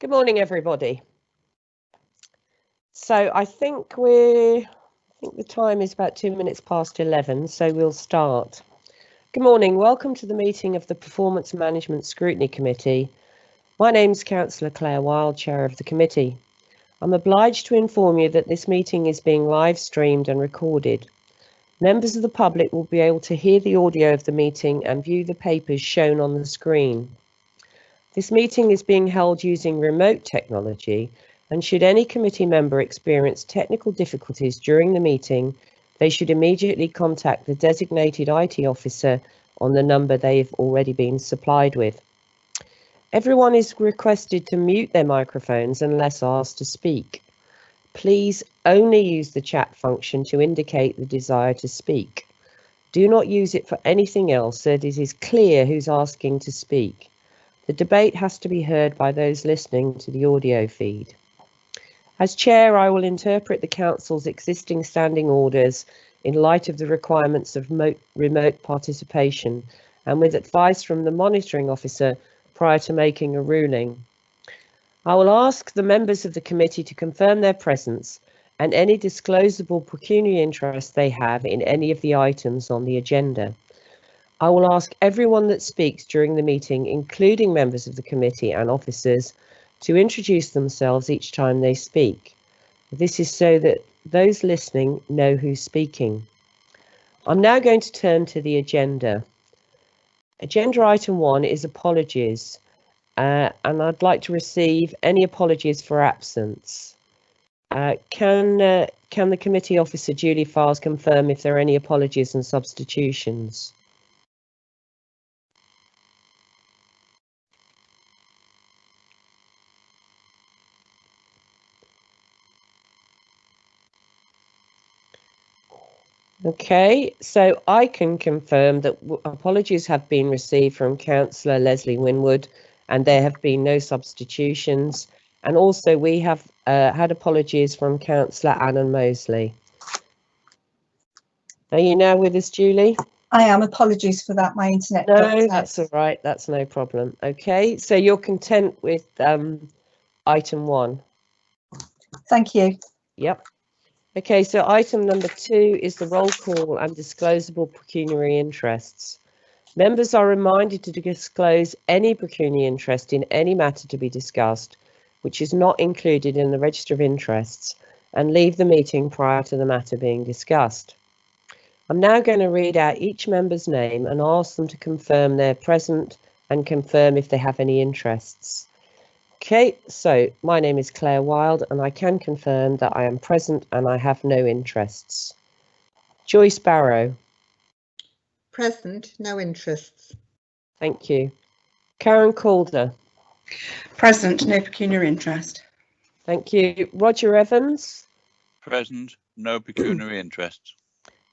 Good morning, everybody. So I think the time is about 2 minutes past 11, so we'll start. Good morning. Welcome to the meeting of the Performance Management Scrutiny Committee. My name's Councillor Claire Wild, Chair of the committee. I'm obliged to inform you that this meeting is being live streamed and recorded. Members of the public will be able to hear the audio of the meeting and view the papers shown on the screen. This meeting is being held using remote technology, and should any committee member experience technical difficulties during the meeting, they should immediately contact the designated IT officer on the number they have already been supplied with. Everyone is requested to mute their microphones unless asked to speak. Please only use the chat function to indicate the desire to speak. Do not use it for anything else so that it is clear who's asking to speak. The debate has to be heard by those listening to the audio feed. As Chair, I will interpret the Council's existing standing orders in light of the requirements of remote participation and with advice from the Monitoring Officer prior to making a ruling. I will ask the members of the committee to confirm their presence and any disclosable pecuniary interest they have in any of the items on the agenda. I will ask everyone that speaks during the meeting, including members of the committee and officers, to introduce themselves each time they speak. This is so that those listening know who's speaking. I'm now going to turn to the agenda. Agenda item 1 is apologies, and I'd like to receive any apologies for absence. Can the committee officer, Julie Files, confirm if there are any apologies and substitutions? Okay, so I can confirm that apologies have been received from Councillor Leslie Winwood and there have been no substitutions. And also we have had apologies from Councillor Annan Mosley. Are you now with us, Julie? I am. Apologies for that. My internet. No, that's all right. That's no problem. Okay, so you're content with item 1? Thank you. Yep. Okay, so item number 2 is the roll call and disclosable pecuniary interests. Members are reminded to disclose any pecuniary interest in any matter to be discussed, which is not included in the register of interests, and leave the meeting prior to the matter being discussed. I'm now going to read out each member's name and ask them to confirm they're present and confirm if they have any interests. Okay, so my name is Claire Wild and I can confirm that I am present and I have no interests. Joyce Barrow. Present, no interests. Thank you. Karen Calder. Present, no pecuniary interest. Thank you. Roger Evans. Present, no pecuniary interests.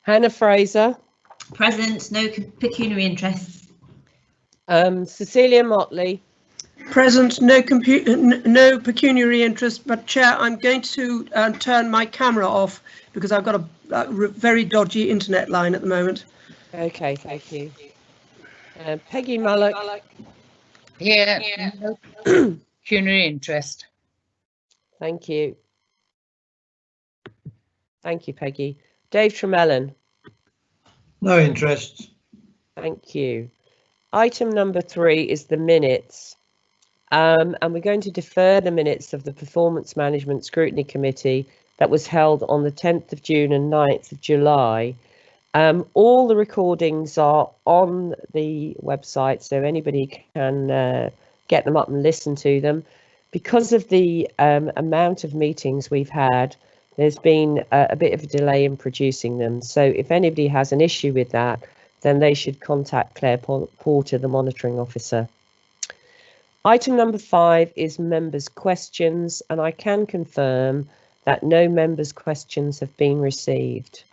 Hannah Fraser. Present, no pecuniary interests. Cecilia Motley. Present, no pecuniary interest, but Chair, I'm going to turn my camera off because I've got a very dodgy internet line at the moment. Okay, thank you. Peggy Mullock. Here, no pecuniary interest. Thank you. Thank you, Peggy. Dave Tremellen. No interest. Thank you. Item number 3 is the minutes. And we're going to defer the minutes of the Performance Management Scrutiny Committee that was held on the 10th of June and 9th of July. All the recordings are on the website, so anybody can get them up and listen to them. Because of the amount of meetings we've had, there's been a bit of a delay in producing them. So if anybody has an issue with that, then they should contact Claire Porter, the Monitoring Officer. Item number 5 is members' questions, and I can confirm that no members' questions have been received.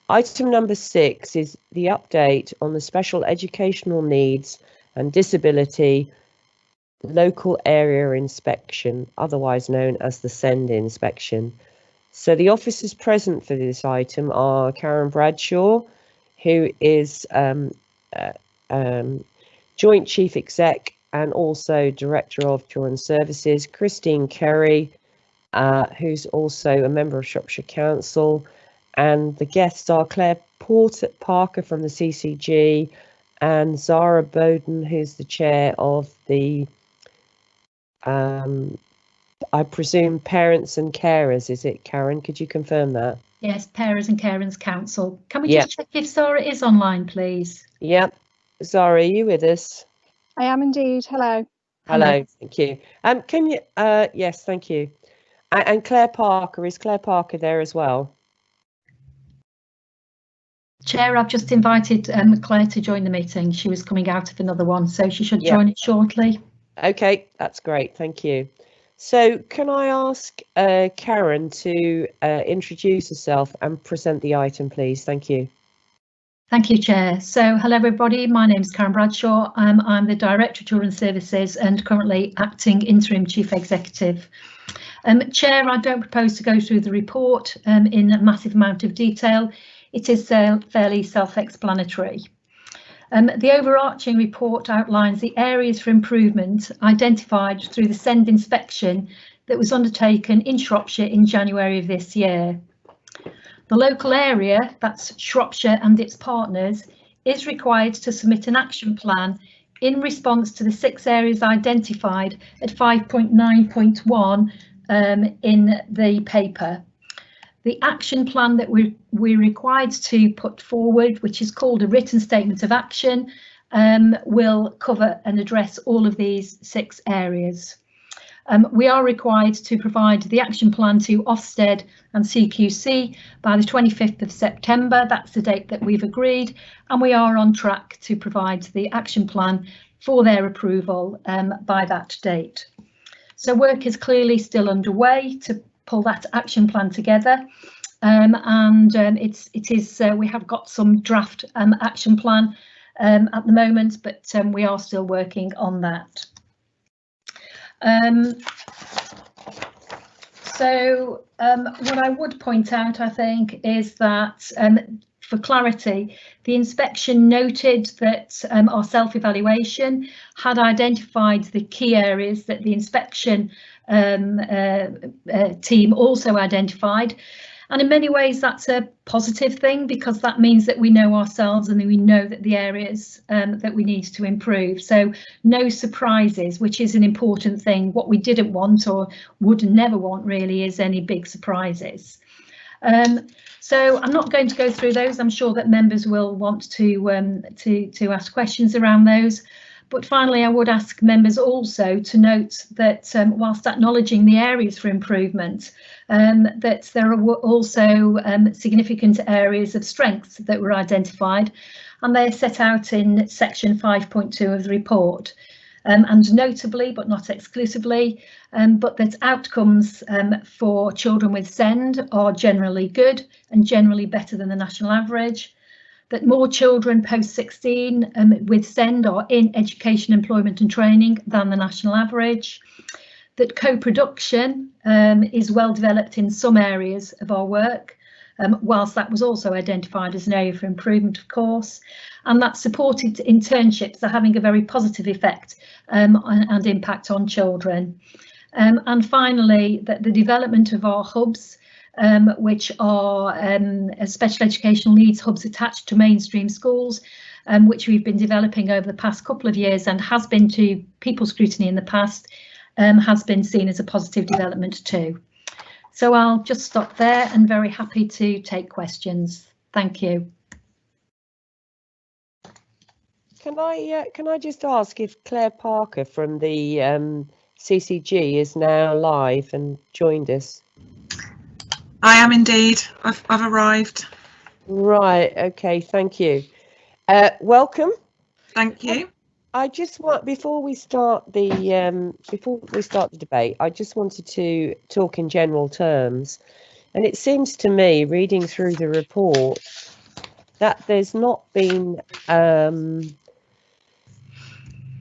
Item number 6 is the update on the Special Educational Needs and Disability Local Area Inspection, otherwise known as the SEND inspection. So the officers present for this item are Karen Bradshaw, who is Joint Chief Exec and also Director of Children's Services, Christine Kerry, who's also a member of Shropshire Council, and the guests are Claire Parker from the CCG and Zara Bowden, who's the chair of the, I presume, Parents and Carers. Is it, Karen? Could you confirm that? Yes, Parents and Carers Council. Can we Yep. just check if Zara is online, please? Yep. Zara, are you with us? I am indeed. Hello. Hello. Thank you. Can you? Yes, thank you. And Claire Parker, is Claire Parker there as well? Chair, I've just invited Claire to join the meeting. She was coming out of another one, so she should Yep. join it shortly. Okay, that's great. Thank you. So can I ask Karen to introduce herself and present the item, please? Thank you. Thank you, Chair. So hello, everybody. My name is Karen Bradshaw. I'm the Director of Children's Services and currently acting Interim Chief Executive. Chair, I don't propose to go through the report in a massive amount of detail. It is fairly self-explanatory. The overarching report outlines the areas for improvement identified through the SEND inspection that was undertaken in Shropshire in January of this year. The local area, that's Shropshire and its partners, is required to submit an action plan in response to the 6 areas identified at 5.9.1 in the paper. The action plan that we're required to put forward, which is called a written statement of action, will cover and address all of these 6 areas. We are required to provide the action plan to Ofsted and CQC by the 25th of September. That's the date that we've agreed, and we are on track to provide the action plan for their approval by that date. So work is clearly still underway to pull that action plan together, we have got some draft action plan at the moment, but we are still working on that. What I would point out, I think, is that for clarity, the inspection noted that our self-evaluation had identified the key areas that the inspection team also identified. And in many ways, that's a positive thing, because that means that we know ourselves and we know that the areas that we need to improve. So no surprises, which is an important thing. What we didn't want, or would never want really, is any big surprises. So I'm not going to go through those. I'm sure that members will want to ask questions around those. But finally, I would ask members also to note that whilst acknowledging the areas for improvement, that there are also significant areas of strength that were identified, and they are set out in section 5.2 of the report. And notably, but not exclusively, but that outcomes for children with SEND are generally good and generally better than the national average. That more children post-16 with SEND are in education, employment and training than the national average. That co-production is well developed in some areas of our work, whilst that was also identified as an area for improvement, of course, and that supported internships are having a very positive effect and impact on children. And finally, that the development of our hubs, which are special educational needs hubs attached to mainstream schools, which we've been developing over the past couple of years and has been to people scrutiny in the past, has been seen as a positive development too. So I'll just stop there and very happy to take questions. Thank you. Can I just ask if Claire Parker from the CCG is now live and joined us? I am indeed. I've arrived. Right. Okay. Thank you. Welcome. Thank you. I just want, before we start the debate, I just wanted to talk in general terms, and it seems to me, reading through the report, that there's not been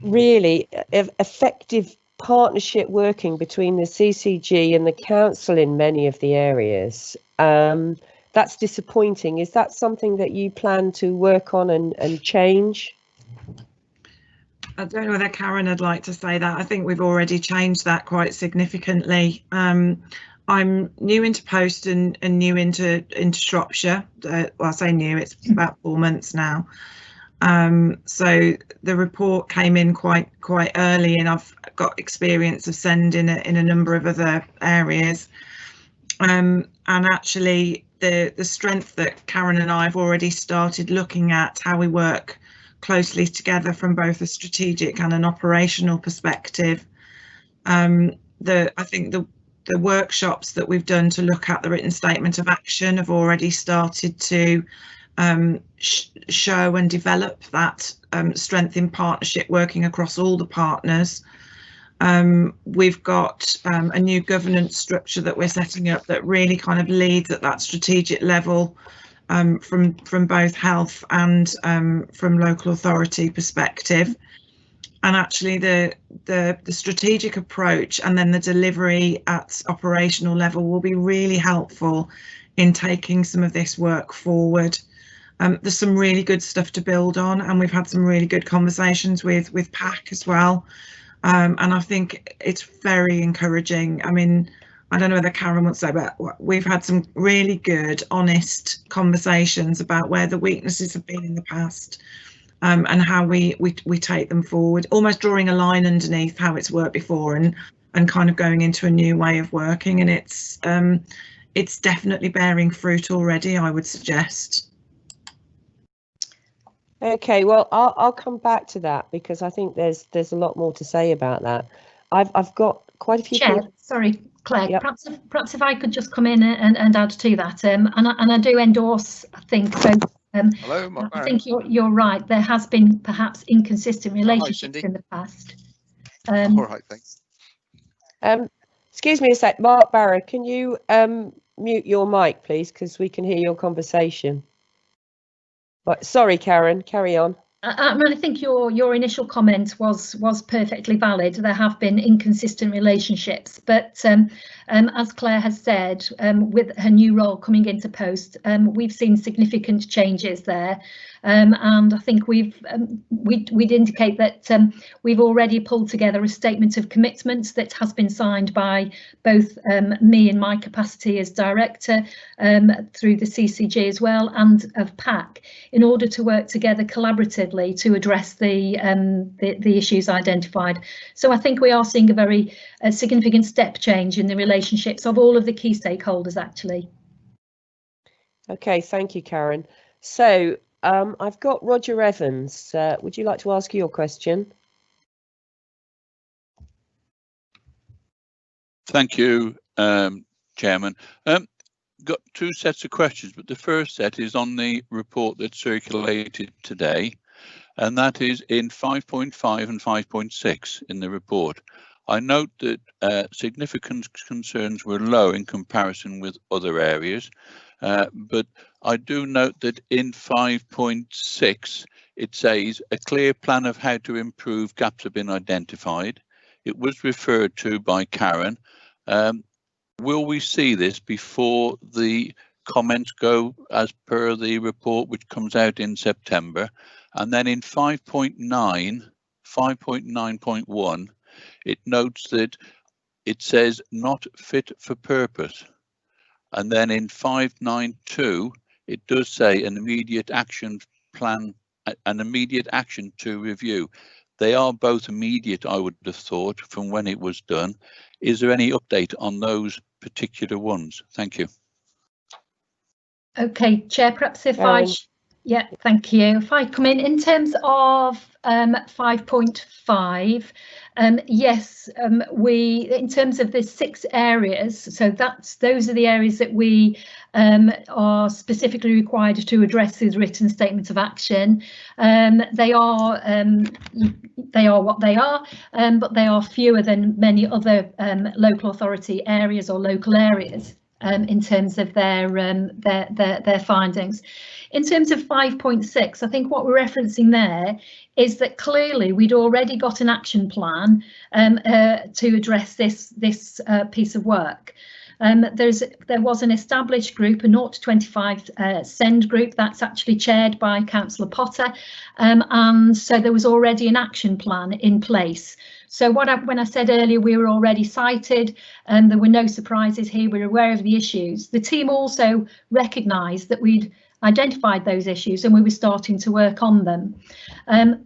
really effective partnership working between the CCG and the council in many of the areas. That's disappointing. Is that something that you plan to work on and change? I don't know whether Karen would like to say that. I think we've already changed that quite significantly. I'm new into post and new into Shropshire. Well, I say new, it's about 4 months now. So the report came in quite early, and I've got experience of sending it in a number of other areas. And actually the strength that Karen and I have already started looking at how we work closely together from both a strategic and an operational perspective. I think the workshops that we've done to look at the written statement of action have already started to show and develop that strength in partnership working across all the partners. We've got a new governance structure that we're setting up that really kind of leads at that strategic level from both health and from local authority perspective. And actually the strategic approach and then the delivery at operational level will be really helpful in taking some of this work forward. There's some really good stuff to build on, and we've had some really good conversations with PAC as well. And I think it's very encouraging. I mean, I don't know whether Karen wants to say, but we've had some really good, honest conversations about where the weaknesses have been in the past, and how we take them forward, almost drawing a line underneath how it's worked before and kind of going into a new way of working. And it's definitely bearing fruit already, I would suggest. Okay, well, I'll come back to that because I think there's a lot more to say about that. I've got quite a few. Chair, sorry, Claire. Yep. Perhaps if I could just come in and add to that, and I do endorse. I think so. Hello, I think you're right. There has been perhaps inconsistent relationships in the past. All right, thanks. Excuse me a sec, Mark Barrow. Can you mute your mic, please, because we can hear your conversation. But sorry, Karen, carry on. I mean, I think your initial comment was perfectly valid. There have been inconsistent relationships, but as Claire has said, with her new role coming into post, we've seen significant changes there, and I think we'd indicate that we've already pulled together a statement of commitments that has been signed by both me in my capacity as director, through the CCG as well, and of PAC, in order to work together collaboratively to address the issues identified. So I think we are seeing a very significant step change in the relationships of all of the key stakeholders, actually. Okay, thank you, Karen. So I've got Roger Evans. Would you like to ask your question? Thank you, Chairman. Got two sets of questions, but the first set is on the report that circulated today, and that is in 5.5 and 5.6 in the report. I note that significant concerns were low in comparison with other areas, but I do note that in 5.6 it says a clear plan of how to improve gaps have been identified. It was referred to by Karen. Will we see this before the comments go as per the report which comes out in September? And then in 5.9.1, it notes that it says not fit for purpose. And then in 5.9.2, it does say an immediate action plan, an immediate action to review. They are both immediate, I would have thought, from when it was done. Is there any update on those particular ones? Thank you. Okay, Chair, perhaps if yeah, thank you. If I come in terms of 5.5, yes, in terms of the 6 areas, so those are the areas that we are specifically required to address these written statements of action. They are what they are, but they are fewer than many other local authority areas or local areas in terms of their findings. In terms of 5.6, I think what we're referencing there is that clearly we'd already got an action plan to address this piece of work. There was an established group, a 0 to 25 SEND group, that's actually chaired by Councillor Potter, and so there was already an action plan in place. So when I said earlier we were already cited, there were no surprises here, we're aware of the issues. The team also recognised that we'd identified those issues and we were starting to work on them.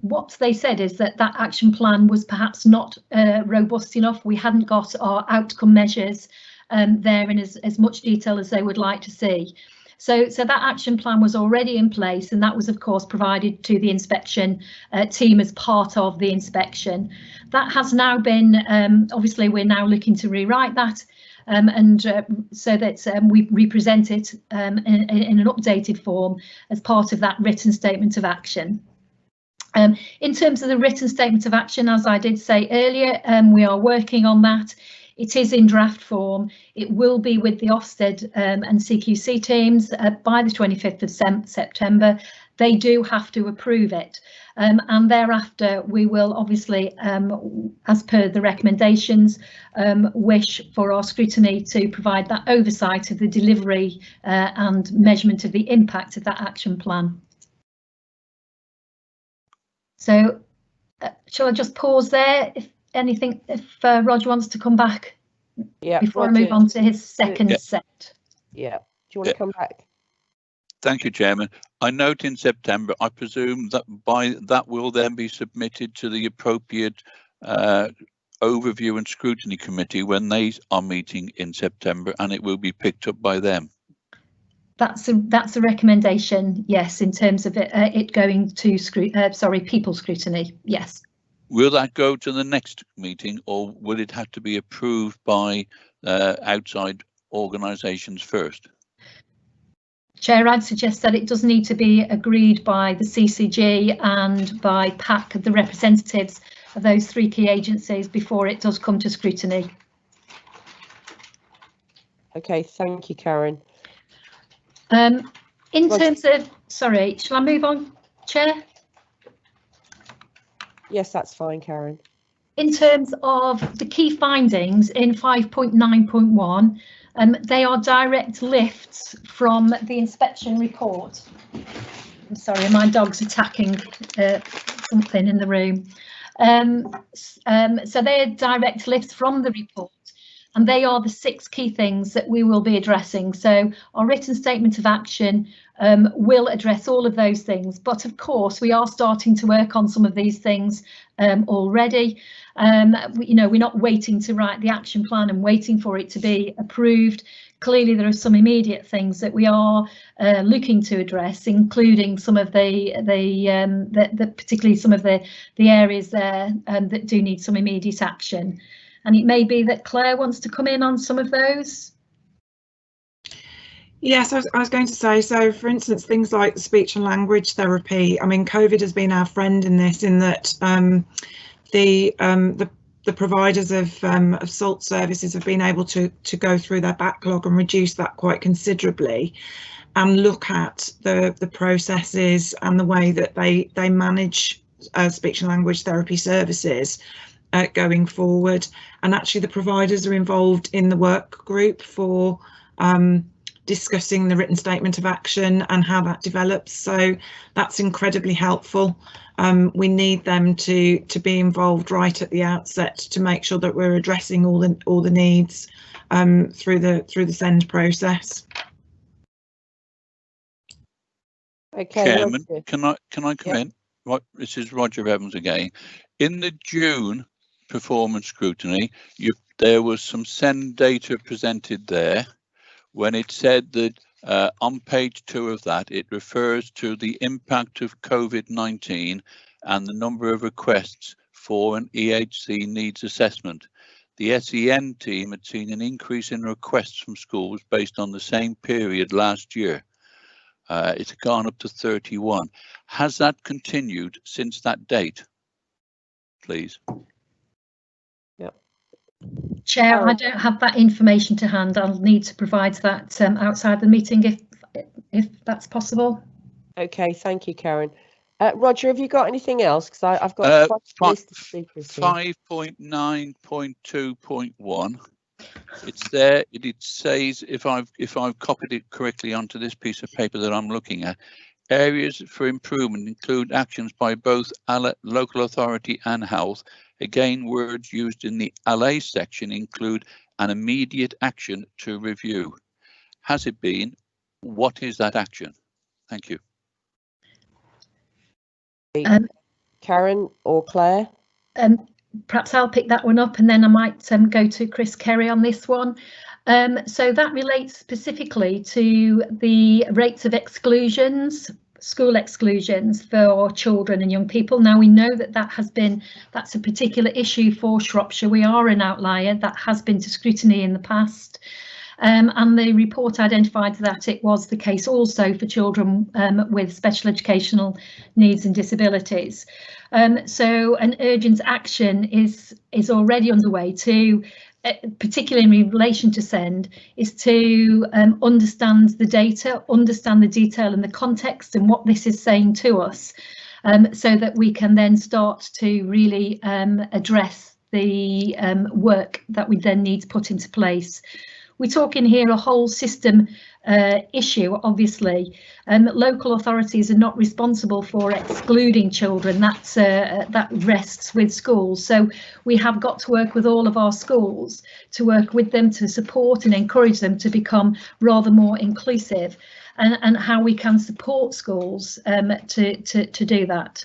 What they said is that that action plan was perhaps not robust enough. We hadn't got our outcome measures there in as much detail as they would like to see. So that action plan was already in place, and that was of course provided to the inspection team as part of the inspection. That has now been, obviously we're now looking to rewrite that so that we represent it in an updated form as part of that written statement of action. In terms of the written statement of action, as I did say earlier, we are working on that. It is in draft form. It will be with the Ofsted and CQC teams by the 25th of September. They do have to approve it. And thereafter, we will obviously, as per the recommendations, wish for our scrutiny to provide that oversight of the delivery and measurement of the impact of that action plan. So shall I just pause there? If Roger wants to come back before Roger, I move on to his second set. Yeah, do you want to come back? Thank you, Chairman. I note in September, I presume that that will then be submitted to the appropriate overview and scrutiny committee when they are meeting in September, and it will be picked up by them. That's a recommendation, yes, in terms of it going to people scrutiny, yes. Will that go to the next meeting, or will it have to be approved by outside organisations first? Chair, I'd suggest that it does need to be agreed by the CCG and by PAC, the representatives of those three key agencies, before it does come to scrutiny. Okay, thank you, Karen. In terms of, sorry, shall I move on, Chair? Yes, that's fine, Karen. In terms of the key findings in 5.9.1, they are direct lifts from the inspection report. I'm sorry, my dog's attacking something in the room. So they are direct lifts from the report, and they are the 6 key things that we will be addressing. So our written statement of action will address all of those things, but of course we are starting to work on some of these things already. We're not waiting to write the action plan and waiting for it to be approved. Clearly there are some immediate things that we are looking to address, including some of particularly some of the areas there that do need some immediate action. And it may be that Claire wants to come in on some of those. Yes, I was going to say, so for instance, things like speech and language therapy. I mean, COVID has been our friend in this, in that the providers of SALT services have been able to go through their backlog and reduce that quite considerably, and look at the processes and the way that they manage speech and language therapy services going forward. And actually the providers are involved in the work group for discussing the written statement of action and how that develops, so that's incredibly helpful. We need them to be involved right at the outset to make sure that we're addressing all the needs through the SEND process. Okay, Chairman, can I come in? Right, this is Roger Evans again. In the June performance scrutiny, there was some SEND data presented there, when it said that on page 2 of that, it refers to the impact of COVID-19 and the number of requests for an EHC needs assessment. The SEN team had seen an increase in requests from schools based on the same period last year. It's gone up to 31. Has that continued since that date, please? Chair, I don't have that information to hand. I'll need to provide that outside the meeting if that's possill. Okay, thank you, Karen. Roger, have you got anything else? Because I've got quite a list of speakers here. 5.9.2.1. It's there. It says, if I've copied it correctly onto this piece of paper that I'm looking at, areas for improvement include actions by both local authority and health. Again, words used in the LA section include an immediate action to review. Has it been? What is that action? Thank you. Karen or Claire? Perhaps I'll pick that one up, and then I might go to Chris Kerry on this one. So that relates specifically to the rates of exclusions, school exclusions for children and young people. Now we know that that's a particular issue for Shropshire. We are an outlier that has been to scrutiny in the past. And the report identified that it was the case also for children with special educational needs and disabilities. So an urgent action is already underway to, particularly in relation to SEND, is to understand the data, understand the detail and the context and what this is saying to us, so that we can then start to really address the work that we then need to put into place. We're talking here a whole system issue, obviously. Local authorities are not responsible for excluding children. That rests with schools. So we have got to work with all of our schools to work with them to support and encourage them to become rather more inclusive, and how we can support schools to do that.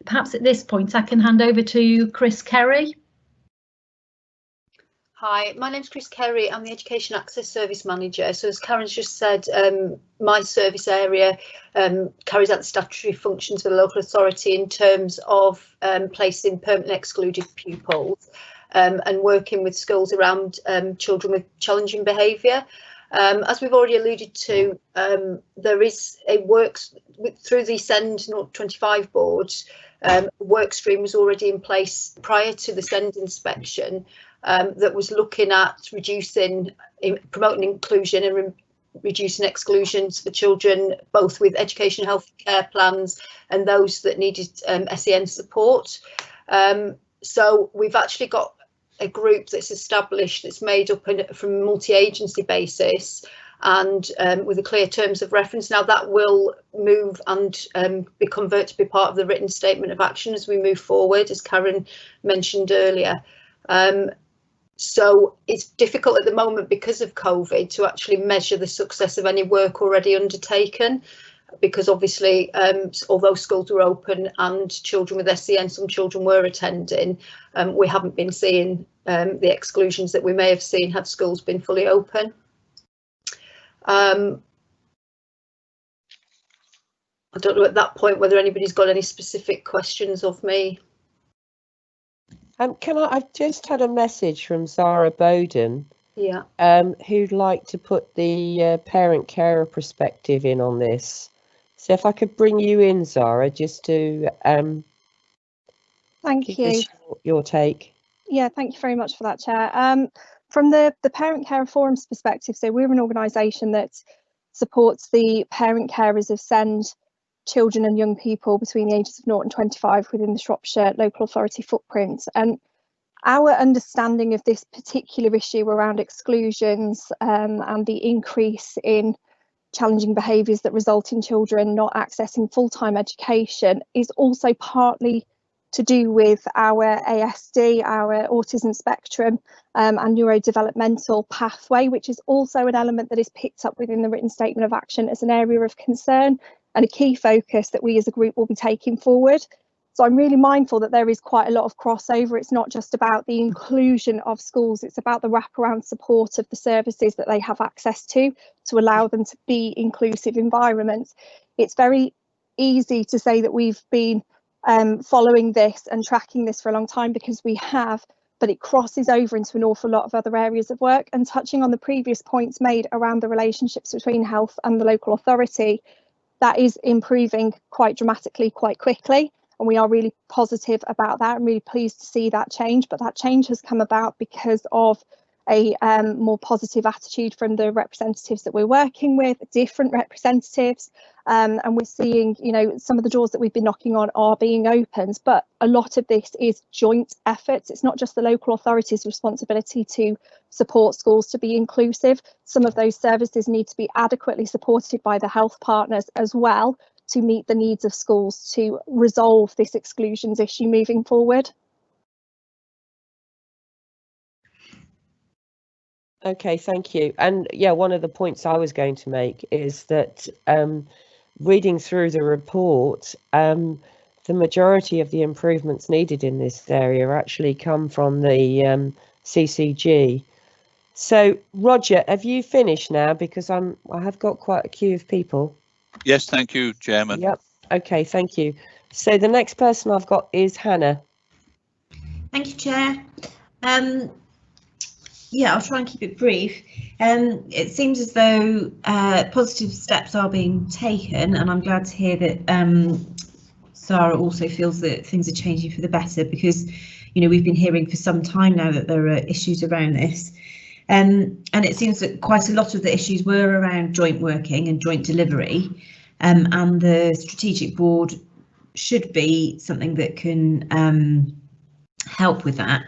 Perhaps at this point I can hand over to Chris Kerry. Hi, my name's Chris Kerry. I'm the Education Access Service Manager. So as Karen's just said, my service area carries out the statutory functions for the local authority in terms of placing permanently excluded pupils and working with schools around children with challenging behaviour. As we've already alluded to, there is through the SEND 025 boards, work stream was already in place prior to the SEND inspection. That was looking at promoting inclusion and reducing exclusions for children, both with education health care plans and those that needed SEN support. So we've actually got a group that's established that's made up from a multi-agency basis and with a clear terms of reference. Now that will move and be converted to be part of the written statement of action as we move forward, as Karen mentioned earlier. So it's difficult at the moment because of COVID to actually measure the success of any work already undertaken, because obviously although schools were open and children with SEN, some children were attending, we haven't been seeing the exclusions that we may have seen had schools been fully open. I don't know at that point whether anybody's got any specific questions of me. I've just had a message from Zara Bowden, yeah, who'd like to put the parent carer perspective in on this. So if I could bring you in, Zara, just to thank you. Your take. Yeah, thank you very much for that, Chair. From the Parent Carer Forum's perspective, so we're an organisation that supports the parent carers of SEND children and young people between the ages of 0 and 25 within the Shropshire local authority footprint. And our understanding of this particular issue around exclusions and the increase in challenging behaviours that result in children not accessing full-time education is also partly to do with our ASD, our autism spectrum and neurodevelopmental pathway, which is also an element that is picked up within the written statement of action as an area of concern and a key focus that we as a group will be taking forward. So I'm really mindful that there is quite a lot of crossover. It's not just about the inclusion of schools, it's about the wraparound support of the services that they have access to allow them to be inclusive environments. It's very easy to say that we've been following this and tracking this for a long time, because we have, but it crosses over into an awful lot of other areas of work. And touching on the previous points made around the relationships between health and the local authority, that is improving quite dramatically, quite quickly. And we are really positive about that. I'm really pleased to see that change, but that change has come about because of a more positive attitude from the representatives that we're working with, different representatives, and we're seeing, you know, some of the doors that we've been knocking on are being opened, but a lot of this is joint efforts. It's not just the local authority's responsibility to support schools to be inclusive. Some of those services need to be adequately supported by the health partners as well to meet the needs of schools to resolve this exclusions issue moving forward. Okay, thank you. And yeah, one of the points I was going to make is that reading through the report, the majority of the improvements needed in this area actually come from the CCG. So, Roger, have you finished now? Because I have got quite a queue of people. Yes, thank you, Chairman. Yep. Okay, thank you. So the next person I've got is Hannah. Thank you, Chair. Yeah, I'll try and keep it brief. It seems as though positive steps are being taken, and I'm glad to hear that Sarah also feels that things are changing for the better, because, you know, we've been hearing for some time now that there are issues around this. And it seems that quite a lot of the issues were around joint working and joint delivery, and the strategic board should be something that can help with that.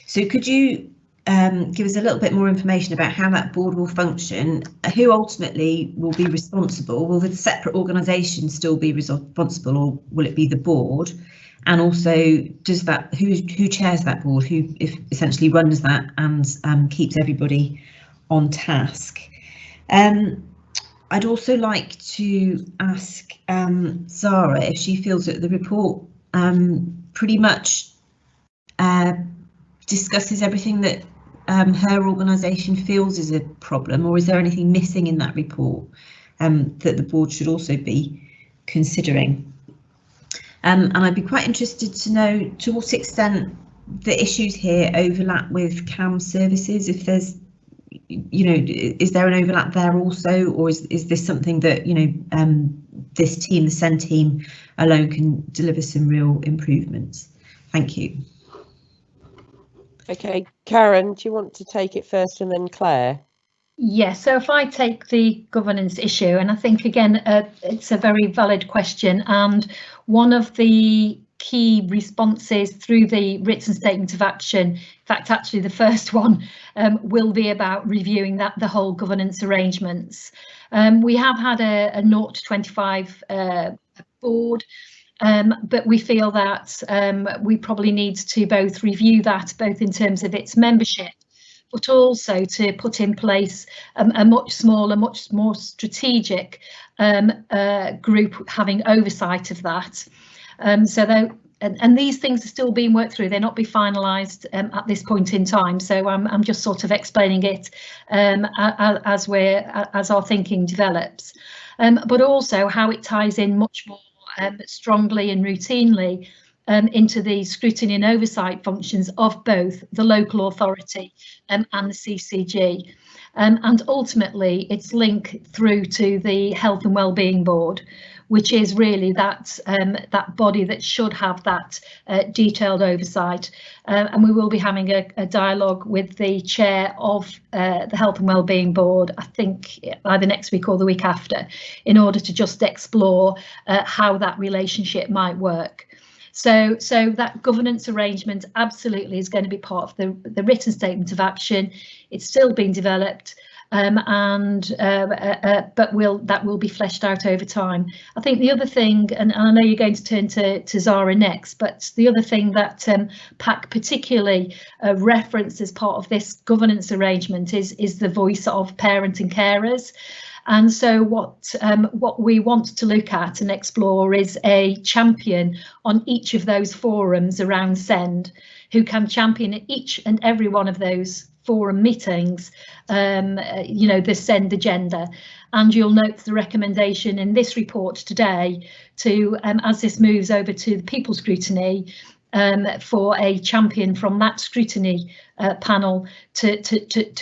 So could you give us a little bit more information about how that board will function, who ultimately will be responsible? Will the separate organisation still be responsible, or will it be the board? And also, does that who chairs that board, who essentially runs that and keeps everybody on task? I'd also like to ask Sarah if she feels that the report pretty much discusses everything that her organisation feels is a problem, or is there anything missing in that report that the board should also be considering? And I'd be quite interested to know to what extent the issues here overlap with CAM services, if there's, you know, is there an overlap there also, or is this something that, you know, this team, the SEND team alone, can deliver some real improvements? Thank you. Okay, Karen, do you want to take it first and then Claire? Yeah, so if I take the governance issue, and I think again it's a very valid question, and one of the key responses through the written statement of action, in fact actually the first one, will be about reviewing the whole governance arrangements. We have had a 0 to 25 board, but we feel that we probably need to both review that, both in terms of its membership, but also to put in place a much smaller, much more strategic group having oversight of that. And these things are still being worked through. They're not be finalised at this point in time. So I'm just sort of explaining it as our thinking develops, but also how it ties in much more strongly and routinely into the scrutiny and oversight functions of both the local authority and the CCG, and ultimately its link through to the Health and Wellbeing Board, which is really that body that should have that detailed oversight. And we will be having a dialogue with the chair of the Health and Wellbeing Board, I think either next week or the week after, in order to just explore how that relationship might work. So that governance arrangement absolutely is going to be part of the written statement of action. It's still being developed, but that will be fleshed out over time. I think the other thing, and I know you're going to turn to Zara next, but the other thing that PAC particularly referenced as part of this governance arrangement is the voice of parent and carers. And so what we want to look at and explore is a champion on each of those forums around SEND, who can champion at each and every one of those forum meetings, you know, the SEND agenda. And you'll note the recommendation in this report today to, as this moves over to the people scrutiny, for a champion from that scrutiny panel to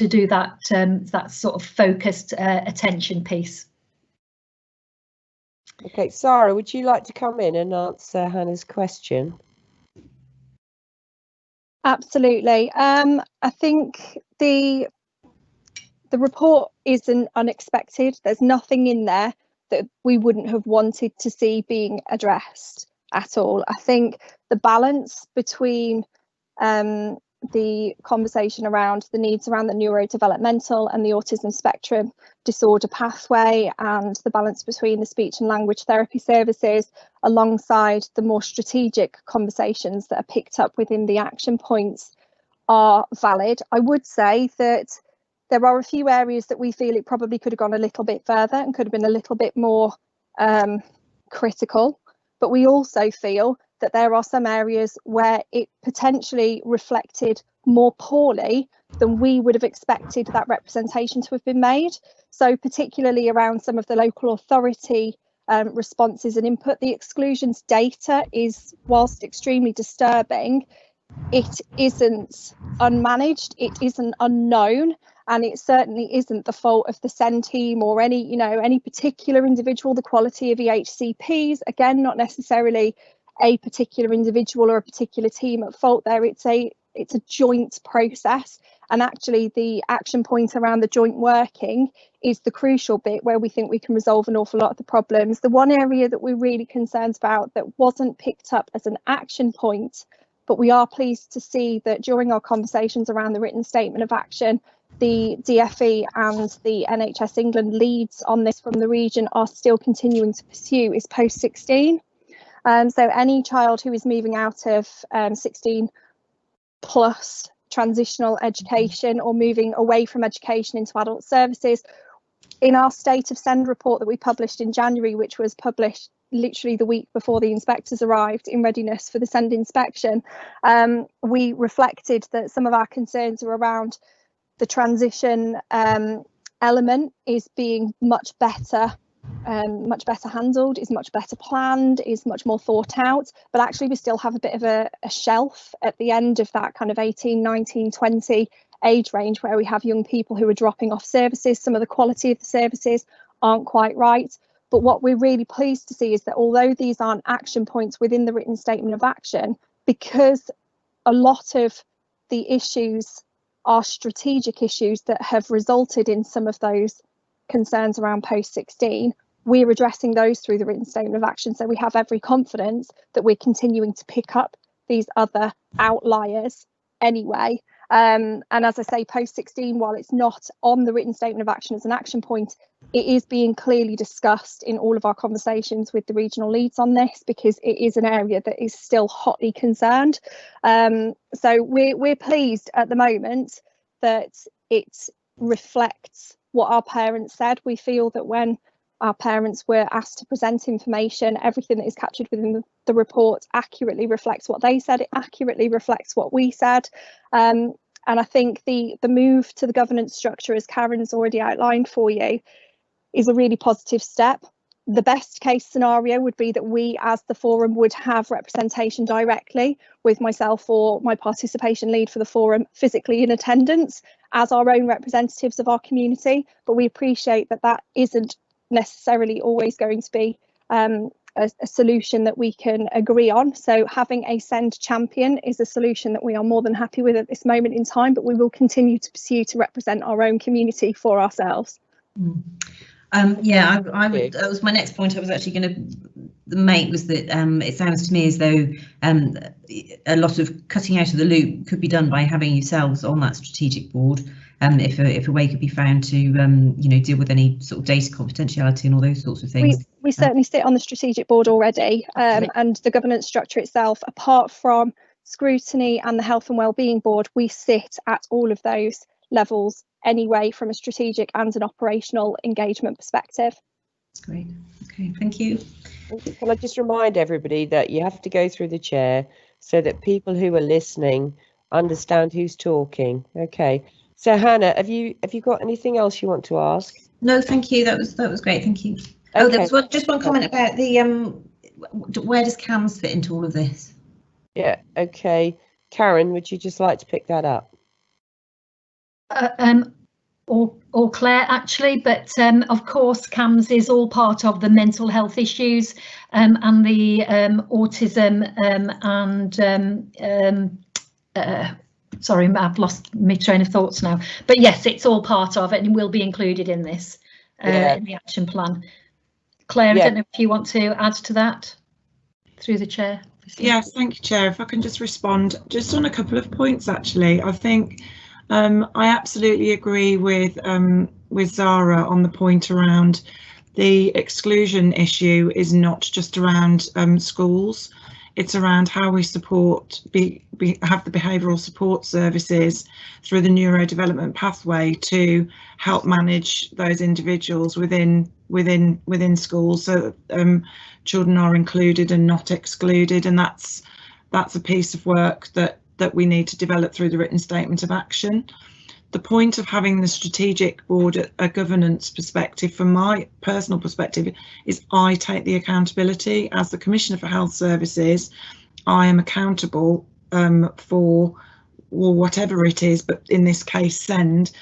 do that sort of focused attention piece. Okay, Sarah, would you like to come in and answer Hannah's question? Absolutely. I think the report isn't unexpected. There's nothing in there that we wouldn't have wanted to see being addressed at all. I think the balance between the conversation around the needs around the neurodevelopmental and the autism spectrum disorder pathway, and the balance between the speech and language therapy services alongside the more strategic conversations that are picked up within the action points are valid. I would say that there are a few areas that we feel it probably could have gone a little bit further and could have been a little bit more critical, but we also feel that there are some areas where it potentially reflected more poorly than we would have expected that representation to have been made. So particularly around some of the local authority responses and input, the exclusions data is, whilst extremely disturbing, it isn't unmanaged, it isn't unknown, and it certainly isn't the fault of the SEND team or any particular individual. The quality of EHCPs, again, not necessarily a particular individual or a particular team at fault there. It's a joint process, and actually the action point around the joint working is the crucial bit where we think we can resolve an awful lot of the problems. The one area that we're really concerned about that wasn't picked up as an action point, but we are pleased to see that during our conversations around the written statement of action, the DFE and the NHS England leads on this from the region are still continuing to pursue is post-16. So any child who is moving out of 16 plus transitional education or moving away from education into adult services, in our State of SEND report that we published in January, which was published literally the week before the inspectors arrived in readiness for the SEND inspection, we reflected that some of our concerns are around the transition element is being much better handled, is much better planned, is much more thought out, but actually we still have a bit of a shelf at the end of that kind of 18, 19, 20 age range where we have young people who are dropping off services. Some of the quality of the services aren't quite right. But what we're really pleased to see is that although these aren't action points within the written statement of action, because a lot of the issues are strategic issues that have resulted in some of those concerns around post-16, we're addressing those through the written statement of action. So we have every confidence that we're continuing to pick up these other outliers anyway. And as I say, post-16, while it's not on the written statement of action as an action point, it is being clearly discussed in all of our conversations with the regional leads on this, because it is an area that is still hotly concerned. So we're pleased at the moment that it reflects what our parents said. We feel that when our parents were asked to present information, everything that is captured within the report accurately reflects what they said. It accurately reflects what we said. And I think the move to the governance structure, as Karen's already outlined for you, is a really positive step. The best case scenario would be that we as the forum would have representation directly with myself or my participation lead for the forum physically in attendance as our own representatives of our community. But we appreciate that that isn't necessarily always going to be a solution that we can agree on. So having a SEND champion is a solution that we are more than happy with at this moment in time, but we will continue to pursue to represent our own community for ourselves. Yeah, I would, that was my next point I was actually going to make, was that it sounds to me as though a lot of cutting out of the loop could be done by having yourselves on that strategic board, if a way could be found to deal with any sort of data confidentiality and all those sorts of things. We certainly sit on the strategic board already, and the governance structure itself, apart from scrutiny and the health and wellbeing board, we sit at all of those levels anyway from a strategic and an operational engagement perspective. Great. Okay, thank you. Can I just remind everybody that you have to go through the chair so that people who are listening understand who's talking. Okay. So Hannah, have you got anything else you want to ask? No, thank you. That was great. Thank you. Okay. Oh, there was just one comment about the where does CAMS fit into all of this? Yeah. Okay. Karen, would you just like to pick that up? Or Claire, actually, but of course CAMS is all part of the mental health issues and the autism and sorry, I've lost my train of thoughts now. But yes, it's all part of it and will be included in this, in the action plan. Claire, I don't know if you want to add to that through the chair. Yes, thank you, Chair. If I can just respond just on a couple of points, actually. I think I absolutely agree with Zara on the point around the exclusion issue is not just around schools. It's around how we support, have the behavioural support services through the neurodevelopment pathway to help manage those individuals within schools, so that children are included and not excluded. And that's a piece of work that we need to develop through the written statement of action. The point of having the strategic board, a governance perspective, from my personal perspective, is I take the accountability as the Commissioner for Health Services. I am accountable for whatever it is, but in this case, SEND,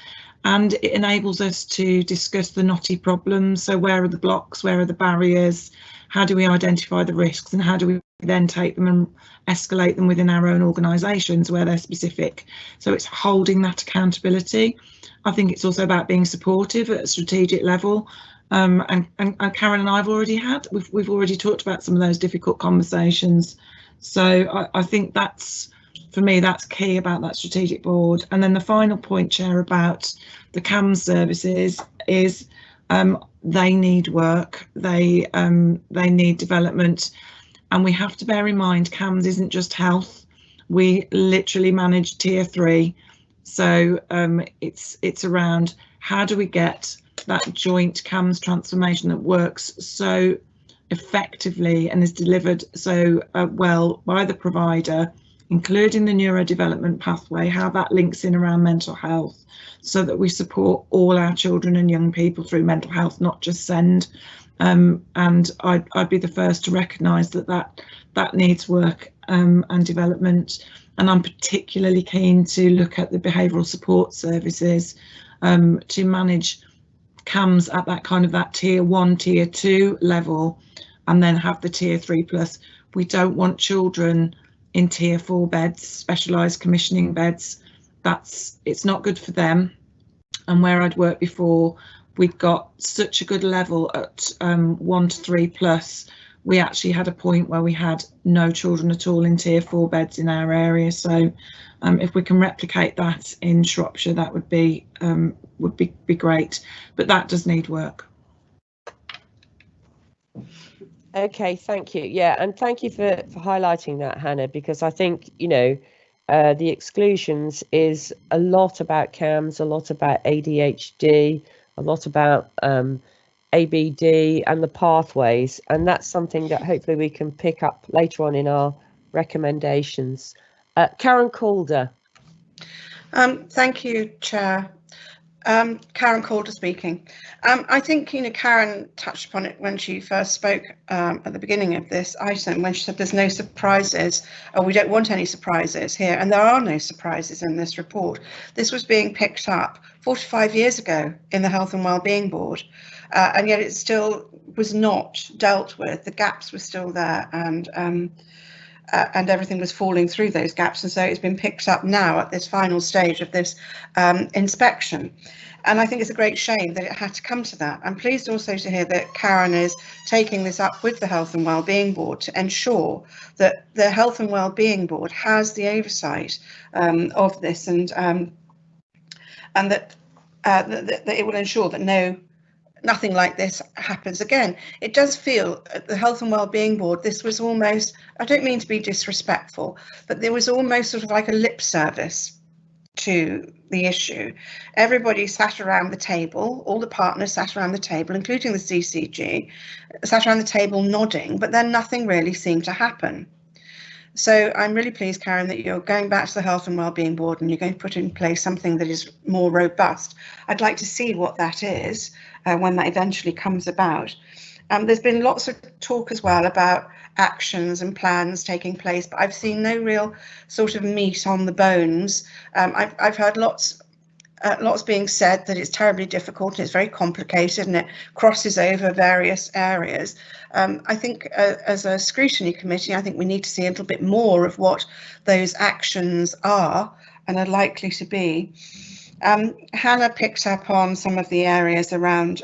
and it enables us to discuss the knotty problems. So where are the blocks, where are the barriers, how do we identify the risks, and how do we then take them and escalate them within our own organisations where they're specific. So it's holding that accountability. I think it's also about being supportive at a strategic level. And Karen and I have already we've already talked about some of those difficult conversations. So I think that's, for me, that's key about that strategic board. And then the final point, Chair, about the CAMS services is they need work, they need development. And we have to bear in mind, CAMS isn't just health. We literally manage tier 3. So it's around how do we get that joint CAMS transformation that works so effectively and is delivered so well by the provider, including the neurodevelopment pathway, how that links in around mental health, so that we support all our children and young people through mental health, not just SEND. And I'd be the first to recognise that needs work and development. And I'm particularly keen to look at the behavioural support services to manage CAMS at that kind of that tier 1, tier 2 level, and then have the tier 3+. We don't want children in tier 4 beds, specialised commissioning beds. It's not good for them. And where I'd worked before, we'd got such a good level at 1 to 3+. We actually had a point where we had no children at all in tier 4 beds in our area. So if we can replicate that in Shropshire, that would be great. But that does need work. Okay, thank you. Yeah, and thank you for highlighting that, Hannah, because I think, you know, the exclusions is a lot about CAMS, a lot about ADHD, a lot about ABD and the pathways, and that's something that hopefully we can pick up later on in our recommendations. Karen Calder. Thank you, Chair. Karen Calder speaking. I think, you know, Karen touched upon it when she first spoke at the beginning of this item, when she said there's no surprises, or we don't want any surprises here, and there are no surprises in this report. This was being picked up 45 years ago in the Health and Wellbeing Board, and yet it still was not dealt with. The gaps were still there, and everything was falling through those gaps, and so it's been picked up now at this final stage of this inspection. And I think it's a great shame that it had to come to that. I'm pleased also to hear that Karen is taking this up with the Health and Wellbeing Board to ensure that the Health and Wellbeing Board has the oversight of this, and that it will ensure that nothing like this happens again. It does feel at the Health and Wellbeing Board, this was almost, I don't mean to be disrespectful, but there was almost sort of like a lip service to the issue. Everybody sat around the table, all the partners sat around the table, including the CCG, sat around the table nodding, but then nothing really seemed to happen. So I'm really pleased, Karen, that you're going back to the Health and Wellbeing Board and you're going to put in place something that is more robust. I'd like to see what that is when that eventually comes about. There's been lots of talk as well about actions and plans taking place, but I've seen no real sort of meat on the bones. I've heard lots lots being said that it's terribly difficult and it's very complicated and it crosses over various areas. I think as a scrutiny committee, I think we need to see a little bit more of what those actions are and are likely to be. Hannah picked up on some of the areas around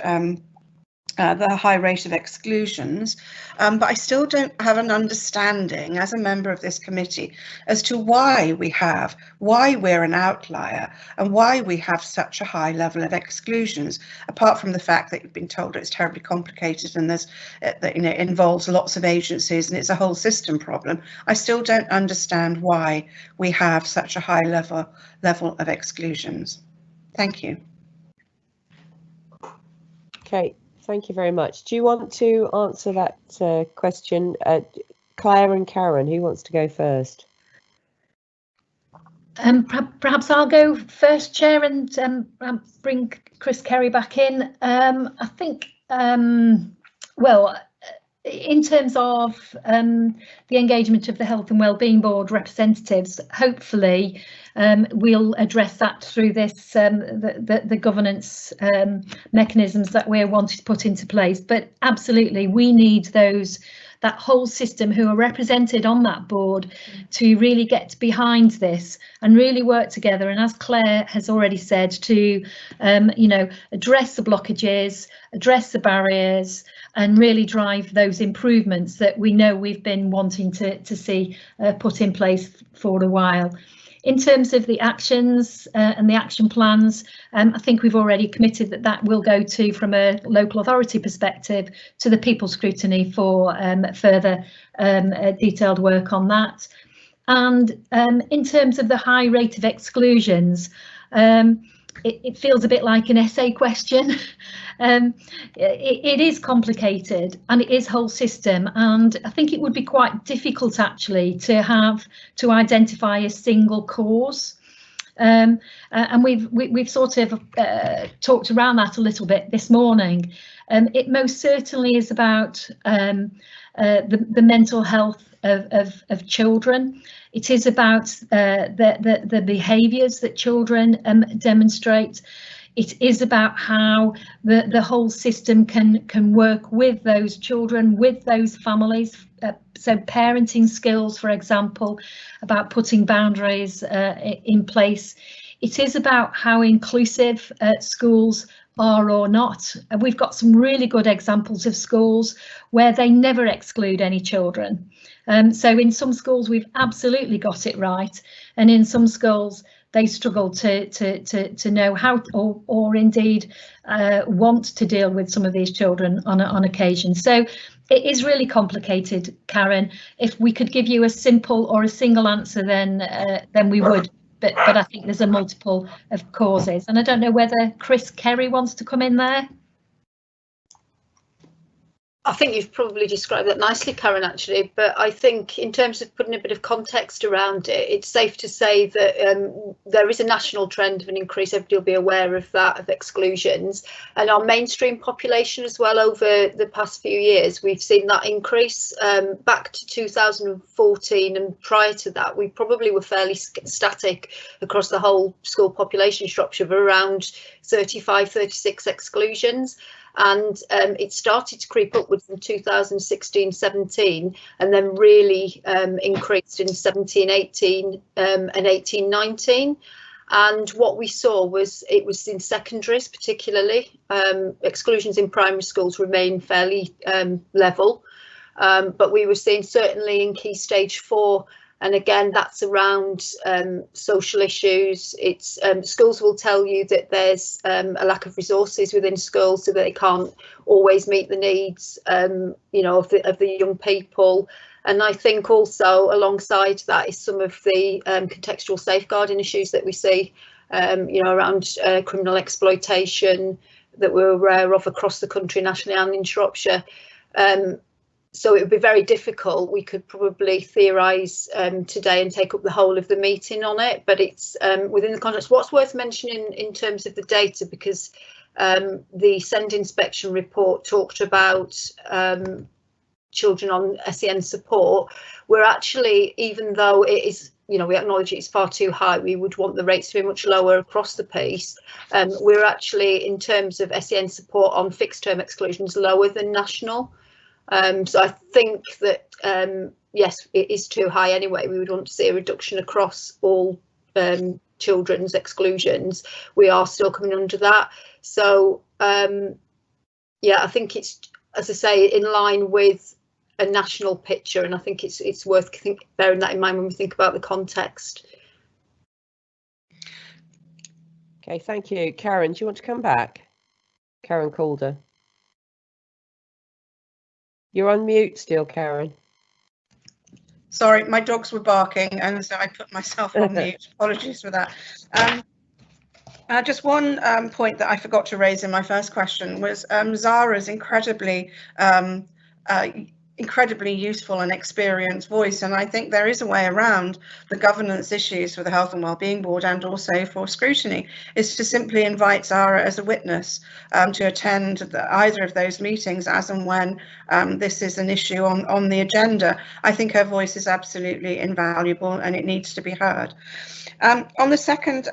the high rate of exclusions, but I still don't have an understanding as a member of this committee as to why we're an outlier and why we have such a high level of exclusions, apart from the fact that you've been told it's terribly complicated and there's that, you know, it involves lots of agencies and it's a whole system problem. I still don't understand why we have such a high level of exclusions. Thank you. Okay. Thank you very much. Do you want to answer that question? Claire and Karen, who wants to go first? Perhaps I'll go first, Chair, and bring Chris Kerry back in. I think, well, in terms of the engagement of the Health and Wellbeing Board representatives, hopefully we'll address that through this the governance mechanisms that we're wanting to put into place. But absolutely, we need that whole system who are represented on that board to really get behind this and really work together. And as Claire has already said, to you know, address the blockages, address the barriers, and really drive those improvements that we know we've been wanting to see put in place for a while. In terms of the actions and the action plans, I think we've already committed that will go to, from a local authority perspective, to the people scrutiny for further detailed work on that. And in terms of the high rate of exclusions, it feels a bit like an essay question. It is complicated and it is whole system, and I think it would be quite difficult actually to identify a single cause. And we've sort of talked around that a little bit this morning. It most certainly is about the mental health of children. It is about the behaviours that children demonstrate. It is about how the whole system can work with those children, with those families. So parenting skills, for example, about putting boundaries in place. It is about how inclusive schools are or not. And we've got some really good examples of schools where they never exclude any children. So in some schools we've absolutely got it right, and in some schools they struggle to know how or indeed want to deal with some of these children on occasion. So it is really complicated, Karen. If we could give you a simple or a single answer, then we would. But I think there's a multiple of causes, and I don't know whether Chris Kerry wants to come in there. I think you've probably described that nicely, Karen, actually, but I think in terms of putting a bit of context around it, it's safe to say that there is a national trend of an increase. Everybody will be aware of that, of exclusions, and our mainstream population as well. Over the past few years, we've seen that increase back to 2014, and prior to that, we probably were fairly static across the whole school population in Shropshire of around 35, 36 exclusions. And it started to creep upwards in 2016-17 and then really increased in 17-18 and 18-19. And what we saw was it was in secondaries particularly. Exclusions in primary schools remain fairly level, but we were seeing certainly in Key Stage 4. And again, that's around social issues. It's schools will tell you that there's a lack of resources within schools, so that they can't always meet the needs, you know, of the young people. And I think also alongside that is some of the contextual safeguarding issues that we see, you know, around criminal exploitation that we're aware of across the country, nationally and in Shropshire. So it would be very difficult. We could probably theorise today and take up the whole of the meeting on it, but it's within the context. What's worth mentioning in terms of the data, because the SEND inspection report talked about children on SEN support, we're actually, even though it is you know, we acknowledge it's far too high. We would want the rates to be much lower across the piece. We're actually, in terms of SEN support on fixed term exclusions, lower than national. So I think that, yes, it is too high anyway. We would want to see a reduction across all children's exclusions. We are still coming under that. So, yeah, I think it's, as I say, in line with a national picture, and I think it's worth bearing that in mind when we think about the context. Okay, thank you. Karen, do you want to come back? Karen Calder. You're on mute still, Karen. Sorry, my dogs were barking and so I put myself on mute. Apologies for that. Just one point that I forgot to raise in my first question was Zara's incredibly useful and experienced voice, and I think there is a way around the governance issues for the Health and Wellbeing Board and also for scrutiny, is to simply invite Zara as a witness to attend either of those meetings as and when this is an issue on the agenda. I think her voice is absolutely invaluable and it needs to be heard. On the second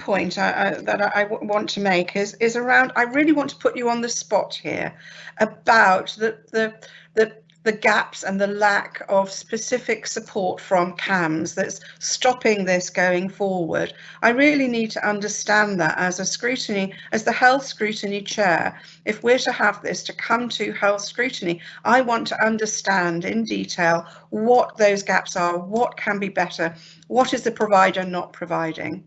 point that I want to make is around, I really want to put you on the spot here about the gaps and the lack of specific support from CAMS that's stopping this going forward. I really need to understand that as the health scrutiny chair. If we're to have this to come to health scrutiny, I want to understand in detail what those gaps are, what can be better, what is the provider not providing.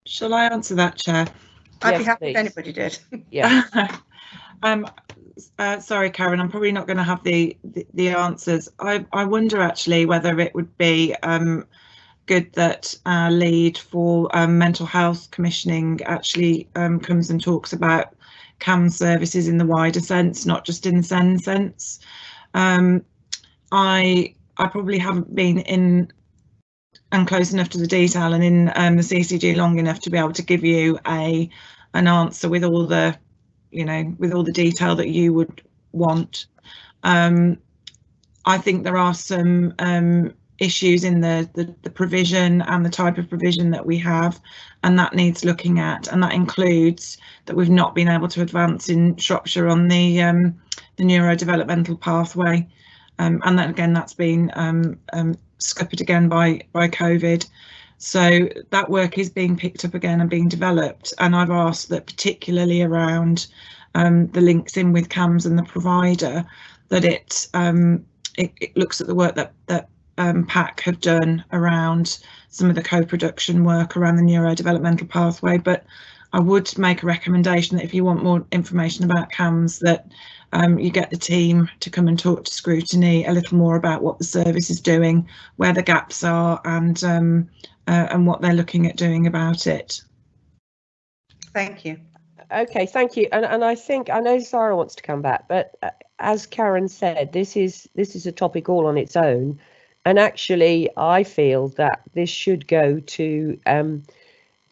Shall I answer that, Chair? I'd be happy if anybody did. Yeah. Sorry, Karen, I'm probably not going to have the answers. I wonder actually whether it would be good that our lead for mental health commissioning actually comes and talks about CAMS services in the wider sense, not just in the SEN sense. I probably haven't been in and close enough to the detail and in the CCG long enough to be able to give you an answer with all the, with all the detail that you would want. I think there are some issues in the provision and the type of provision that we have, and that needs looking at, and that includes that we've not been able to advance in Shropshire on the neurodevelopmental pathway, and that again, that's been scuppered again by COVID. So that work is being picked up again and being developed, and I've asked that particularly around the links in with CAMS and the provider, that it looks at the work that PAC have done around some of the co-production work around the neurodevelopmental pathway. But I would make a recommendation that if you want more information about CAMS, that you get the team to come and talk to scrutiny a little more about what the service is doing, where the gaps are, and what they're looking at doing about it. Thank you. Okay, thank you. And I think, I know Sarah wants to come back, but as Karen said, this is a topic all on its own. And actually, I feel that this should go to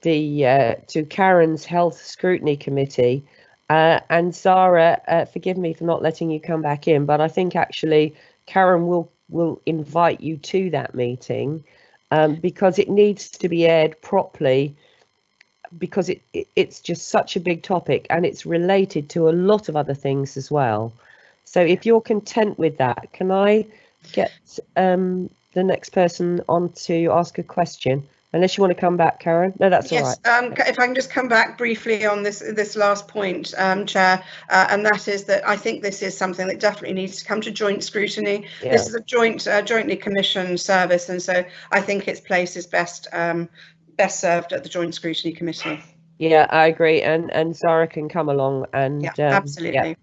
to Karen's Health Scrutiny Committee. And Sarah, forgive me for not letting you come back in, but I think actually Karen will invite you to that meeting because it needs to be aired properly, because it's just such a big topic and it's related to a lot of other things as well. So if you're content with that, can I get the next person on to ask a question? Unless you want to come back, Karen. No, that's all right. Yes, if I can just come back briefly on this last point, Chair, and that is that I think this is something that definitely needs to come to joint scrutiny. Yeah. This is a jointly commissioned service, and so I think its place is best served at the Joint Scrutiny Committee. Yeah, I agree, and Zara can come along and yeah, absolutely.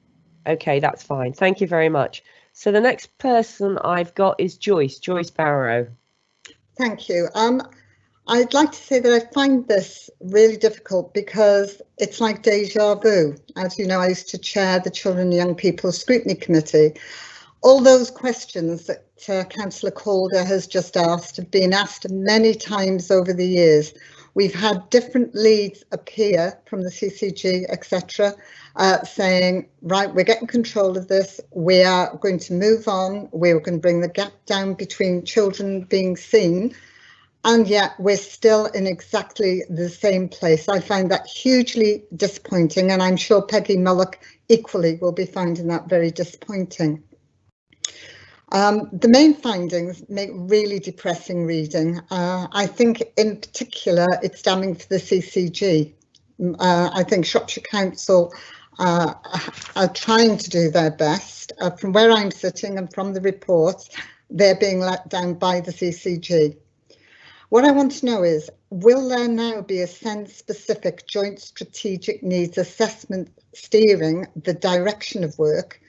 Yeah. Okay, that's fine. Thank you very much. So the next person I've got is Joyce Barrow. Thank you. I'd like to say that I find this really difficult because it's like deja vu. As you know, I used to chair the Children and Young People Scrutiny Committee. All those questions that Councillor Calder has just asked have been asked many times over the years. We've had different leads appear from the CCG, etc. saying, right, we're getting control of this, we are going to move on, we're going to bring the gap down between children being seen, and yet we're still in exactly the same place. I find that hugely disappointing, and I'm sure Peggy Mullock equally will be finding that very disappointing. The main findings make really depressing reading. I think in particular it's damning for the CCG. I think Shropshire Council are trying to do their best. From where I'm sitting and from the reports, they're being let down by the CCG. What I want to know is, will there now be a SEND-specific joint strategic needs assessment steering the direction of work?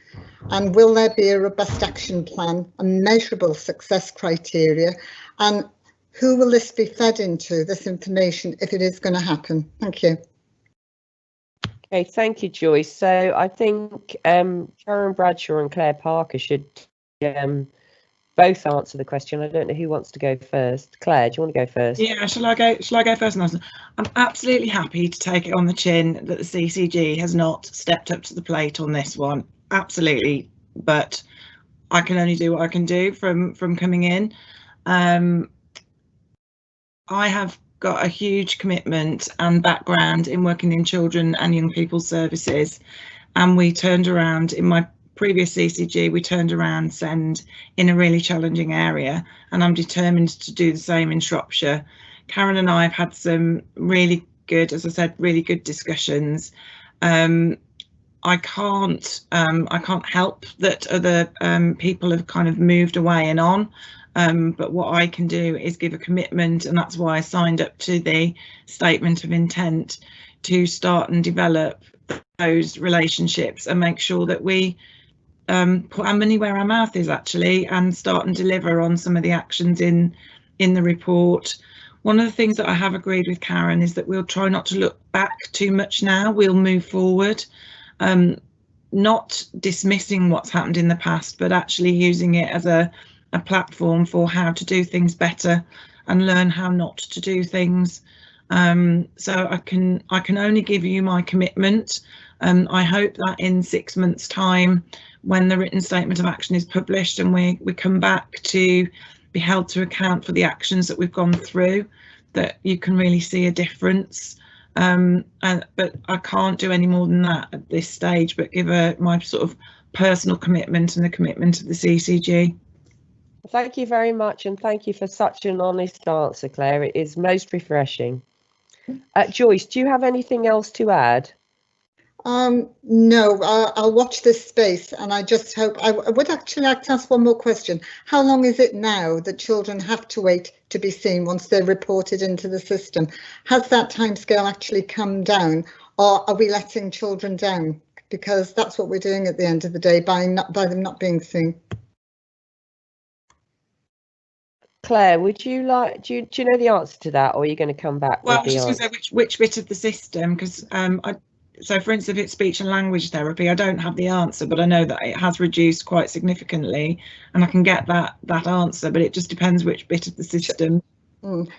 And will there be a robust action plan and measurable success criteria? And who will this be fed into, this information, if it is going to happen? Thank you. Okay, thank you, Joyce. So I think Karen Bradshaw and Claire Parker should both answer the question. I don't know who wants to go first. Claire, do you want to go first? Yeah, shall I go first? I'm absolutely happy to take it on the chin that the CCG has not stepped up to the plate on this one. Absolutely, but I can only do what I can do from coming in. I have got a huge commitment and background in working in children and young people's services, and we turned around in my previous CCG, we turned around SEND in a really challenging area, and I'm determined to do the same in Shropshire. Karen and I have had some really good, as I said, really good discussions. I can't help that other people have kind of moved away and on, but what I can do is give a commitment, and that's why I signed up to the statement of intent to start and develop those relationships and make sure that we put our money where our mouth is actually, and start and deliver on some of the actions in the report. One of the things that I have agreed with Karen is that we'll try not to look back too much now. We'll move forward, not dismissing what's happened in the past, but actually using it as a platform for how to do things better and learn how not to do things. So I can only give you my commitment. I hope that in 6 months' time, when the written statement of action is published and we come back to be held to account for the actions that we've gone through, that you can really see a difference. But I can't do any more than that at this stage, but give my sort of personal commitment and the commitment of the CCG. Thank you very much, and thank you for such an honest answer, Claire. It is most refreshing. Joyce, do you have anything else to add? No, I'll watch this space, and I just hope I would actually like to ask one more question. How long is it now that children have to wait to be seen once they're reported into the system? Has that timescale actually come down, or are we letting children down? Because that's what we're doing at the end of the day by them not being seen. Claire, would you like? Do you know the answer to that, or are you going to come back? Well, with the I was just going to say which bit of the system, because so for instance, if it's speech and language therapy, I don't have the answer, but I know that it has reduced quite significantly, and I can get that answer, but it just depends which bit of the system.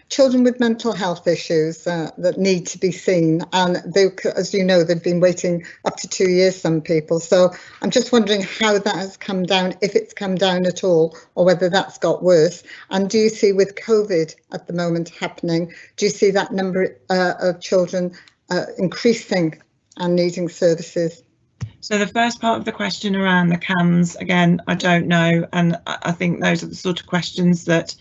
Children with mental health issues that need to be seen, and they, as you know, they've been waiting up to 2 years, some people. So I'm just wondering how that has come down, if it's come down at all, or whether that's got worse. And do you see, with COVID at the moment happening, do you see that number of children increasing and needing services? So the first part of the question around the CAMS, again, I don't know, and I think those are the sort of questions that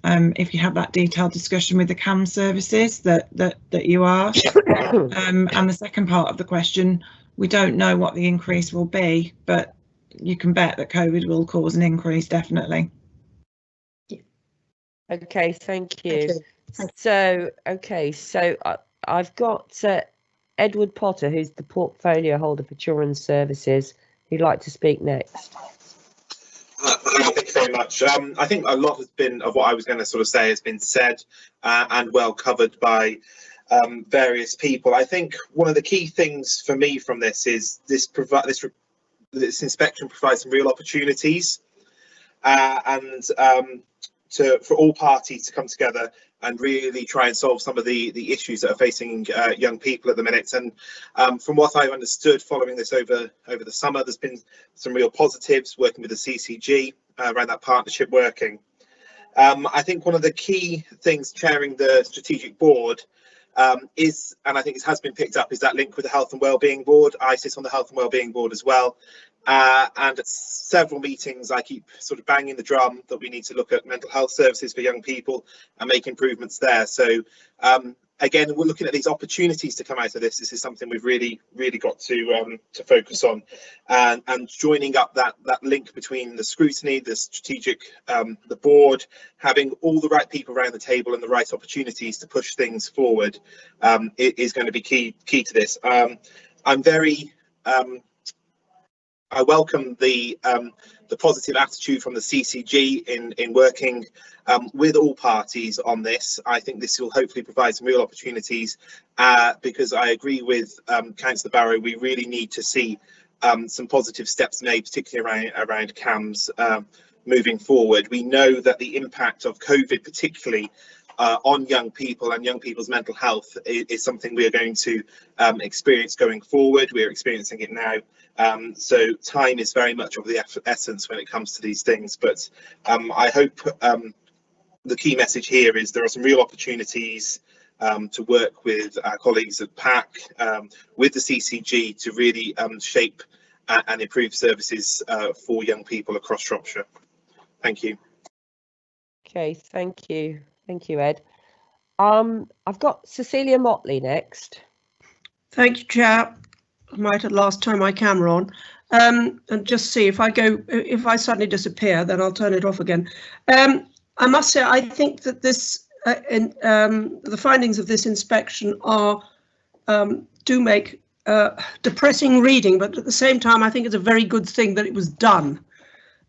if you have that detailed discussion with the CAMS services that you asked. And the second part of the question, we don't know what the increase will be, but you can bet that COVID will cause an increase, definitely. Okay, thank you. So, okay, so I've got Edward Potter, who's the portfolio holder for Children's Services, who'd like to speak next. Thank you very much. I think a lot has been of what I was going to sort of say has been said and well covered by various people. I think one of the key things for me from this is this inspection provides some real opportunities, and for all parties to come together and really try and solve some of the issues that are facing young people at the minute. And from what I've understood following this over the summer, there's been some real positives working with the CCG around that partnership working. I think one of the key things chairing the strategic board is, and I think it has been picked up, is that link with the Health and Wellbeing Board. I sit on the Health and Wellbeing Board as well. And at several meetings, I keep sort of banging the drum that we need to look at mental health services for young people and make improvements there. So again, we're looking at these opportunities to come out of this. This is something we've really got to focus on, and joining up that link between the scrutiny, the strategic, the board, having all the right people around the table and the right opportunities to push things forward is going to be key to this. I'm very I welcome the positive attitude from the CCG in working with all parties on this. I think this will hopefully provide some real opportunities, because I agree with Councillor Barrow. We really need to see some positive steps made, particularly around CAMS moving forward. We know that the impact of COVID, particularly on young people and young people's mental health, is something we are going to experience going forward. We're experiencing it now. So time is very much of the essence when it comes to these things. But I hope the key message here is there are some real opportunities to work with our colleagues at PAC, with the CCG, to really shape and improve services for young people across Shropshire. Thank you. Okay, thank you. Thank you, Ed. I've got Cecilia Motley next. Thank you, Chair. I might at last turn my camera on and just see if I suddenly disappear, then I'll turn it off again. I must say, I think that this the findings of this inspection are do make depressing reading, but at the same time, I think it's a very good thing that it was done.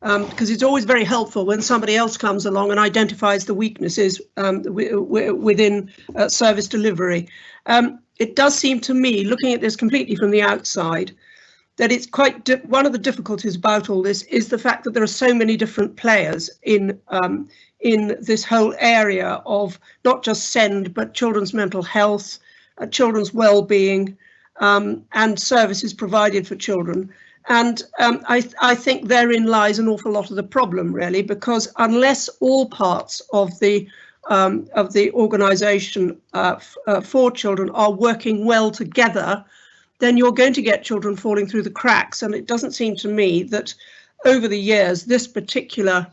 Because it's always very helpful when somebody else comes along and identifies the weaknesses within service delivery. It does seem to me, looking at this completely from the outside, that it's quite one of the difficulties about all this is the fact that there are so many different players in this whole area of not just SEND, but children's mental health, children's well-being, and services provided for children. And I think therein lies an awful lot of the problem, really, because unless all parts of the organisation for children are working well together, then you're going to get children falling through the cracks. And it doesn't seem to me that over the years, this particular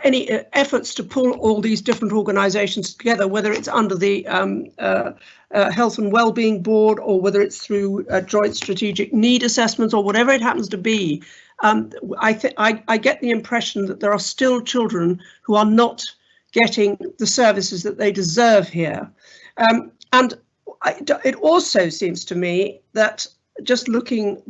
any efforts to pull all these different organisations together, whether it's under the Health and Wellbeing Board or whether it's through joint strategic need assessments or whatever it happens to be, I get the impression that there are still children who are not getting the services that they deserve here. And it also seems to me that just looking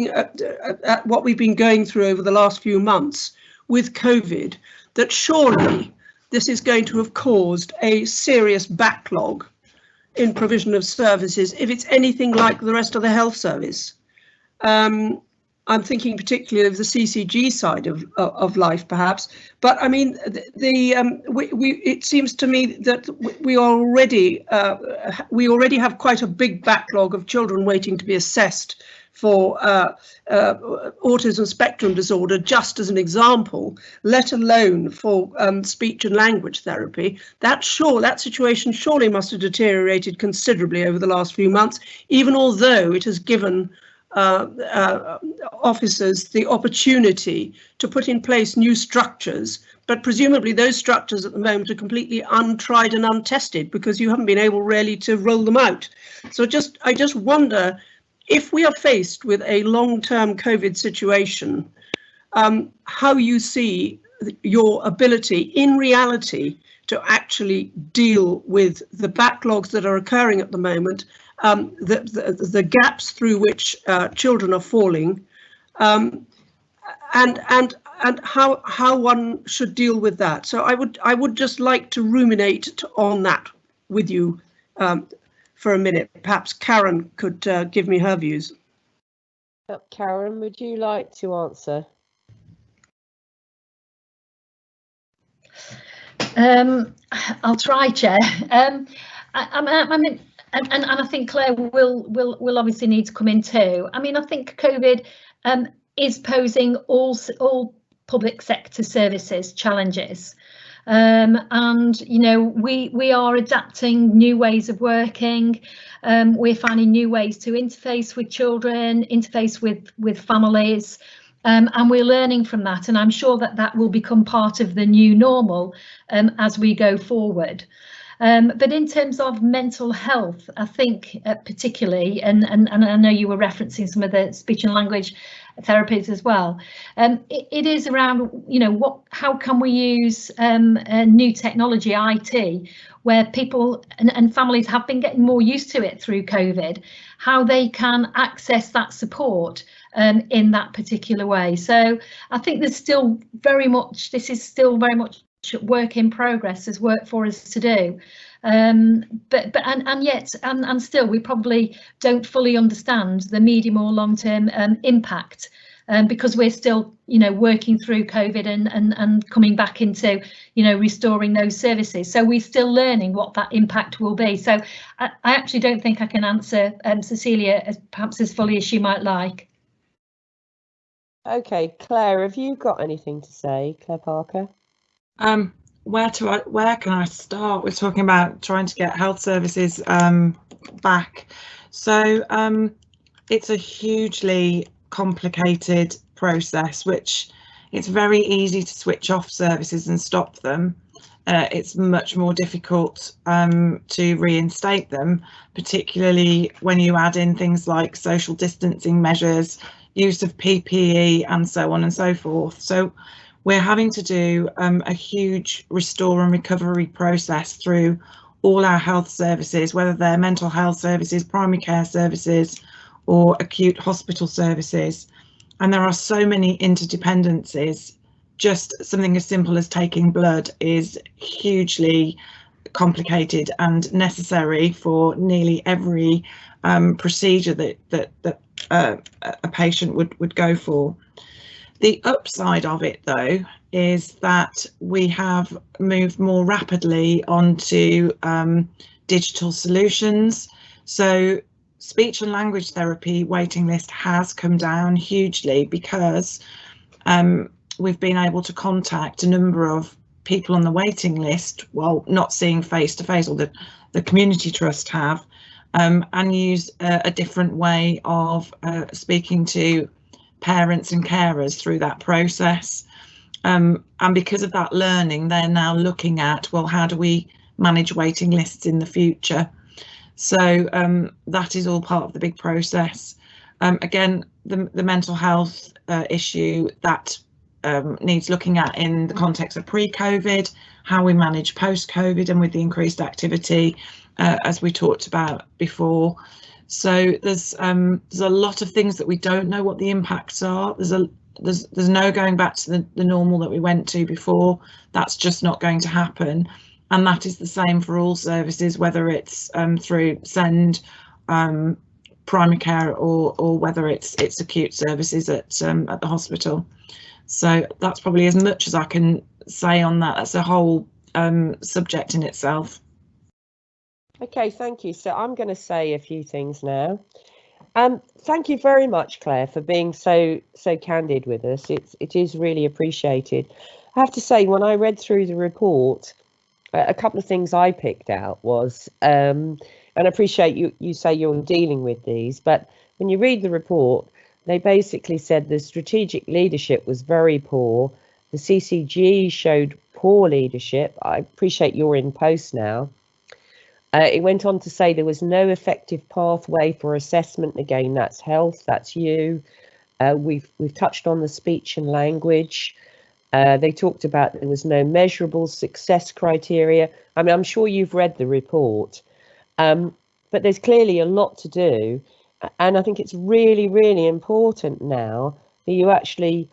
at what we've been going through over the last few months with COVID, that surely this is going to have caused a serious backlog in provision of services if it's anything like the rest of the health service. I'm thinking particularly of the CCG side of life, perhaps. But I mean, it seems to me that we already have quite a big backlog of children waiting to be assessed for autism spectrum disorder, just as an example, let alone for speech and language therapy. That situation surely must have deteriorated considerably over the last few months, even although it has given officers the opportunity to put in place new structures, but presumably those structures at the moment are completely untried and untested because you haven't been able really to roll them out. So I just wonder, if we are faced with a long-term COVID situation, how you see your ability in reality to actually deal with the backlogs that are occurring at the moment, the gaps through which children are falling, and how one should deal with that. So I would just like to ruminate on that with you for a minute. Perhaps Karen could give me her views. Karen, would you like to answer? I'll try, Chair. I mean, and I think Claire will obviously need to come in too. I mean, I think COVID is posing all public sector services challenges. And you know, we are adapting new ways of working. We're finding new ways to interface with children, interface with families, and we're learning from that. And I'm sure that will become part of the new normal as we go forward. But in terms of mental health, I think particularly, and I know you were referencing some of the speech and language therapies as well. It is around, you know, how can we use new technology, IT, where people and families have been getting more used to it through COVID, how they can access that support in that particular way. So I think there's still very much, this is still very much work in progress, as work for us to do, but still we probably don't fully understand the medium or long-term impact, because we're still, you know, working through COVID and coming back into, you know, restoring those services. So we're still learning what that impact will be. So I actually don't think I can answer Cecilia perhaps as fully as she might like. Okay, Claire, have you got anything to say, Claire Parker? Where can I start? We're talking about trying to get health services back. So it's a hugely complicated process, which it's very easy to switch off services and stop them. It's much more difficult to reinstate them, particularly when you add in things like social distancing measures, use of PPE and so on and so forth. So we're having to do a huge restore and recovery process through all our health services, whether they're mental health services, primary care services, or acute hospital services. And there are so many interdependencies. Just something as simple as taking blood is hugely complicated and necessary for nearly every procedure that a patient would go for. The upside of it, though, is that we have moved more rapidly onto digital solutions. So speech and language therapy waiting list has come down hugely because we've been able to contact a number of people on the waiting list while not seeing face to face, or the community trust have, and use a different way of speaking to parents and carers through that process. And because of that learning, they're now looking at, well, how do we manage waiting lists in the future? So that is all part of the big process. Again, the mental health issue that needs looking at in the context of pre-COVID, how we manage post-COVID, and with the increased activity, as we talked about before. So there's a lot of things that we don't know what the impacts are. There's no going back to the normal that we went to before. That's just not going to happen, and that is the same for all services, whether it's through SEND, primary care, or whether it's acute services at the hospital. So that's probably as much as I can say on that. That's a whole subject in itself. Okay, thank you. So I'm going to say a few things now. Thank you very much, Claire, for being so candid with us. It is really appreciated. I have to say, when I read through the report, a couple of things I picked out was, and I appreciate you say you're dealing with these, but when you read the report, they basically said the strategic leadership was very poor. The CCG showed poor leadership. I appreciate you're in post now. It went on to say there was no effective pathway for assessment. Again, that's health, that's you. We've touched on the speech and language. They talked about there was no measurable success criteria. I mean, I'm sure you've read the report, but there's clearly a lot to do. And I think it's really, really important now that you actually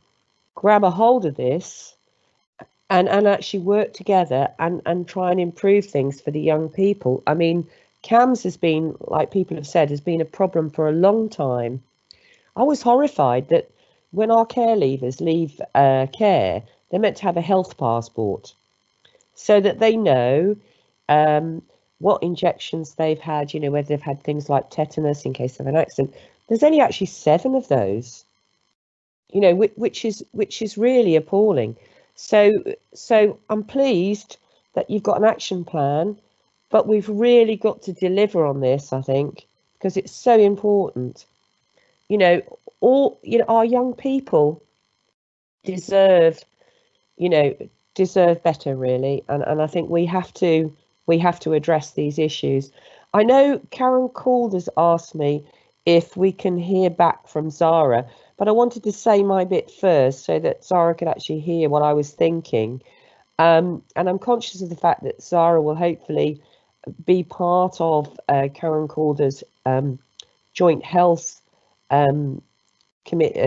grab a hold of this and actually work together and try and improve things for the young people. I mean, CAMS has been, like people have said, has been a problem for a long time. I was horrified that when our care leavers leave care, they're meant to have a health passport. so that they know what injections they've had, you know, whether they've had things like tetanus in case of an accident. There's only actually 7 of those, you know, which is really appalling. So I'm pleased that you've got an action plan, but we've really got to deliver on this, I think, because it's so important. You know, our young people deserve better, really, and I think we have to address these issues. I know Karen Calder's asked me if we can hear back from Zara, but I wanted to say my bit first so that Zara could actually hear what I was thinking. And I'm conscious of the fact that Zara will hopefully be part of Karen Calder's joint health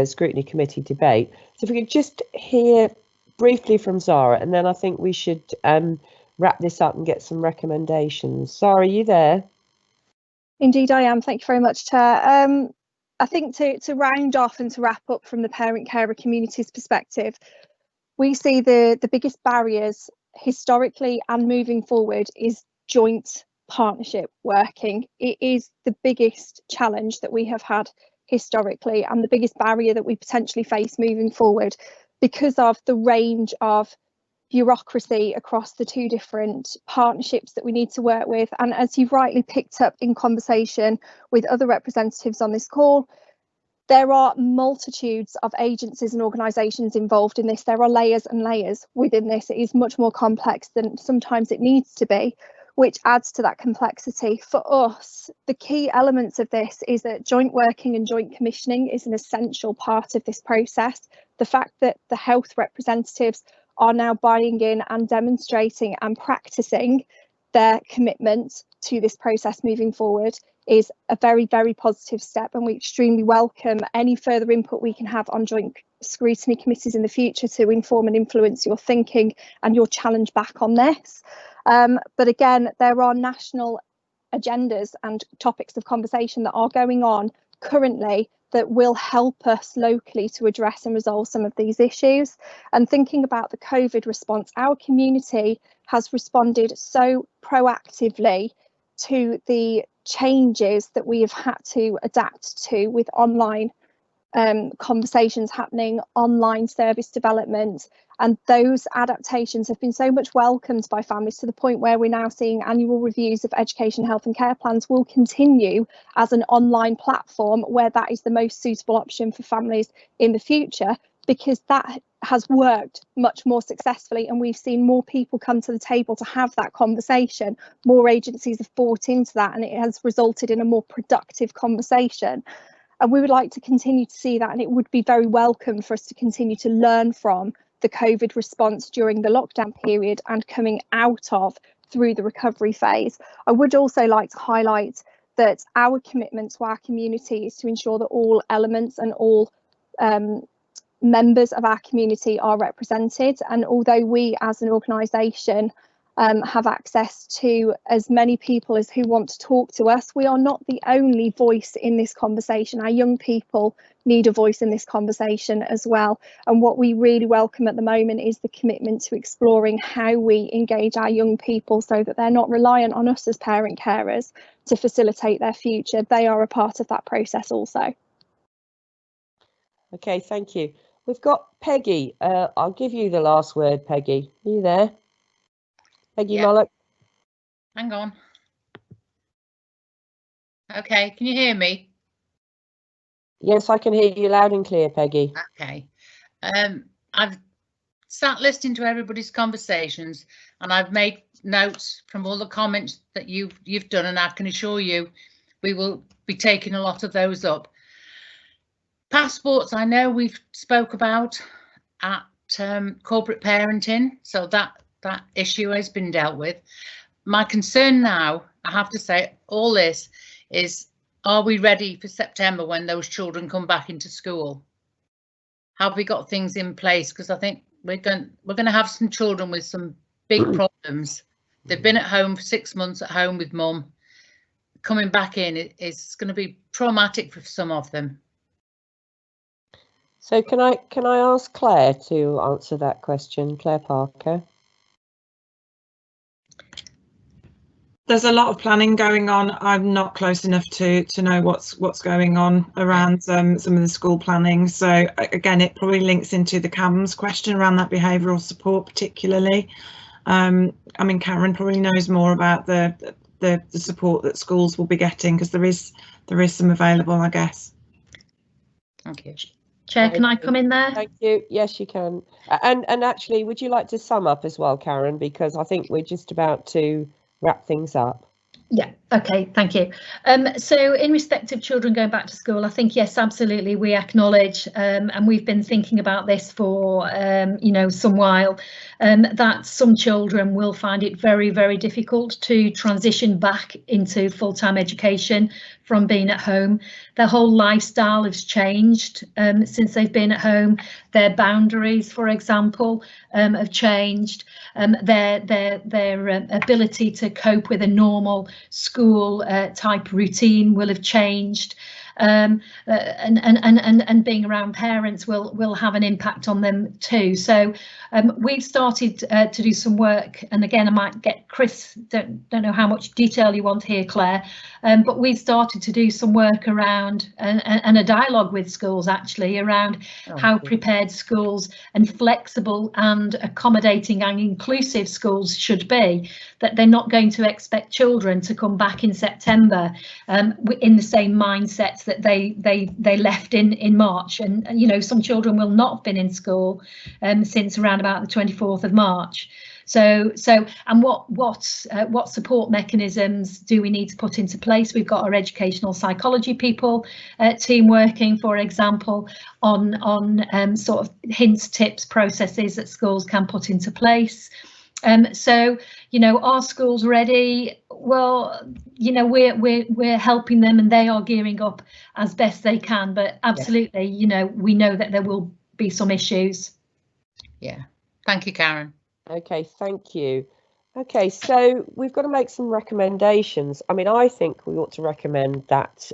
scrutiny committee debate. So if we could just hear briefly from Zara, and then I think we should wrap this up and get some recommendations. Zara, are you there? Indeed, I am. Thank you very much, Chair. I think to round off and to wrap up from the parent carer community's perspective, we see the biggest barriers historically and moving forward is joint partnership working. It is the biggest challenge that we have had historically and the biggest barrier that we potentially face moving forward because of the range of bureaucracy across the 2 different partnerships that we need to work with. And as you've rightly picked up in conversation with other representatives on this call, there are multitudes of agencies and organisations involved in this. There are layers and layers within this. It is much more complex than sometimes it needs to be, which adds to that complexity. For us, the key elements of this is that joint working and joint commissioning is an essential part of this process. The fact that the health representatives are now buying in and demonstrating and practicing their commitment to this process moving forward is a very, very positive step, and we extremely welcome any further input we can have on joint scrutiny committees in the future to inform and influence your thinking and your challenge back on this. But again, there are national agendas and topics of conversation that are going on currently that will help us locally to address and resolve some of these issues. And thinking about the COVID response, our community has responded so proactively to the changes that we have had to adapt to with online conversations happening, online service development, and those adaptations have been so much welcomed by families to the point where we're now seeing annual reviews of education, health and care plans will continue as an online platform where that is the most suitable option for families in the future, because that has worked much more successfully and we've seen more people come to the table to have that conversation. More agencies have bought into that and it has resulted in a more productive conversation. And we would like to continue to see that, and it would be very welcome for us to continue to learn from the COVID response during the lockdown period and coming out of through the recovery phase. I would also like to highlight that our commitment to our community is to ensure that all elements and all members of our community are represented. And although we as an organisation have access to as many people as who want to talk to us, we are not the only voice in this conversation. Our young people need a voice in this conversation as well. And what we really welcome at the moment is the commitment to exploring how we engage our young people so that they're not reliant on us as parent carers to facilitate their future. They are a part of that process also. Okay, thank you. We've got Peggy. I'll give you the last word, Peggy. Are you there? Peggy Mullock. Hang on. Okay, can you hear me? Yes, I can hear you loud and clear, Peggy. Okay. I've sat listening to everybody's conversations and I've made notes from all the comments that you've done, and I can assure you we will be taking a lot of those up. Passports, I know we've spoke about at corporate parenting, so that issue has been dealt with. My concern now, I have to say, all this is, are we ready for September when those children come back into school? Have we got things in place? Because I think we're going to have some children with some big problems. They've been at home for 6 months at home with mum. Coming back in is going to be traumatic for some of them. So can I ask Claire to answer that question, Claire Parker? There's a lot of planning going on. I'm not close enough to know what's going on around some of the school planning. So again, it probably links into the CAMS question around that behavioural support particularly. I mean, Karen probably knows more about the support that schools will be getting, because there is some available, I guess. Thank you. Chair, can I come in there? Thank you. Yes, you can. And actually, would you like to sum up as well, Karen? Because I think we're just about to wrap things up. Yeah, okay, thank you. So in respect of children going back to school, I think, yes, absolutely, we acknowledge, and we've been thinking about this for, you know, some while, that some children will find it very, very difficult to transition back into full-time education from being at home. Their whole lifestyle has changed since they've been at home. Their boundaries, for example, have changed. Their ability to cope with a normal school type routine will have changed, and being around parents will have an impact on them too. So we've started to do some work, and again, I might get Chris, don't know how much detail you want here, Claire, but we've started to do some work around and a dialogue with schools actually around how prepared schools and flexible and accommodating and inclusive schools should be, that they're not going to expect children to come back in September in the same mindsets that they left in March. And you know, some children will not have been in school since around about the 24th of March. So and what support mechanisms do we need to put into place? We've got our educational psychology people team working, for example, on sort of hints, tips, processes that schools can put into place. So, you know, are schools ready? Well, you know, we're helping them, and they are gearing up as best they can. But absolutely, you know, we know that there will be some issues. Yeah. Thank you, Karen. Okay, thank you. Okay, so we've got to make some recommendations. I mean, I think we ought to recommend that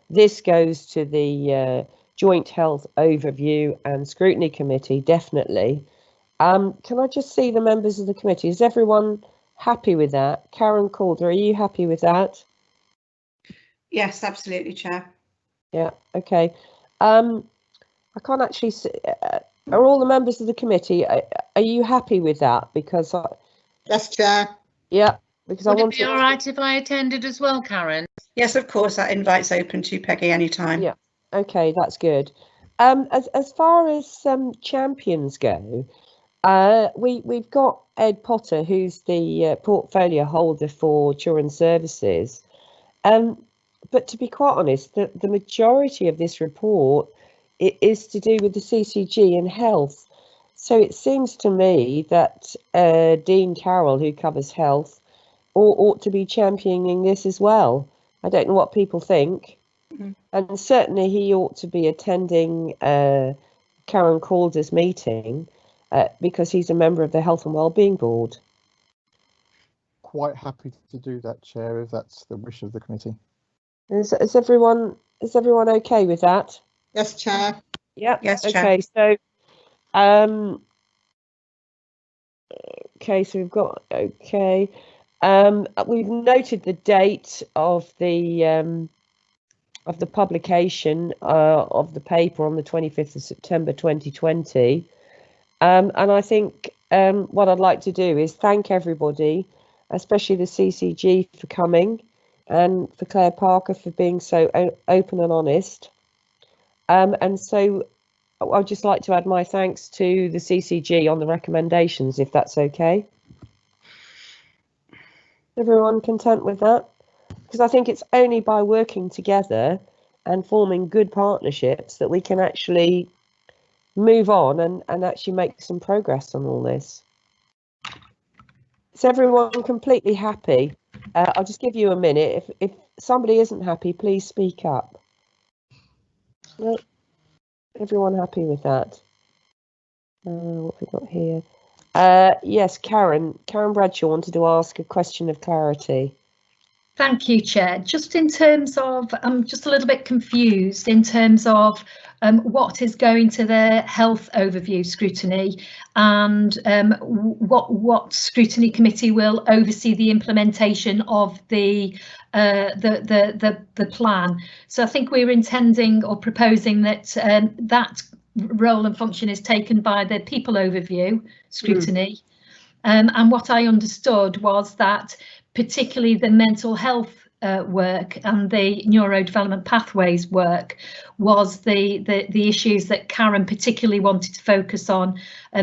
this goes to the Joint Health Overview and Scrutiny Committee, definitely. Can I just see the members of the committee? Is everyone happy with that? Karen Calder, are you happy with that? Yes, absolutely, Chair. Yeah, okay. I can't actually see, are all the members of the committee, are you happy with that? Because yes, Chair. Yeah, because Would I want it be all right if I attended as well, Karen? Yes, of course, that invite's open to Peggy anytime. Yeah, okay, that's good. As far as champions go, we've got Ed Potter, who's the portfolio holder for Children's Services. But to be quite honest, the majority of this report is to do with the CCG and health. So it seems to me that Dean Carroll, who covers health, ought to be championing this as well. I don't know what people think. Mm-hmm. And certainly he ought to be attending Karen Calder's meeting because he's a member of the Health and Wellbeing Board. Quite happy to do that, Chair, if that's the wish of the committee. Is everyone okay with that? Yes, Chair. Yeah. Yes, Chair. Okay. So, okay. So we've got we've noted the date of the publication of the paper on the 25th of September 2020, and I think what I'd like to do is thank everybody, especially the CCG, for coming, and for Claire Parker for being so open and honest. And so I'd just like to add my thanks to the CCG on the recommendations, if that's okay. Everyone content with that? Because I think it's only by working together and forming good partnerships that we can actually move on and actually make some progress on all this. Is everyone completely happy? I'll just give you a minute. If somebody isn't happy, please speak up. No, everyone happy with that? What have we got here? Yes, Karen Bradshaw wanted to ask a question of clarity. Thank you, Chair. Just in terms of, I'm just a little bit confused in terms of what is going to the health overview scrutiny, and what scrutiny committee will oversee the implementation of the plan. So I think we're intending or proposing that that role and function is taken by the people overview scrutiny. And what I understood was that particularly the mental health work and the neurodevelopment pathways work was the issues that Karen particularly wanted to focus on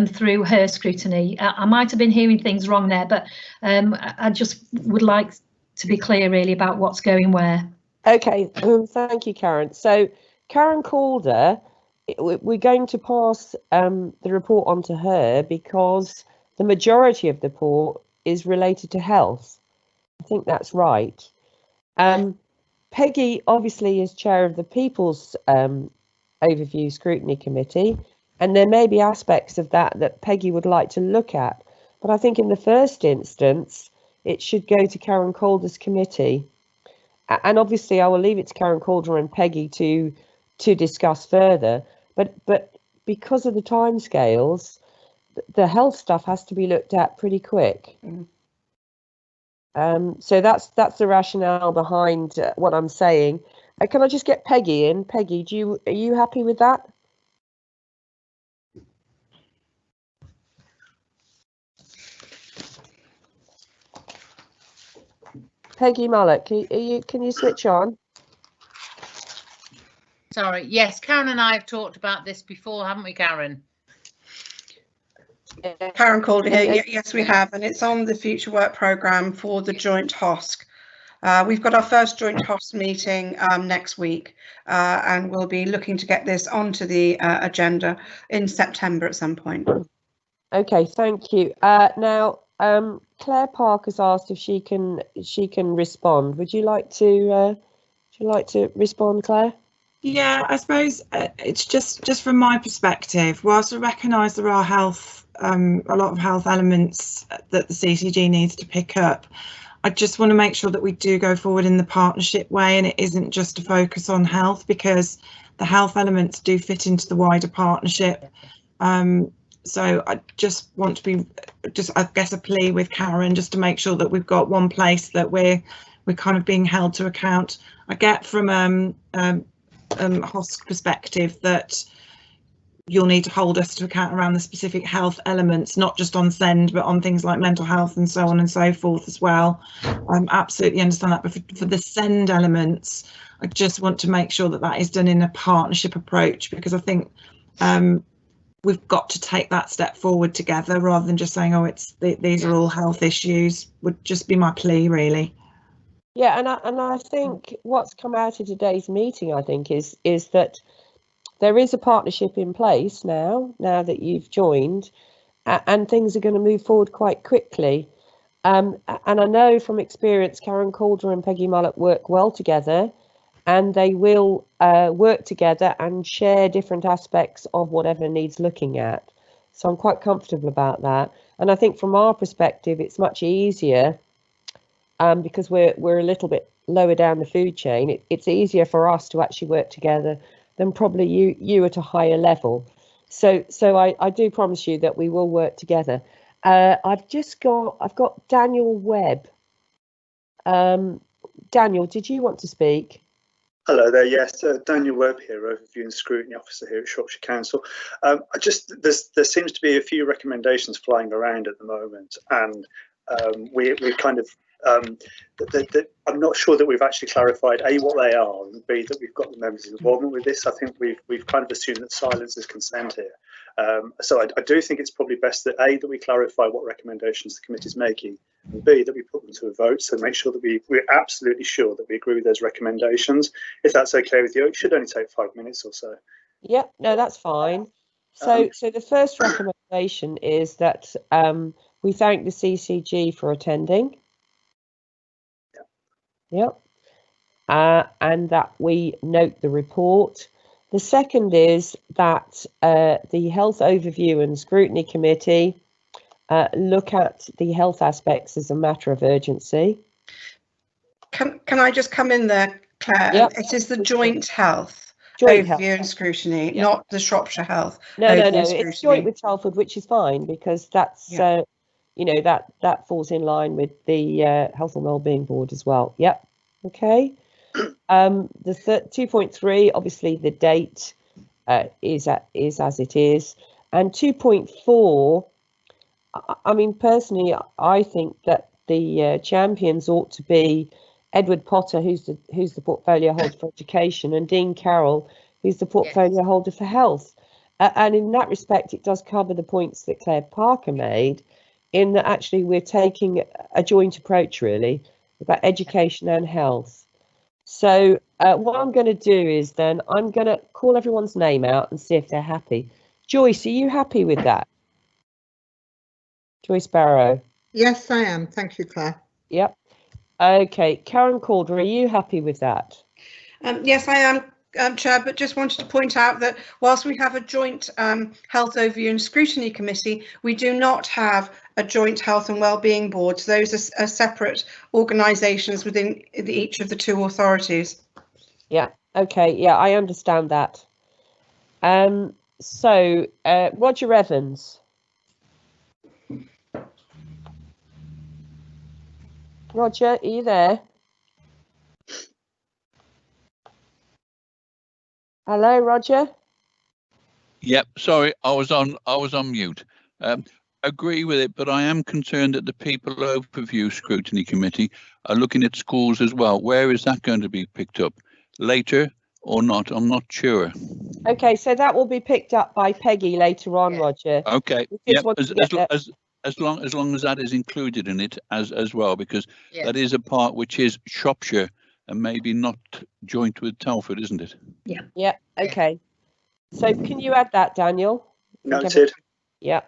through her scrutiny. I might have been hearing things wrong there, but I just would like to be clear really about what's going where. Okay, thank you, Karen. So Karen Calder, we're going to pass the report on to her because the majority of the report is related to health. I think that's right. Peggy obviously is chair of the People's Overview Scrutiny Committee, and there may be aspects of that Peggy would like to look at. But I think in the first instance, it should go to Karen Calder's committee. And obviously I will leave it to Karen Calder and Peggy to discuss further. But because of the timescales, the health stuff has to be looked at pretty quick. So that's the rationale behind what I'm saying. Can I just get Peggy in? Peggy, are you happy with that? Peggy Mullock, can you switch on? Sorry, yes, Karen and I have talked about this before, haven't we, Karen? Karen Calder here. Yes, we have, and it's on the future work programme for the joint HOSC. We've got our first joint HOSC meeting next week, and we'll be looking to get this onto the agenda in September at some point. Okay, thank you. Now, Claire Park has asked if she can respond. Would you like to respond, Claire? Yeah, I suppose it's just from my perspective. Whilst I recognise there are a lot of health elements that the CCG needs to pick up, I just want to make sure that we do go forward in the partnership way, and it isn't just a focus on health, because the health elements do fit into the wider partnership. So I just want to be I guess a plea with Karen just to make sure that we've got one place that we're kind of being held to account. I get from HOSC perspective that you'll need to hold us to account around the specific health elements, not just on SEND, but on things like mental health and so on and so forth as well. I absolutely understand that, but for the SEND elements, I just want to make sure that that is done in a partnership approach, because I think we've got to take that step forward together rather than just saying, oh, these are all health issues, would just be my plea, really. Yeah, and I think what's come out of today's meeting, I think, is that there is a partnership in place now that you've joined, and things are going to move forward quite quickly. And I know from experience, Karen Calder and Peggy Mullock work well together, and they will work together and share different aspects of whatever needs looking at. So I'm quite comfortable about that. And I think from our perspective, it's much easier because we're a little bit lower down the food chain. It's easier for us to actually work together than probably you at a higher level. So I do promise you that we will work together. I've got Daniel Webb. Daniel, did you want to speak? Hello there. Yes, Daniel Webb here, Overview and Scrutiny Officer here at Shropshire Council. There seems to be a few recommendations flying around at the moment, and we're kind of I'm not sure that we've actually clarified A, what they are, and B, that we've got the members' involvement with this. I think we've kind of assumed that silence is consent here. So I do think it's probably best that A, that we clarify what recommendations the committee is making, and B, that we put them to a vote, so make sure that we're absolutely sure that we agree with those recommendations. If that's okay with you, it should only take 5 minutes or so. Yep, no, that's fine. So the first recommendation is that we thank the CCG for attending. Yep. And that we note the report. The second is that the Health Overview and Scrutiny Committee look at the health aspects as a matter of urgency. Can I just come in there, Claire? Yep. It is the joint health Joint overview health. and scrutiny, Yep. not the Shropshire health. No, overview no, and it's scrutiny. joint with Telford, which is fine because that's Yeah. you know, that falls in line with the Health and Wellbeing Board as well. Yep. Okay. The 2.3, obviously the date is as it is, and 2.4. I mean, personally, I think that the champions ought to be Edward Potter, who's the portfolio holder for education, and Dean Carroll, who's the portfolio holder for health. And in that respect, it does cover the points that Claire Parker made, in that actually we're taking a joint approach really about education and health. So what I'm going to do is then I'm going to call everyone's name out and see if they're happy. Joyce, are you happy with that? Joyce Barrow. Yes, I am. Thank you, Claire. Yep. Okay. Karen Calder, are you happy with that? Yes, I am, Chair, but just wanted to point out that whilst we have a joint health overview and scrutiny committee, we do not have a joint health and wellbeing board. So those are separate organisations within each of the two authorities. Yeah. Okay. Yeah, I understand that. So Roger Evans. Roger, are you there? Hello, Roger. Yep, sorry, I was on mute. Agree with it, but I am concerned that the People Overview Scrutiny Committee are looking at schools as well. Where is that going to be picked up? Later or not? I'm not sure. Okay, so that will be picked up by Peggy later on, Roger. Okay, yep, as long as that is included in it as well, because that is a part which is Shropshire and maybe not joint with Telford, isn't it? Yeah. Yeah. Okay. So can you add that, Daniel? Noted. Yeah.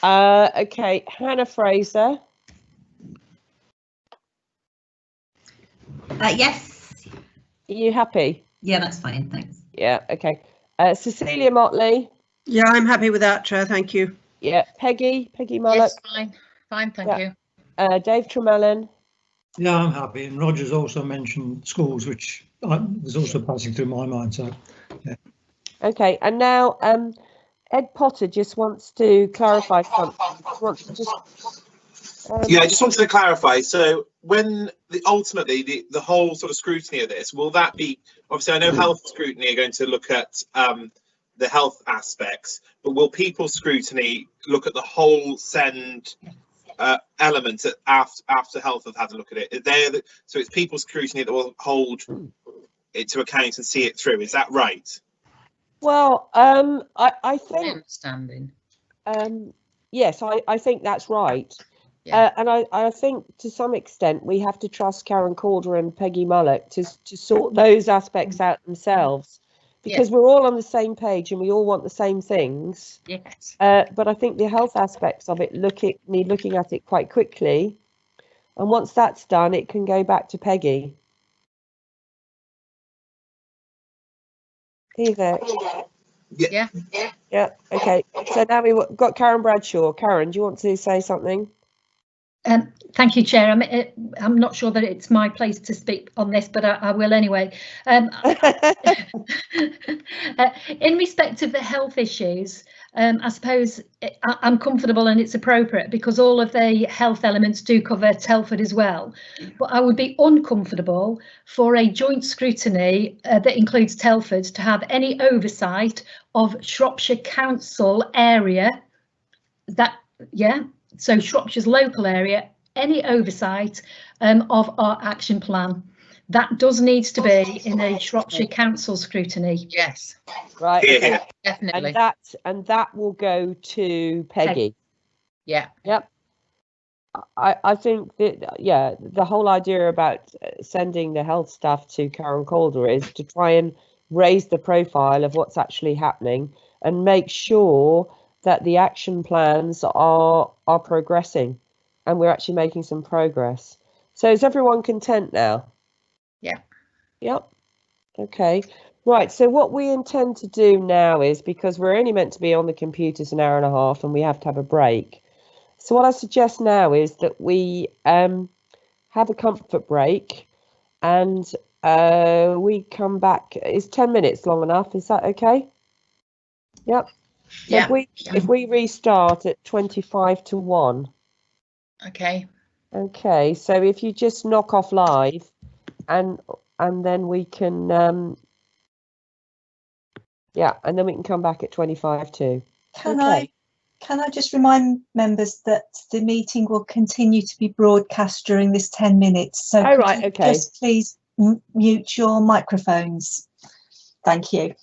Okay, Hannah Fraser. Yes. Are you happy? Yeah, that's fine. Thanks. Yeah. Okay. Cecilia Motley. Yeah, I'm happy with that, Chair. Thank you. Yeah. Peggy Mullock. Yes, fine, thank you. Dave Tremellen. Yeah, I'm happy. And Roger's also mentioned schools, which was also passing through my mind. So, yeah. Okay, and now Ed Potter just wants to clarify something. Yeah, I just wanted to clarify. So when ultimately the whole sort of scrutiny of this, will that be, obviously I know health scrutiny are going to look at the health aspects, but will people scrutiny look at the whole SEND element after health have had a look at it? So it's people scrutiny that will hold it to account and see it through. Is that right? Well, I think understanding. Yes, I think that's right. Yeah. And I think to some extent we have to trust Karen Calder and Peggy Mullock to sort those aspects out themselves, because we're all on the same page and we all want the same things. Yes. But I think the health aspects of it need looking at it quite quickly, and once that's done, it can go back to Peggy. Are you there? Yeah. Yeah. Okay. So now we've got Karen Bradshaw. Karen, do you want to say something? Thank you, Chair. I'm not sure that it's my place to speak on this, but I will anyway. In respect of the health issues, I suppose I'm comfortable and it's appropriate because all of the health elements do cover Telford as well. But I would be uncomfortable for a joint scrutiny that includes Telford to have any oversight of Shropshire Council area. So Shropshire's local area, any oversight of our action plan. That does needs to be in a Shropshire Council scrutiny. Yes. Right. Okay. Definitely. And that will go to Peggy. Yeah. Yep. I think that the whole idea about sending the health stuff to Karen Calder is to try and raise the profile of what's actually happening and make sure that the action plans are progressing and we're actually making some progress. So is everyone content now? Yeah. Yep. Okay. Right. So what we intend to do now is, because we're only meant to be on the computers an hour and a half and we have to have a break. So what I suggest now is that we have a comfort break and we come back. Is 10 minutes long enough? Is that okay? Yep. So Yeah. if we restart at 25 to 1. Okay. Okay, so if you just knock off live and then we can yeah, and then we can come back at 25 to. Can Okay. can I just remind members that the meeting will continue to be broadcast during this 10 minutes. So Oh, right, okay. just please mute your microphones. Thank you.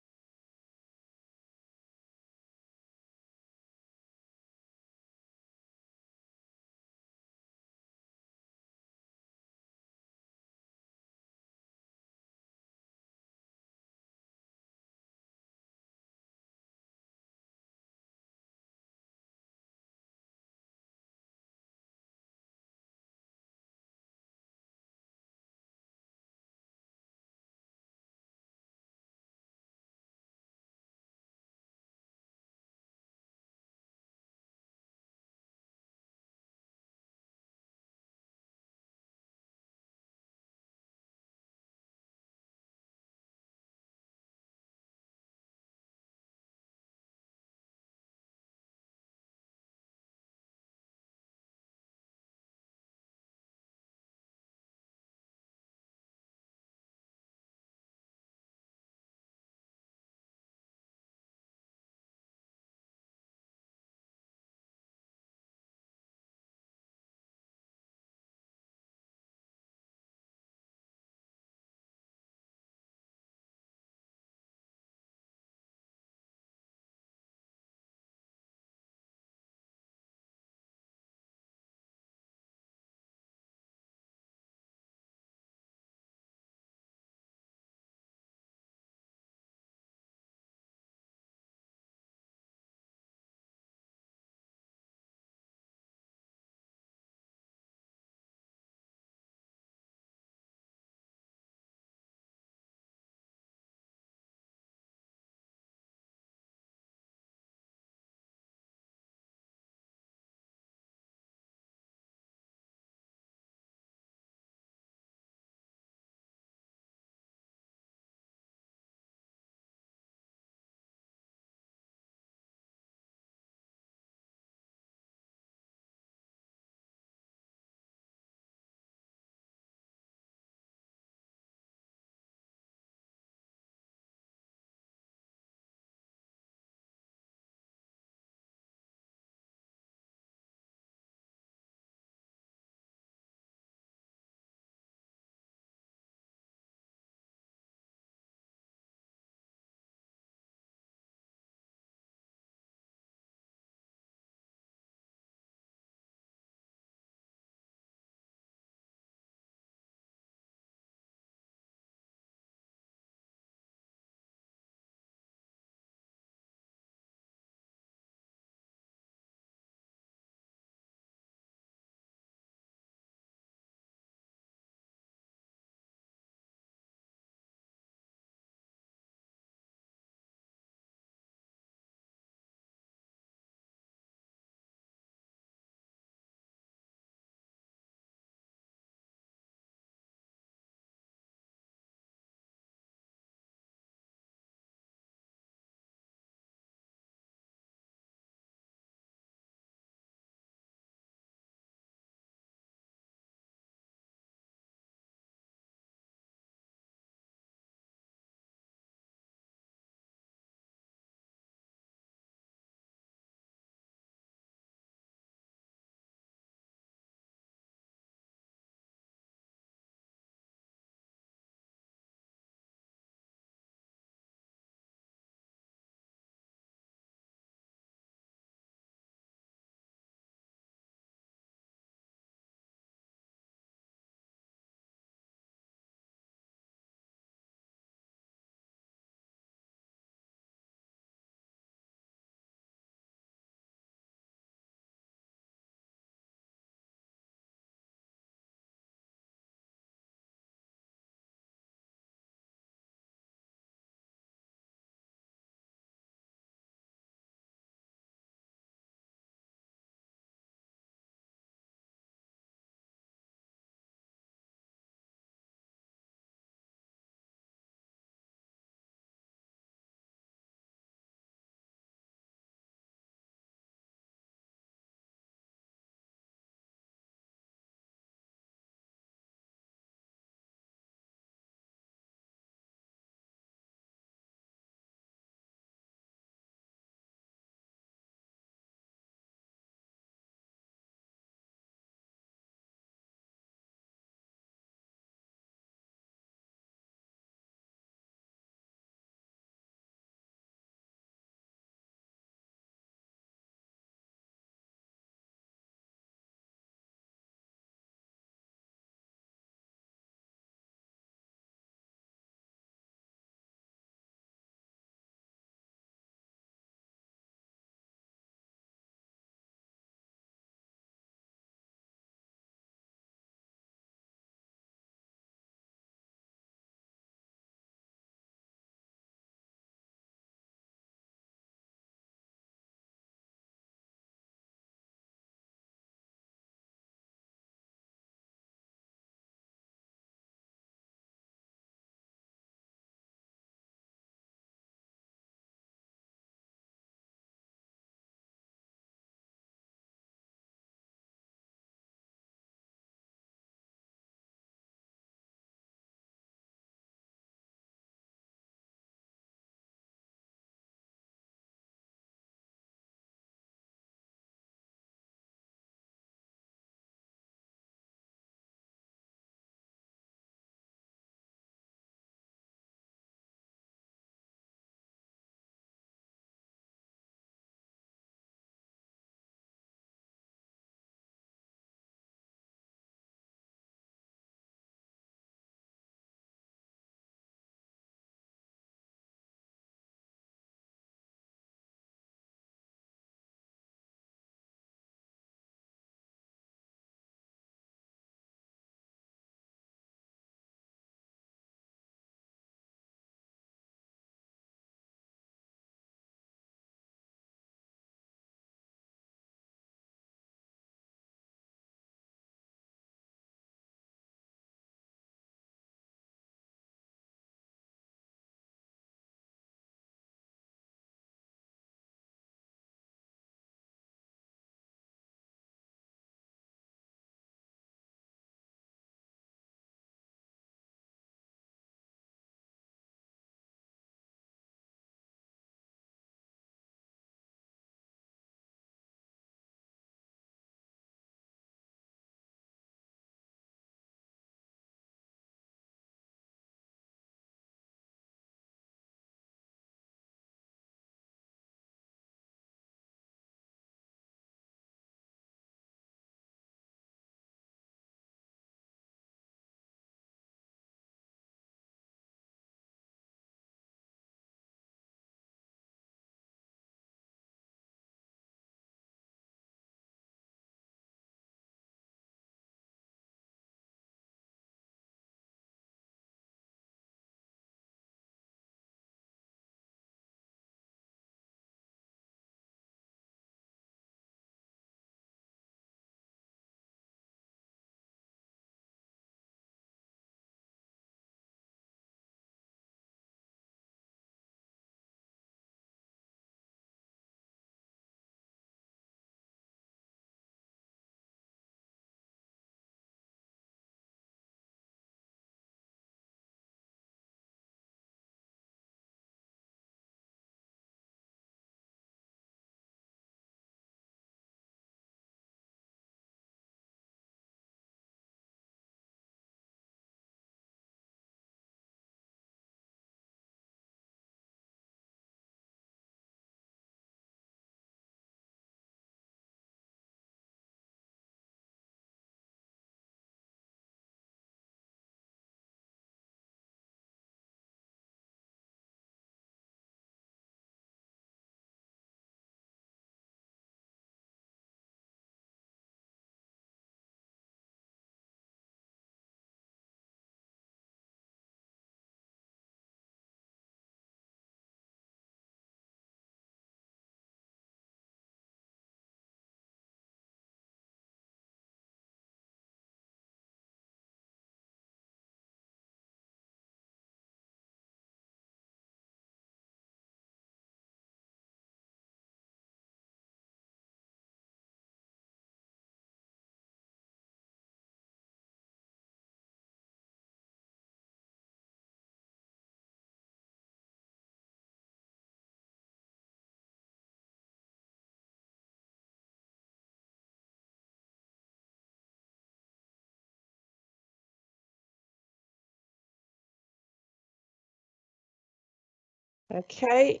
Okay,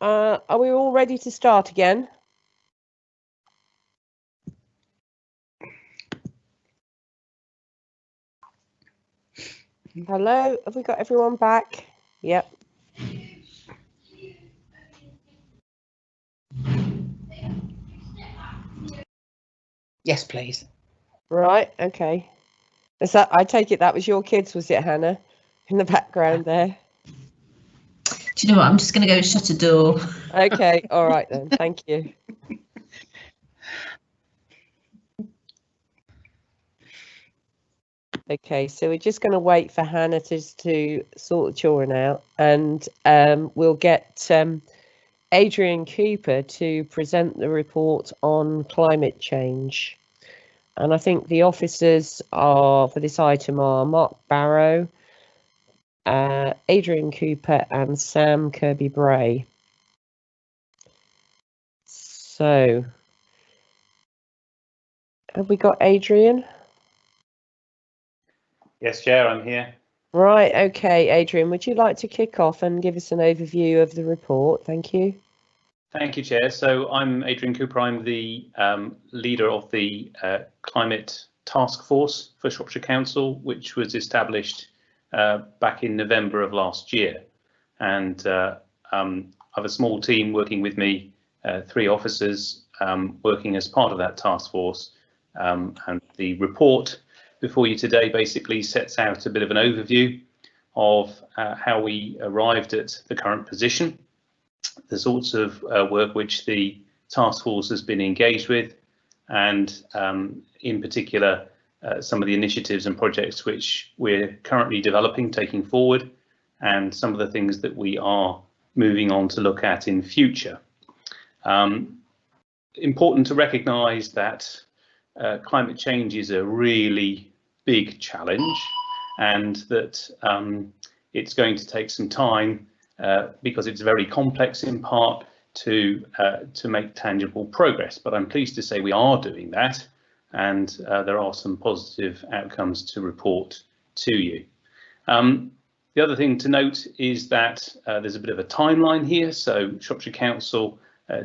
are we all ready to start again? Hello, have we got everyone back? Yep. Yes, please. Right, okay. Is that, I take it that was your kids, was it, Hannah, in the background there? Do you know what? I'm just going to go and shut a door. Okay, all right then, thank you. Okay, so we're just going to wait for Hannah to sort the children out, and we'll get Adrian Cooper to present the report on climate change. And I think the officers are for this item are Mark Barrow, Adrian Cooper and Sam Kirby-Bray. So, have we got Adrian? Yes, Chair, I'm here. Right, okay, Adrian, would you like to kick off and give us an overview of the report? Thank you. Thank you, Chair. So I'm Adrian Cooper. I'm the leader of the Climate Task Force for Shropshire Council, which was established back in November of last year. And I have a small team working with me, 3 officers working as part of that task force. And the report before you today basically sets out a bit of an overview of how we arrived at the current position, the sorts of work which the task force has been engaged with, and in particular some of the initiatives and projects which we're currently developing, taking forward, and some of the things that we are moving on to look at in future. Important to recognise that climate change is a really big challenge, and that it's going to take some time because it's very complex in part to make tangible progress. But I'm pleased to say we are doing that, and there are some positive outcomes to report to you. The other thing to note is that there's a bit of a timeline here. So Shropshire Council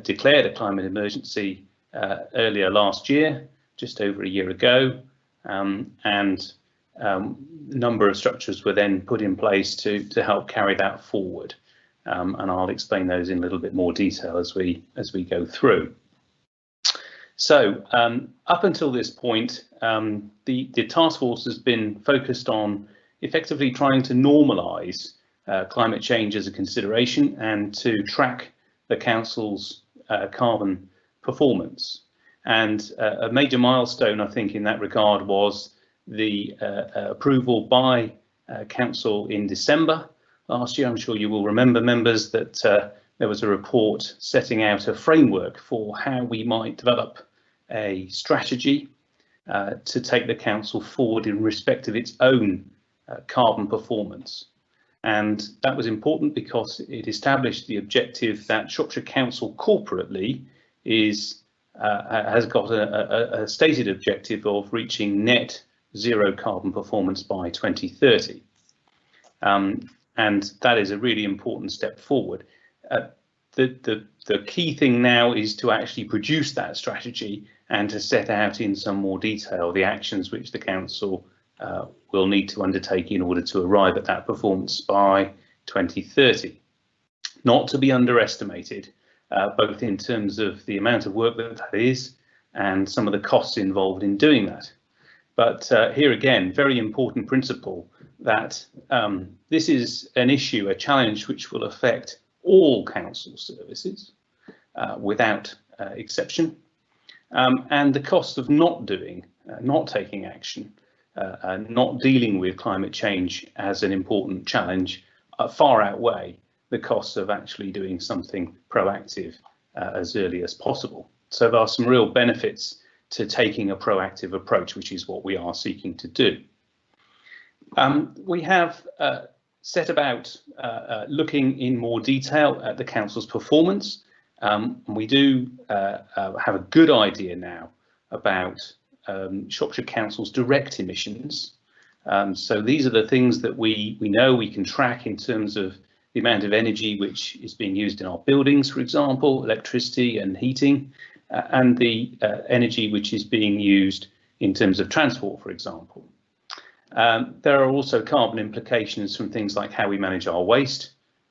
declared a climate emergency earlier last year, just over a year ago, and a number of structures were then put in place to help carry that forward. And I'll explain those in a little bit more detail as we go through. So up until this point, the task force has been focused on effectively trying to normalise climate change as a consideration and to track the council's carbon performance. And a major milestone, I think, in that regard was the approval by council in December last year. I'm sure you will remember, members, that there was a report setting out a framework for how we might develop a strategy to take the council forward in respect of its own carbon performance. And that was important because it established the objective that Shropshire Council corporately has got a stated objective of reaching net zero carbon performance by 2030. And that is a really important step forward. The key thing now is to actually produce that strategy and to set out in some more detail the actions which the council will need to undertake in order to arrive at that performance by 2030. Not to be underestimated, both in terms of the amount of work that is and some of the costs involved in doing that. But here again, very important principle that this is an issue, a challenge which will affect all council services without exception. And the cost of not doing, not taking action, not dealing with climate change as an important challenge far outweigh the costs of actually doing something proactive as early as possible. So there are some real benefits to taking a proactive approach, which is what we are seeking to do. We have set about looking in more detail at the council's performance. We do have a good idea now about Shropshire Council's direct emissions. So these are the things that we know we can track in terms of the amount of energy which is being used in our buildings, for example, electricity and heating, and the energy which is being used in terms of transport, for example. There are also carbon implications from things like how we manage our waste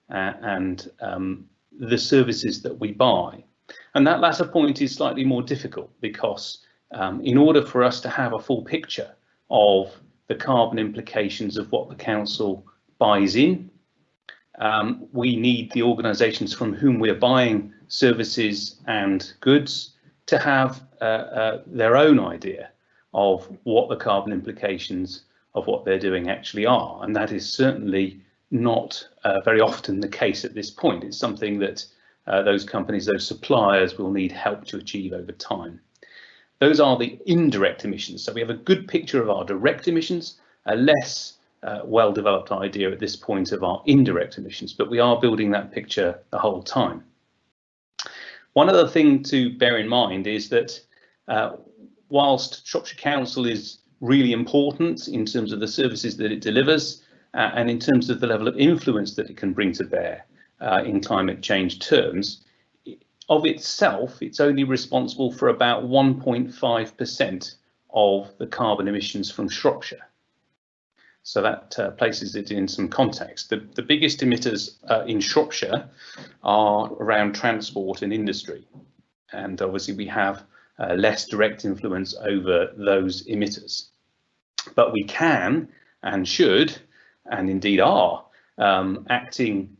and the services that we buy. And that latter point is slightly more difficult because in order for us to have a full picture of the carbon implications of what the council buys in, we need the organisations from whom we're buying services and goods to have their own idea of what the carbon implications of what they're doing actually are. And that is certainly not very often the case at this point. It's something that those companies, those suppliers will need help to achieve over time. Those are the indirect emissions. So we have a good picture of our direct emissions, a less well-developed idea at this point of our indirect emissions, but we are building that picture the whole time. One other thing to bear in mind is that whilst Shropshire Council is really important in terms of the services that it delivers and in terms of the level of influence that it can bring to bear in climate change terms, of itself, it's only responsible for about 1.5% of the carbon emissions from Shropshire. So that places it in some context. The biggest emitters in Shropshire are around transport and industry. And obviously we have less direct influence over those emitters. But we can and should, and indeed are, acting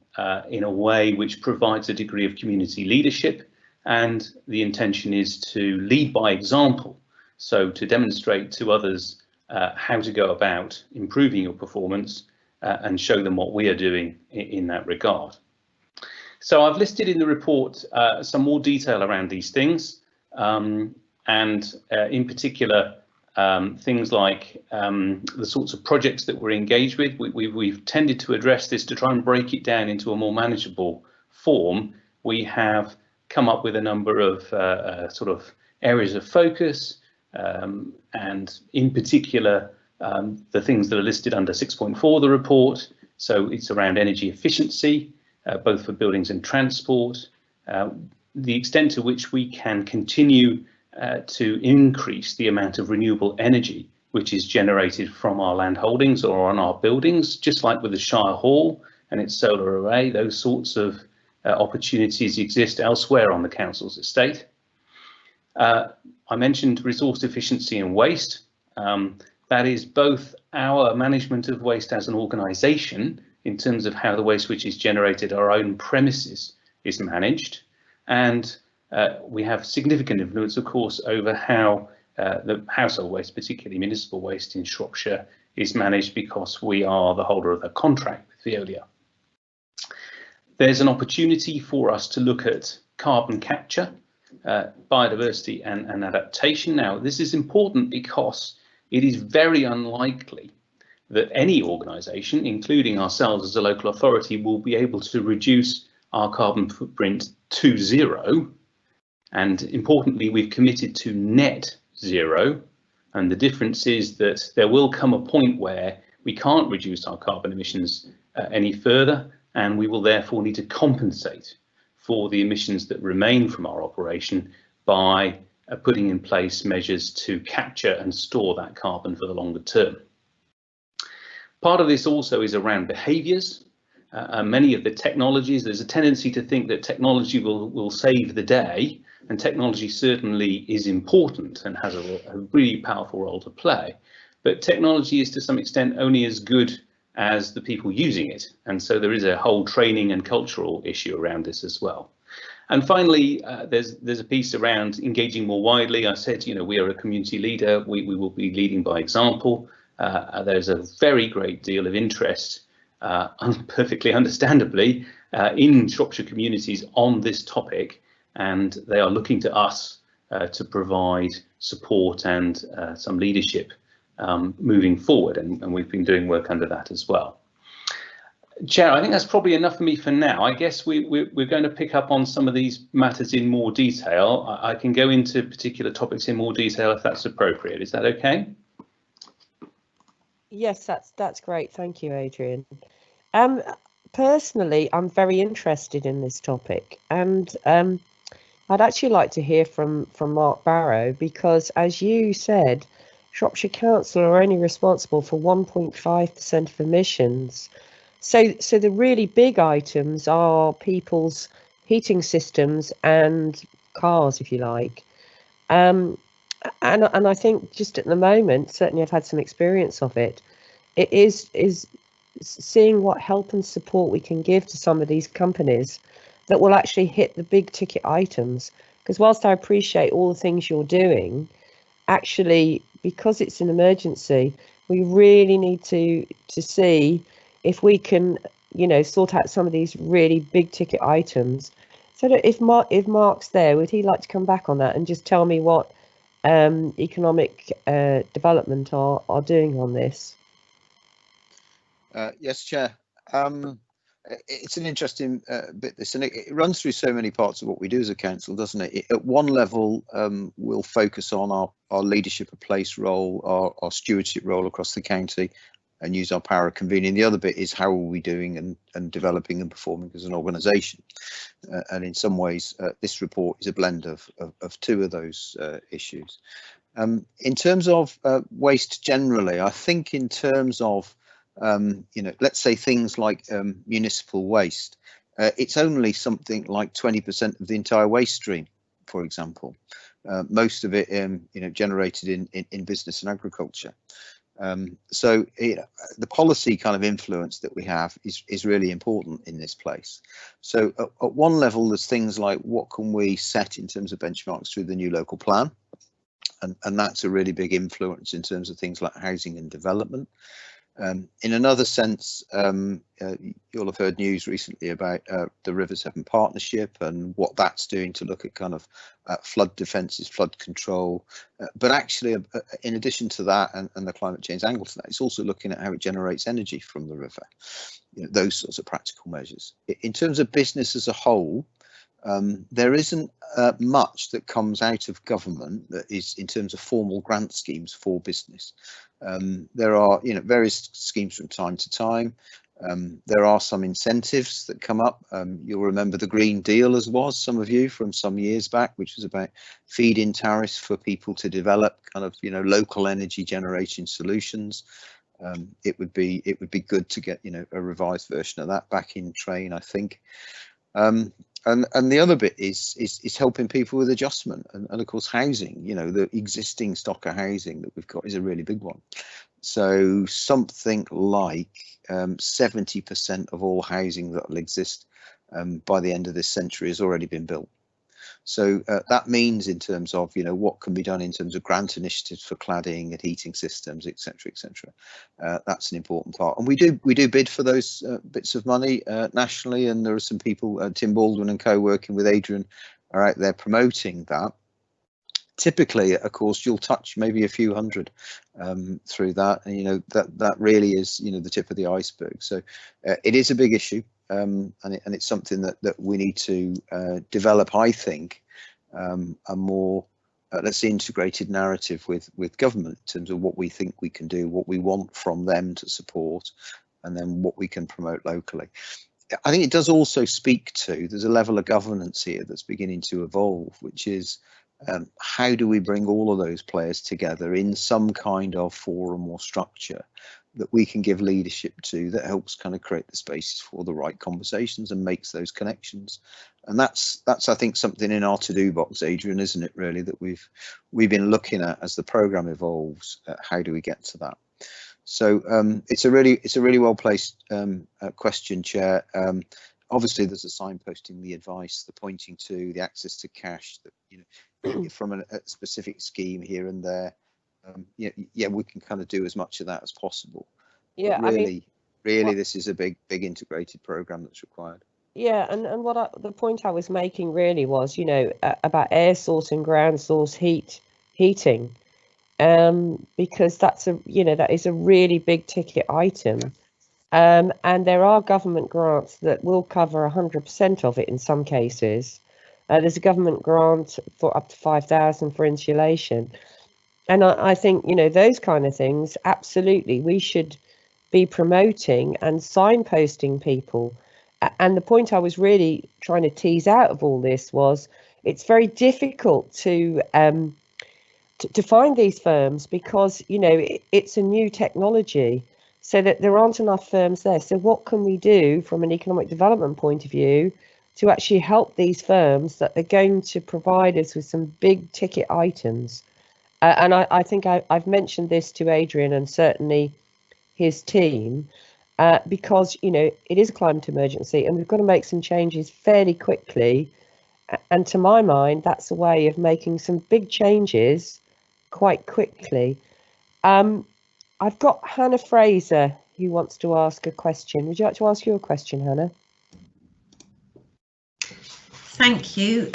in a way which provides a degree of community leadership, and the intention is to lead by example, so to demonstrate to others how to go about improving your performance and show them what we are doing in that regard. So I've listed in the report some more detail around these things, and in particular things like the sorts of projects that we're engaged with. We've tended to address this to try and break it down into a more manageable form. We have come up with a number of sort of areas of focus, and in particular the things that are listed under 6.4 of the report. So it's around energy efficiency, both for buildings and transport, the extent to which we can continue to increase the amount of renewable energy which is generated from our land holdings or on our buildings, just like with the Shire Hall and its solar array. Those sorts of opportunities exist elsewhere on the council's estate. I mentioned resource efficiency and waste. That is both our management of waste as an organisation in terms of how the waste which is generated at our own premises is managed, and we have significant influence, of course, over how the household waste, particularly municipal waste in Shropshire, is managed because we are the holder of the contract with Veolia. There's an opportunity for us to look at carbon capture, biodiversity and adaptation. Now, this is important because it is very unlikely that any organisation, including ourselves as a local authority, will be able to reduce our carbon footprint to zero. And importantly, we've committed to net zero. And the difference is that there will come a point where we can't reduce our carbon emissions any further, and we will therefore need to compensate for the emissions that remain from our operation by putting in place measures to capture and store that carbon for the longer term. Part of this also is around behaviours. Many of the technologies, there's a tendency to think that technology will save the day, and technology certainly is important and has a really powerful role to play. But technology is to some extent only as good as the people using it, and so there is a whole training and cultural issue around this as well. And finally, there's a piece around engaging more widely. I said, you know, we are a community leader. We will be leading by example. There's a very great deal of interest, perfectly understandably, in Shropshire communities on this topic, and they are looking to us to provide support and some leadership moving forward, and we've been doing work under that as well. Chair, I think that's probably enough for me for now. I guess we're going to pick up on some of these matters in more detail. I can go into particular topics in more detail if that's appropriate. Is that okay? Yes, that's great. Thank you, Adrian. personally, I'm very interested in this topic, and I'd actually like to hear from Mark Barrow, because as you said, Shropshire Council are only responsible for 1.5% of emissions. So the really big items are people's heating systems and cars, if you like. And I think just at the moment, certainly I've had some experience of it. It is seeing what help and support we can give to some of these companies that will actually hit the big ticket items. Because whilst I appreciate all the things you're doing, actually, because it's an emergency, we really need to see if we can, sort out some of these really big ticket items. So that if Mark's there, would he like to come back on that and just tell me what economic development are doing on this? Yes, Chair. It's an interesting bit, this, and it runs through so many parts of what we do as a council, doesn't it? At one level, we'll focus on our leadership of place role, our stewardship role across the county, and use our power of convening. The other bit is how are we doing and developing and performing as an organisation. And in some ways, this report is a blend of two of those issues. In terms of waste generally, I think in terms of let's say things like municipal waste, it's only something like 20% of the entire waste stream, for example. Most of it, generated in business and agriculture. So the policy kind of influence that we have is really important in this place. So at one level, there's things like what can we set in terms of benchmarks through the new local plan, and that's a really big influence in terms of things like housing and development. In another sense, you'll have heard news recently about the River Severn Partnership and what that's doing to look at kind of flood defences, flood control. But actually, in addition to that and the climate change angle to that, it's also looking at how it generates energy from the river, those sorts of practical measures. In terms of business as a whole, there isn't much that comes out of government that is in terms of formal grant schemes for business. There are various schemes from time to time. There are some incentives that come up. You'll remember the Green Deal as was, some of you, from some years back, which was about feed-in tariffs for people to develop kind of local energy generation solutions. It would be good to get a revised version of that back in train, I think. And the other bit is helping people with adjustment and of course housing. The existing stock of housing that we've got is a really big one. So something like 70% of all housing that will exist by the end of this century has already been built. So that means in terms of what can be done in terms of grant initiatives for cladding and heating systems, etc., etc. That's an important part, and we do bid for those bits of money nationally, and there are some people, Tim Baldwin and co, working with Adrian, are out there promoting that. Typically, of course, you'll touch maybe a few hundred through that, and that really is the tip of the iceberg. So it is a big issue. And it's something that we need to develop, I think, a more, let's say, integrated narrative with government in terms of what we think we can do, what we want from them to support, and then what we can promote locally. I think it does also speak to, there's a level of governance here that's beginning to evolve, which is how do we bring all of those players together in some kind of forum or structure that we can give leadership to, that helps kind of create the spaces for the right conversations and makes those connections. And that's I think something in our to-do box, Adrian, isn't it, really, that we've been looking at as the programme evolves. How do we get to that? So it's a really well placed question, Chair. Obviously there's a signposting, the advice, the pointing to, the access to cash, that from a specific scheme here and there. Yeah, we can kind of do as much of that as possible. Yeah, but really, this is a big integrated program that's required. Yeah, and the point I was making really was, about air source and ground source heating, because that is a really big ticket item, and there are government grants that will cover 100% of it in some cases. There's a government grant for up to 5,000 for insulation. And I think, those kind of things, absolutely, we should be promoting and signposting people. And the point I was really trying to tease out of all this was it's very difficult to find these firms because, you know, it's a new technology, so that there aren't enough firms there. So what can we do from an economic development point of view to actually help these firms that are going to provide us with some big ticket items? And I think I've mentioned this to Adrian and certainly his team, because, you know, it is a climate emergency and we've got to make some changes fairly quickly. And to my mind, that's a way of making some big changes quite quickly. I've got Hannah Fraser who wants to ask a question. Would you like to ask your question, Hannah? Thank you.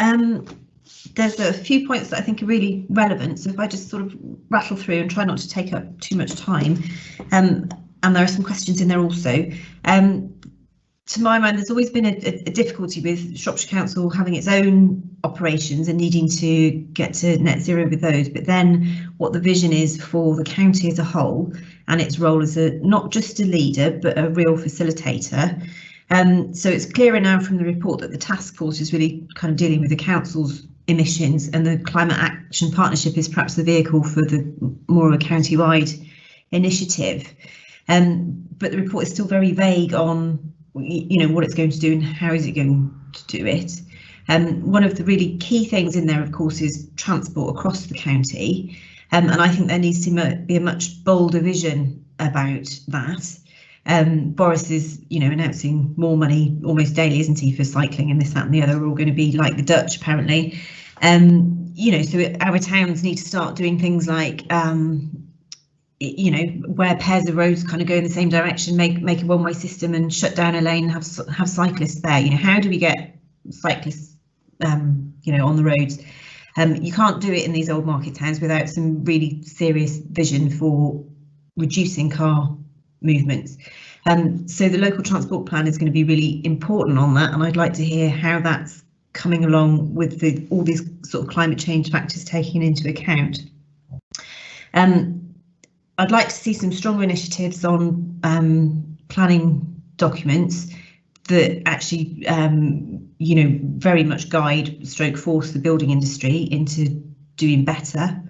There's a few points that I think are really relevant, so if I just sort of rattle through and try not to take up too much time, and there are some questions in there also. To my mind, there's always been a difficulty with Shropshire Council having its own operations and needing to get to net zero with those, but then what the vision is for the county as a whole and its role as not just a leader but a real facilitator. So it's clearer now from the report that the task force is really kind of dealing with the council's emissions, and the Climate Action Partnership is perhaps the vehicle for the more of a county-wide initiative. But the report is still very vague on, you know, what it's going to do and how is it going to do it. One of the really key things in there, of course, is transport across the county, and I think there needs to be a much bolder vision about that. Boris is, you know, announcing more money almost daily, isn't he, for cycling and this, that and the other. We're all going to be like the Dutch, apparently. You know, so our towns need to start doing things like, you know, where pairs of roads kind of go in the same direction, make a one-way system and shut down a lane, have cyclists there. You know, how do we get cyclists, you know, on the roads? You can't do it in these old market towns without some really serious vision for reducing car movements. So the local transport plan is going to be really important on that, and I'd like to hear how that's coming along with all these sort of climate change factors taken into account. I'd like to see some stronger initiatives on planning documents that actually, you know, very much guide, force the building industry into doing better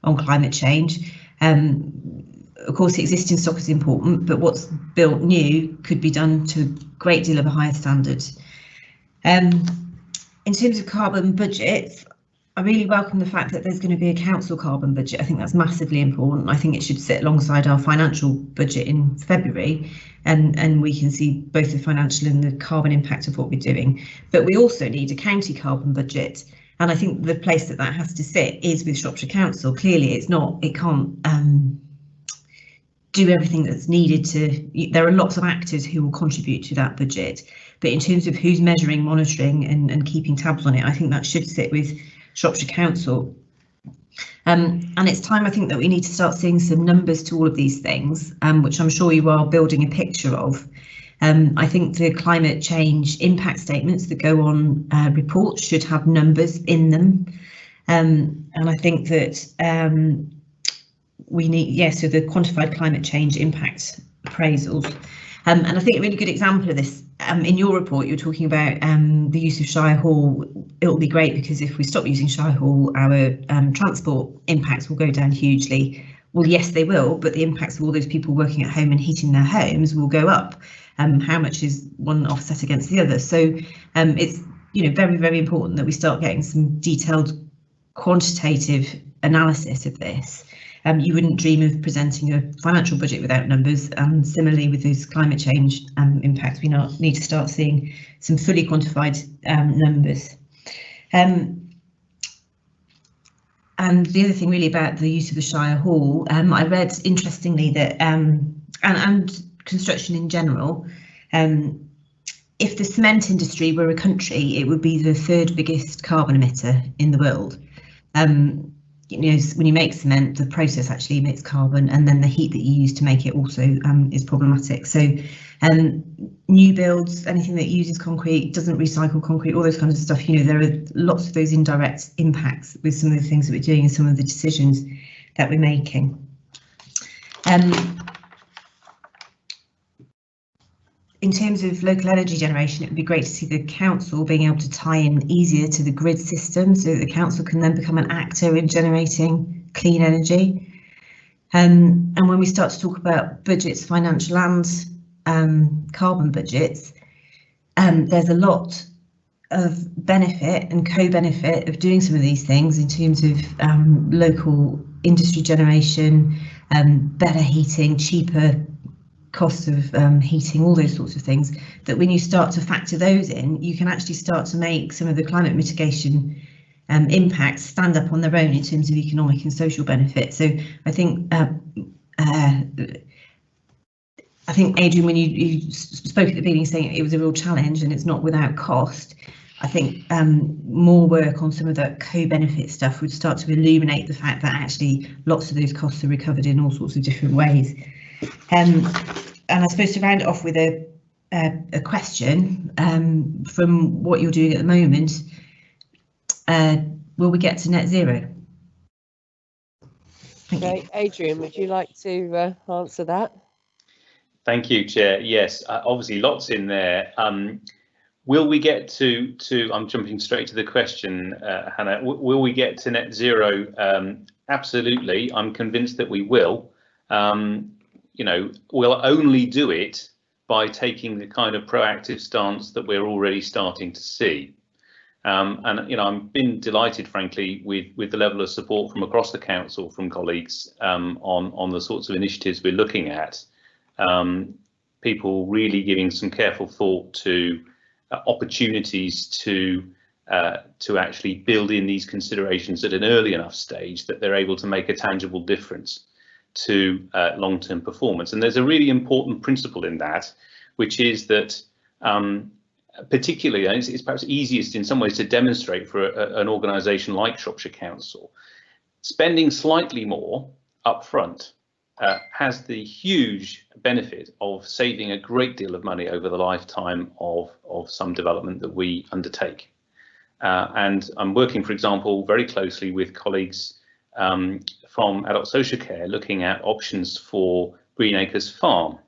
on climate change. Of course, the existing stock is important, but what's built new could be done to a great deal of a higher standard. In terms of carbon budgets, I really welcome the fact that there's going to be a council carbon budget. I think that's massively important. I think it should sit alongside our financial budget in February, and we can see both the financial and the carbon impact of what we're doing. But we also need a county carbon budget, and I think the place that has to sit is with Shropshire Council. Clearly, it can't do everything that's needed to. There are lots of actors who will contribute to that budget, but in terms of who's measuring, monitoring and keeping tabs on it, I think that should sit with Shropshire Council. And it's time, I think, that we need to start seeing some numbers to all of these things, which I'm sure you are building a picture of. I think the climate change impact statements that go on reports should have numbers in them. And I think that we need, so the quantified climate change impact appraisals. And I think a really good example of this, in your report, you're talking about the use of Shire Hall. It'll be great because if we stop using Shire Hall, our transport impacts will go down hugely. Well, yes, they will, but the impacts of all those people working at home and heating their homes will go up. How much is one offset against the other? So it's, you know, very, very important that we start getting some detailed quantitative analysis of this. You wouldn't dream of presenting a financial budget without numbers, and similarly with those climate change impacts, we need to start seeing some fully quantified numbers. And the other thing really about the use of the Shire Hall, I read interestingly that, and construction in general, if the cement industry were a country, it would be the third biggest carbon emitter in the world. You know, when you make cement, the process actually emits carbon, and then the heat that you use to make it also is problematic. So new builds, anything that uses concrete, doesn't recycle concrete, all those kinds of stuff, you know, there are lots of those indirect impacts with some of the things that we're doing and some of the decisions that we're making. in terms of local energy generation, it would be great to see the council being able to tie in easier to the grid system, so that the council can then become an actor in generating clean energy. And when we start to talk about budgets, financial and carbon budgets, there's a lot of benefit and co-benefit of doing some of these things in terms of local industry generation, better heating, cheaper costs of heating, all those sorts of things, that when you start to factor those in, you can actually start to make some of the climate mitigation impacts stand up on their own in terms of economic and social benefits. So I think Adrian, when you spoke at the beginning saying it was a real challenge and it's not without cost, I think more work on some of that co-benefit stuff would start to illuminate the fact that actually lots of those costs are recovered in all sorts of different ways. And I suppose to round it off with a question, from what you're doing at the moment, will we get to net zero? Okay, Adrian, would you like to answer that? Thank you, Chair. Yes, obviously lots in there. Will we get to I'm jumping straight to the question, Hannah, will we get to net zero? Absolutely, I'm convinced that we will. You know, we'll only do it by taking the kind of proactive stance that we're already starting to see. And you know, I've been delighted, frankly, with the level of support from across the council, from colleagues on the sorts of initiatives we're looking at. People really giving some careful thought to opportunities to actually build in these considerations at an early enough stage that they're able to make a tangible difference to long-term performance. And there's a really important principle in that, which is that particularly, and it's perhaps easiest in some ways to demonstrate for an organisation like Shropshire Council, spending slightly more upfront has the huge benefit of saving a great deal of money over the lifetime of some development that we undertake. And I'm working, for example, very closely with colleagues from Adult Social Care, looking at options for Greenacres Farm,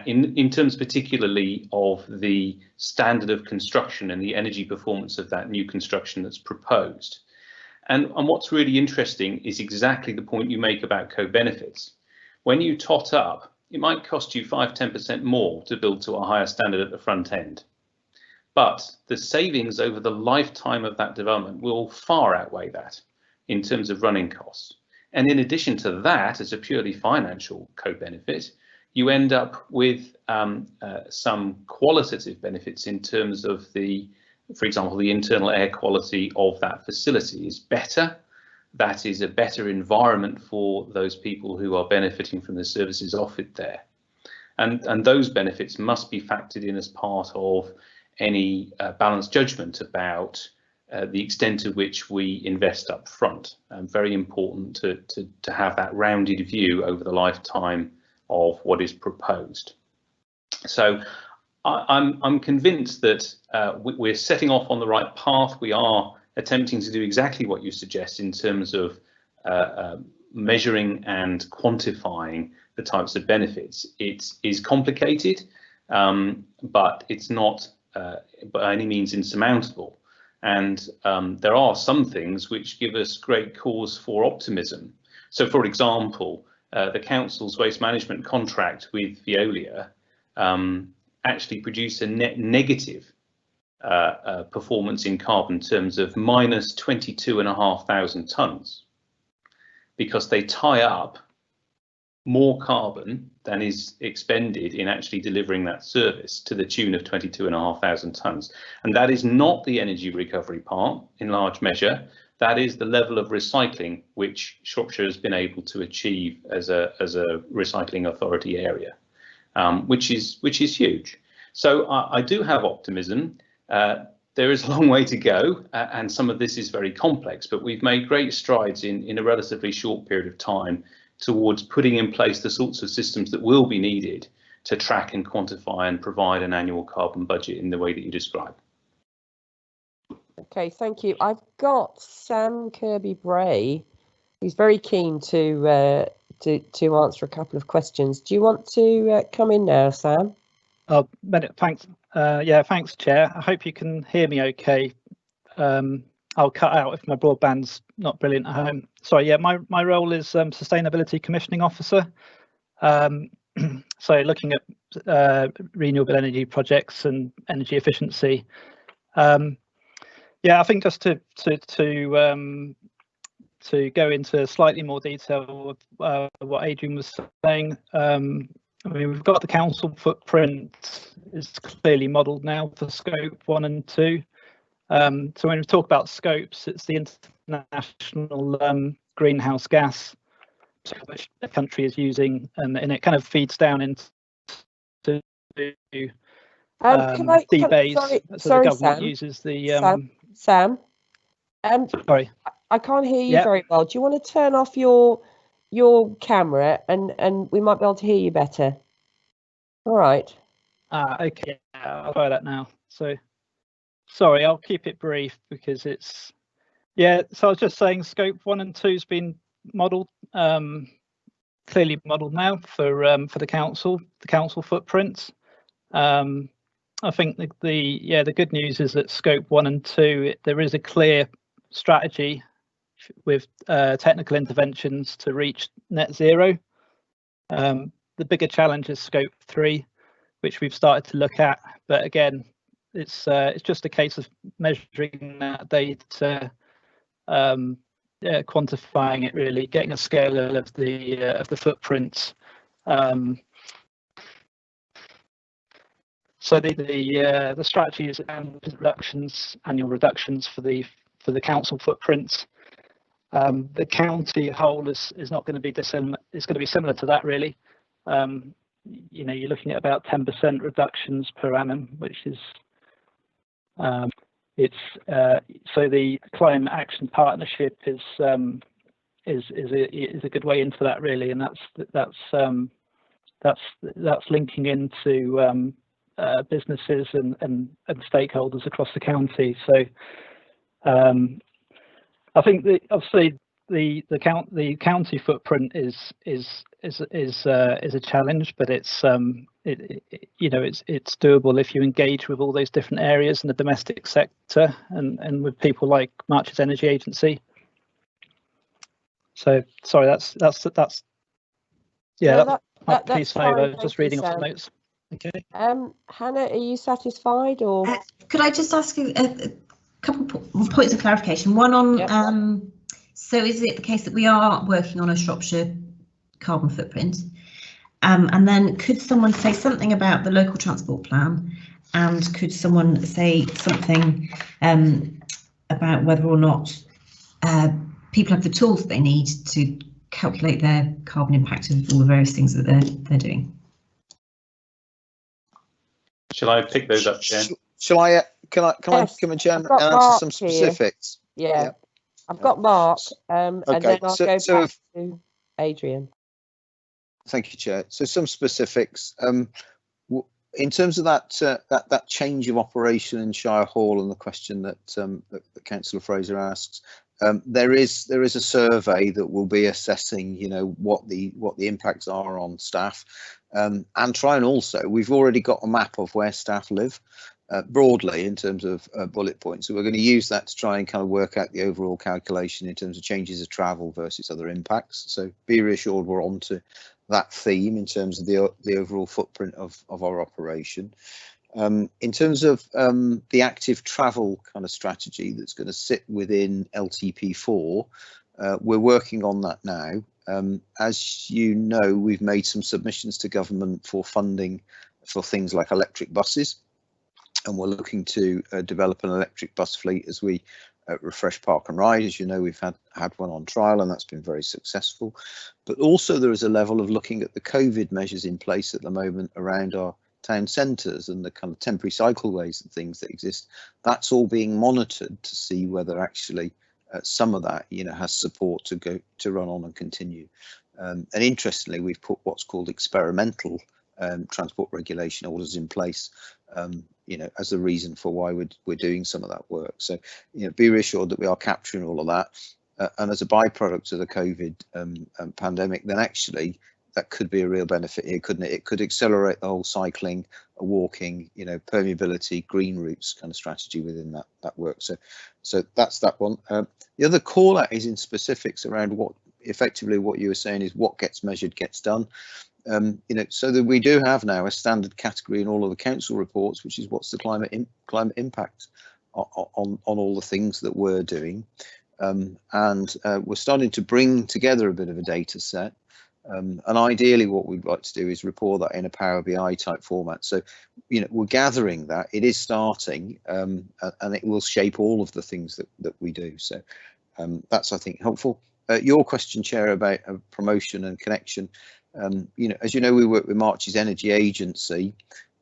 in terms particularly of the standard of construction and the energy performance of that new construction that's proposed. And what's really interesting is exactly the point you make about co-benefits. When you tot up, it might cost you 5–10% more to build to a higher standard at the front end. But the savings over the lifetime of that development will far outweigh that in terms of running costs. And in addition to that, as a purely financial co-benefit, you end up with some qualitative benefits in terms of for example, the internal air quality of that facility is better. That is a better environment for those people who are benefiting from the services offered there. And those benefits must be factored in as part of any balanced judgment about the extent to which we invest up front. Very important to have that rounded view over the lifetime of what is proposed. So I'm convinced that we're setting off on the right path. We are attempting to do exactly what you suggest in terms of measuring and quantifying the types of benefits. It is complicated, but it's not by any means insurmountable. And there are some things which give us great cause for optimism. So, for example, the council's waste management contract with Veolia actually produced a net negative performance in carbon terms of minus 22,500 tonnes, because they tie up more carbon than is expended in actually delivering that service, to the tune of 22,500 tonnes. And that is not the energy recovery part in large measure. That is the level of recycling which Shropshire has been able to achieve as a recycling authority area, which is huge. So I do have optimism. There is a long way to go, and some of this is very complex, but we've made great strides in a relatively short period of time towards putting in place the sorts of systems that will be needed to track and quantify and provide an annual carbon budget in the way that you describe. Okay, thank you. I've got Sam Kirby-Bray, who's very keen to answer a couple of questions. Do you want to come in now, Sam? Oh, thanks. Yeah, thanks, Chair. I hope you can hear me okay. I'll cut out if my broadband's not brilliant at home. Sorry, yeah, my role is Sustainability Commissioning Officer. So looking at renewable energy projects and energy efficiency. Yeah, I think just to go into slightly more detail of what Adrian was saying, I mean, we've got the council footprint is clearly modelled now for scope 1 and 2. So when we talk about scopes, it's the international greenhouse gas which the country is using, and it kind of feeds down into D-base. So the government Sam, uses the Sam. Sorry, I can't hear you very well. Do you want to turn off your camera and we might be able to hear you better? All right. Okay, I'll try that now. So sorry, I'll keep it brief because it's so I was just saying scope 1 and 2 has been modelled, clearly modelled now for the council footprints. I think the good news is that scope 1 and 2 there is a clear strategy with technical interventions to reach net zero. The bigger challenge is scope 3, which we've started to look at, but again, it's just a case of measuring that data, quantifying it, really getting a scale of the footprints. So the strategy is annual reductions for the council footprints. The county whole is not going to be dissimilar. It's going to be similar to that, really. You know, you're looking at about 10% reductions per annum, which is so the Climate Action Partnership is a good way into that, really, and that's linking into businesses and stakeholders across the county. So I think obviously the county footprint is a challenge, but it's it's doable if you engage with all those different areas in the domestic sector and with people like Marches Energy Agency. So sorry, that's piece over. Just reading off the notes. Okay. Hannah, are you satisfied, or could I just ask you a couple points of clarification? One on so is it the case that we are working on a Shropshire carbon footprint? And then could someone say something about the local transport plan, and could someone say something about whether or not people have the tools they need to calculate their carbon impact of all the various things that they're doing? Shall I pick those up, Jen? Shall I? Can I come and Jen and answer some specifics? Yeah. I've got Mark, and then I'll go back to Adrian. Thank you, Chair. So some specifics. In terms of that change of operation in Shire Hall and the question that Councillor Fraser asks, there is a survey that will be assessing, what the impacts are on staff, and try and also we've already got a map of where staff live. Broadly in terms of bullet points, so we're going to use that to try and kind of work out the overall calculation in terms of changes of travel versus other impacts. So be reassured we're on to that theme in terms of the overall footprint of our operation. In terms of the active travel kind of strategy that's going to sit within LTP4, we're working on that now. As you know, we've made some submissions to government for funding for things like electric buses. And we're looking to develop an electric bus fleet as we refresh Park and Ride. As you know, we've had one on trial and that's been very successful. But also there is a level of looking at the COVID measures in place at the moment around our town centres and the kind of temporary cycleways and things that exist. That's all being monitored to see whether actually some of that has support to run on and continue. And interestingly, we've put what's called experimental transport regulation orders in place, as a reason for why we're doing some of that work. So, be reassured that we are capturing all of that. And as a byproduct of the COVID pandemic, then actually that could be a real benefit here, couldn't it? It could accelerate the whole cycling a walking, permeability, green routes kind of strategy within that work. So that's that one. The other call out is in specifics around what you were saying is what gets measured gets done. So that we do have now a standard category in all of the council reports, which is what's the climate impact on all the things that we're doing. And we're starting to bring together a bit of a data set. And ideally what we'd like to do is report that in a Power BI type format. So, we're gathering that, it is starting, and it will shape all of the things that we do. So that's, I think, helpful. Your question, Chair, about promotion and connection. As you know, we work with March's Energy Agency.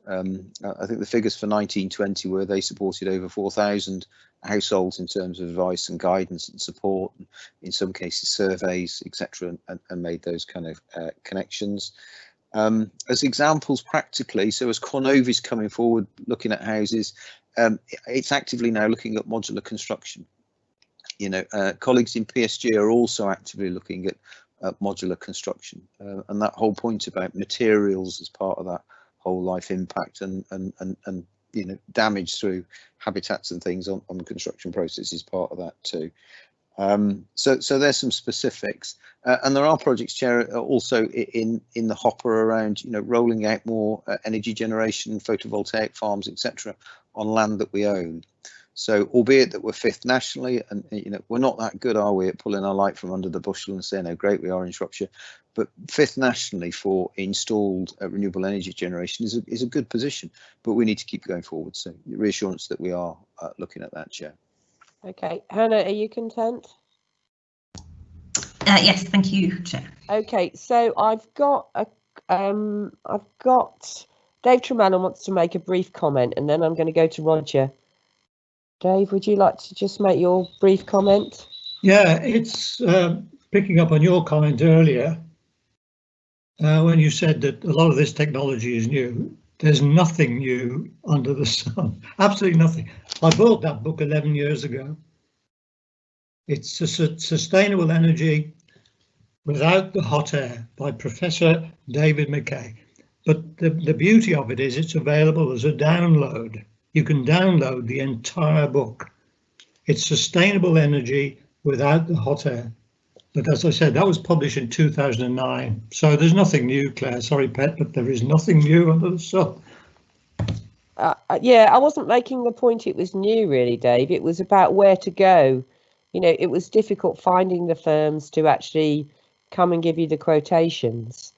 I think the figures for 1920 were they supported over 4,000 households in terms of advice and guidance and support, and in some cases surveys, etc., and made those kind of connections. As examples practically, so as Cornovy's coming forward looking at houses, it's actively now looking at modular construction. Colleagues in PSG are also actively looking at modular construction, and that whole point about materials as part of that whole life impact and damage through habitats and things on the construction process is part of that too. So there's some specifics, and there are projects, Chair, also in the hopper around rolling out more energy generation, photovoltaic farms, etc., on land that we own. So albeit that we're fifth nationally, and we're not that good, are we, at pulling our light from under the bushel and saying how great we are in Shropshire, but fifth nationally for installed renewable energy generation is a good position, but we need to keep going forward. So reassurance that we are looking at that, Chair. Okay, Hannah, are you content? Yes, thank you, Chair. Okay, so I've got Dave Tremellan wants to make a brief comment, and then I'm going to go to Roger. Dave, would you like to just make your brief comment? Yeah, it's picking up on your comment earlier when you said that a lot of this technology is new. There's nothing new under the sun, absolutely nothing. I bought that book 11 years ago. It's Sustainable Energy Without the Hot Air by Professor David McKay. But the beauty of it is it's available as a download. You can download the entire book. It's Sustainable Energy Without the Hot Air. But as I said, that was published in 2009. So there's nothing new, Claire. Sorry, Pet, but there is nothing new under the sun. Yeah, I wasn't making the point it was new, really, Dave. It was about where to go. It was difficult finding the firms to actually come and give you the quotations.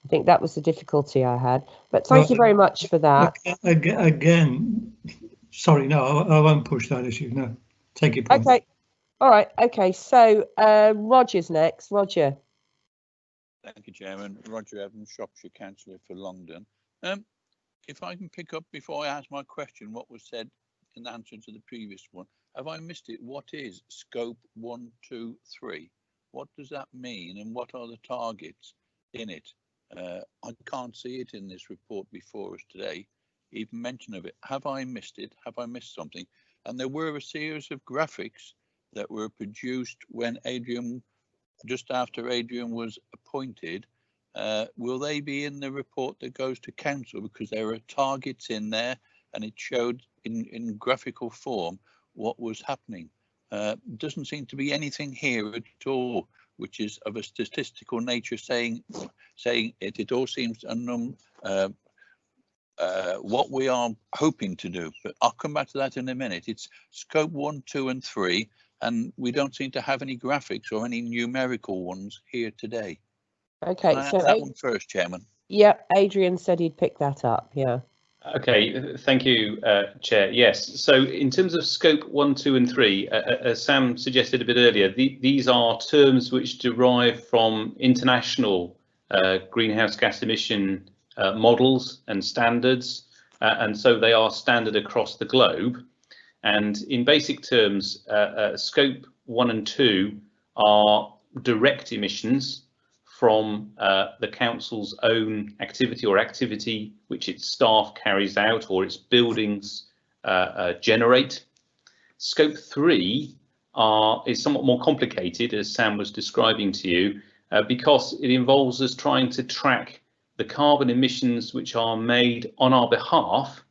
I think that was the difficulty I had. But thank you very much for that. Again, sorry, no, I won't push that issue. No, take your point. Okay. All right. Okay. So Roger's next. Roger. Thank you, Chairman. Roger Evans, Shropshire Councillor for Longdon. If I can pick up before I ask my question, what was said in answer to the previous one, have I missed it? What is scope 1, 2, 3? What does that mean, and what are the targets in it? I can't see it in this report before us today, even mention of it. Have I missed it? Have I missed something? And there were a series of graphics that were produced when just after Adrian was appointed. Will they be in the report that goes to council? Because there are targets in there, and it showed in graphical form what was happening. Doesn't seem to be anything here at all which is of a statistical nature saying it. It all seems what we are hoping to do, but I'll come back to that in a minute. It's scope 1, 2 and 3, and we don't seem to have any graphics or any numerical ones here today. Okay, so that one first, Chairman. Yeah, Adrian said he'd pick that up. Yeah. Okay, thank you, Chair. Yes, so in terms of scope 1, 2 and 3, as Sam suggested a bit earlier, these are terms which derive from international greenhouse gas emission models and standards, and so they are standard across the globe. And in basic terms, scope 1 and 2 are direct emissions from the council's own activity or activity which its staff carries out or its buildings generate. Scope 3 is somewhat more complicated, as Sam was describing to you, because it involves us trying to track the carbon emissions which are made on our behalf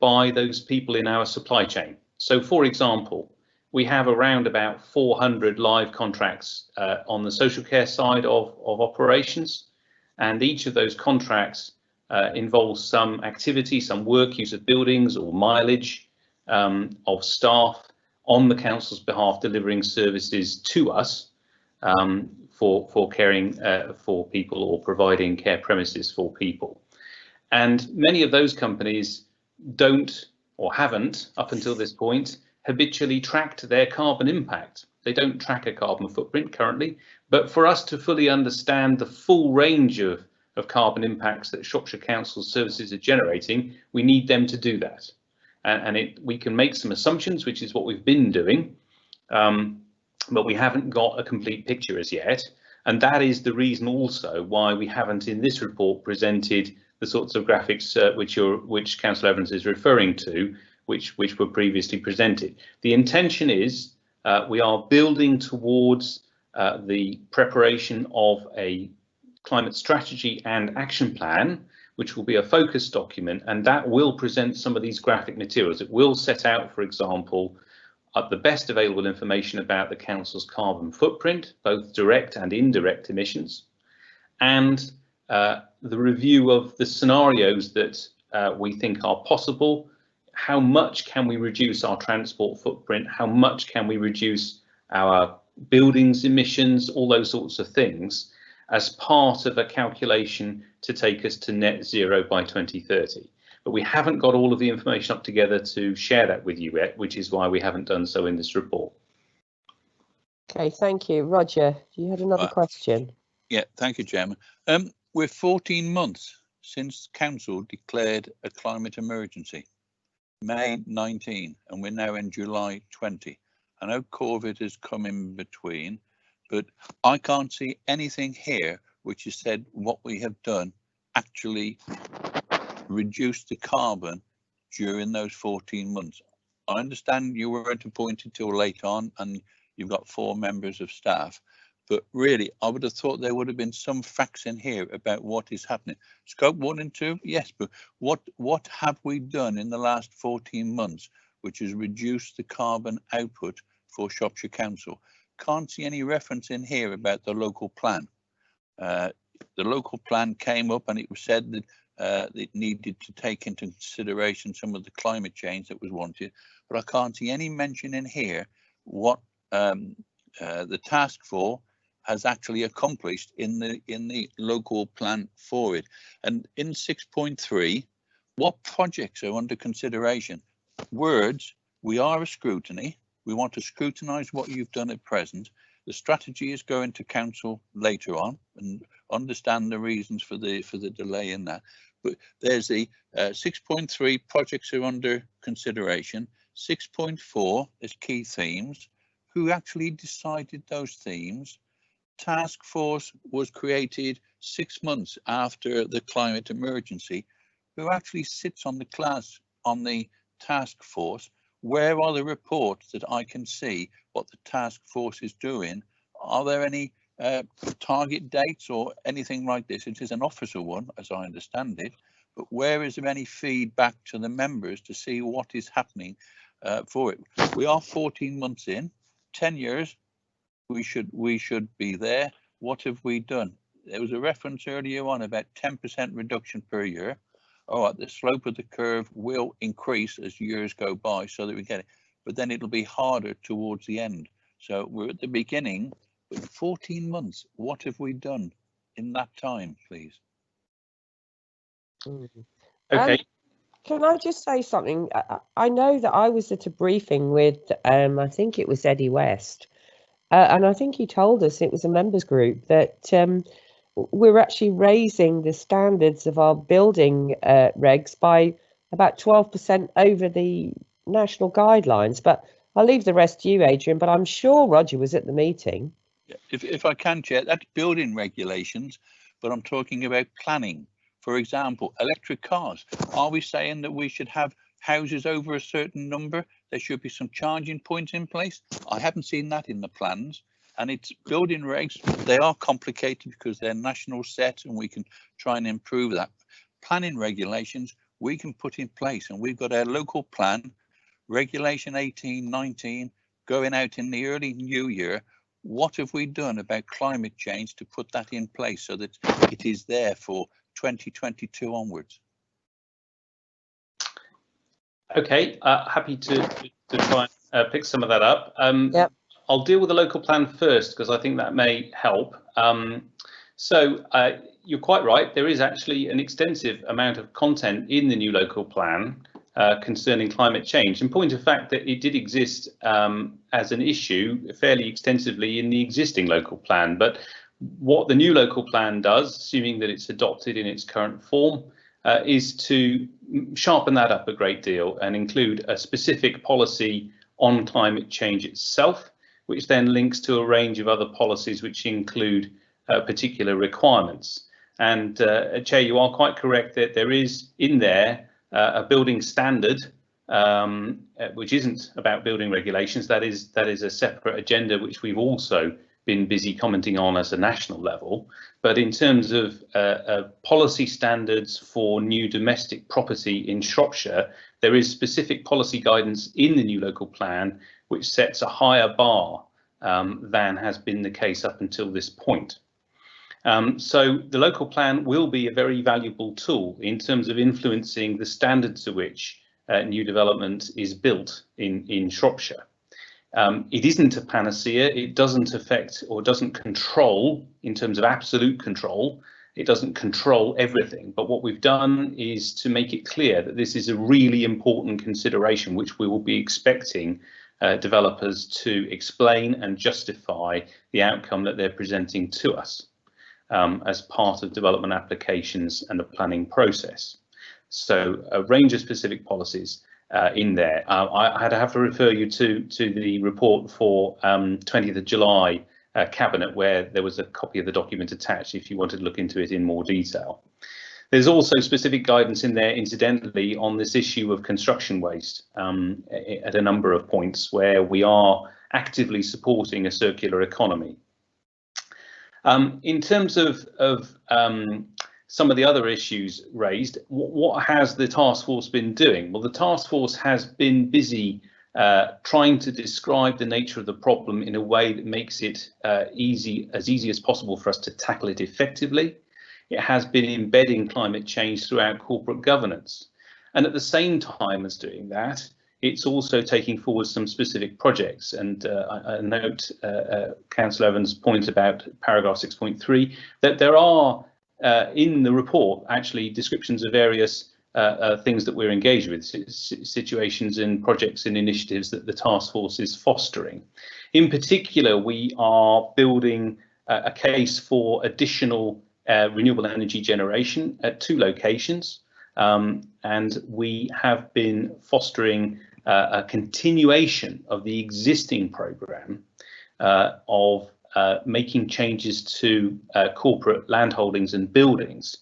by those people in our supply chain. So, for example, we have around about 400 live contracts on the social care side of operations, and each of those contracts involves some activity, some work, use of buildings or mileage of staff on the council's behalf delivering services to us for caring for people or providing care premises for people. And many of those companies don't or haven't, up until this point, habitually tracked their carbon impact. They don't track a carbon footprint currently, but for us to fully understand the full range of carbon impacts that Shropshire Council services are generating, we need them to do that. And we can make some assumptions, which is what we've been doing, but we haven't got a complete picture as yet. And that is the reason also why we haven't in this report presented the sorts of graphics which Councillor Evans is referring to, which were previously presented. The intention is we are building towards the preparation of a climate strategy and action plan, which will be a focus document, and that will present some of these graphic materials. It will set out, for example, the best available information about the council's carbon footprint, both direct and indirect emissions, and the review of the scenarios that we think are possible. How much can we reduce our transport footprint? How much can we reduce our buildings emissions? All those sorts of things as part of a calculation to take us to net zero by 2030. But we haven't got all of the information up together to share that with you yet, which is why we haven't done so in this report. Okay, thank you. Roger, you had another question. Yeah, thank you, Chairman. We're 14 months since Council declared a climate emergency, May 19, and we're now in July 20. I know COVID has come in between, but I can't see anything here which has said what we have done actually reduced the carbon during those 14 months. I understand you weren't appointed till late on and you've got 4 members of staff, but really I would have thought there would have been some facts in here about what is happening. Scope 1 and 2, yes, but what have we done in the last 14 months which has reduced the carbon output for Shropshire Council? Can't see any reference in here about the local plan. The local plan came up and it was said that it needed to take into consideration some of the climate change that was wanted, but I can't see any mention in here what the task force has actually accomplished in the local plan for it. And in 6.3, what projects are under consideration? Words, we are a scrutiny. We want to scrutinise what you've done at present. The strategy is going to council later on and understand the reasons for the delay in that. But there's the 6.3 projects are under consideration. 6.4 is key themes. Who actually decided those themes? Task force was created 6 months after the climate emergency. Who actually sits on the task force? Where are the reports that I can see what the task force is doing? Are there any target dates or anything like this? It is an officer one, as I understand it, but where is there any feedback to the members to see what is happening for it? We are 14 months in, 10 years, we should be there. What have we done? There was a reference earlier on about 10% reduction per year. All right, the slope of the curve will increase as years go by so that we get it, but then it'll be harder towards the end. So we're at the beginning, but 14 months, what have we done in that time, please? Okay. Can I just say something? I know that I was at a briefing with, I think it was Eddie West, and I think he told us it was a members group that we're actually raising the standards of our building regs by about 12% over the national guidelines. But I'll leave the rest to you, Adrian, but I'm sure Roger was at the meeting. If I can, Chair, that's building regulations, but I'm talking about planning. For example, electric cars. Are we saying that we should have houses over a certain number? There should be some charging points in place. I haven't seen that in the plans. and it's building regs. They are complicated because they're national set, and we can try and improve that. Planning regulations we can put in place, and we've got our local plan, regulation 1819, going out in the early new year. What have we done about climate change to put that in place so that it is there for 2022 onwards? Okay, happy to try and pick some of that up. Yep. I'll deal with the local plan first because I think that may help. So you're quite right. There is actually an extensive amount of content in the new local plan concerning climate change. In point of fact, that it did exist as an issue fairly extensively in the existing local plan. But what the new local plan does, assuming that it's adopted in its current form, is to sharpen that up a great deal and include a specific policy on climate change itself, which then links to a range of other policies which include particular requirements. And Chair, you are quite correct that there is in there a building standard, which isn't about building regulations. That is a separate agenda which we've also been busy commenting on as a national level. But in terms of policy standards for new domestic property in Shropshire, there is specific policy guidance in the new local plan which sets a higher bar than has been the case up until this point. So the local plan will be a very valuable tool in terms of influencing the standards to which new development is built in Shropshire. It isn't a panacea. It doesn't affect or doesn't control in terms of absolute control. It doesn't control everything. But what we've done is to make it clear that this is a really important consideration, which we will be expecting developers to explain and justify the outcome that they're presenting to us as part of development applications and the planning process. So a range of specific policies in there. I'd have to refer you to the report for 20th of July Cabinet, where there was a copy of the document attached if you wanted to look into it in more detail. There's also specific guidance in there, incidentally, on this issue of construction waste at a number of points where we are actively supporting a circular economy. In terms of some of the other issues raised, what has the task force been doing? Well, the task force has been busy trying to describe the nature of the problem in a way that makes it as easy as possible for us to tackle it effectively. It has been embedding climate change throughout corporate governance. And at the same time as doing that, it's also taking forward some specific projects. And I note Councillor Evans' point about paragraph 6.3, that there are in the report actually descriptions of various things that we're engaged with, situations and projects and initiatives that the task force is fostering. In particular, we are building a case for additional renewable energy generation at 2 locations, and we have been fostering a continuation of the existing programme of making changes to corporate land holdings and buildings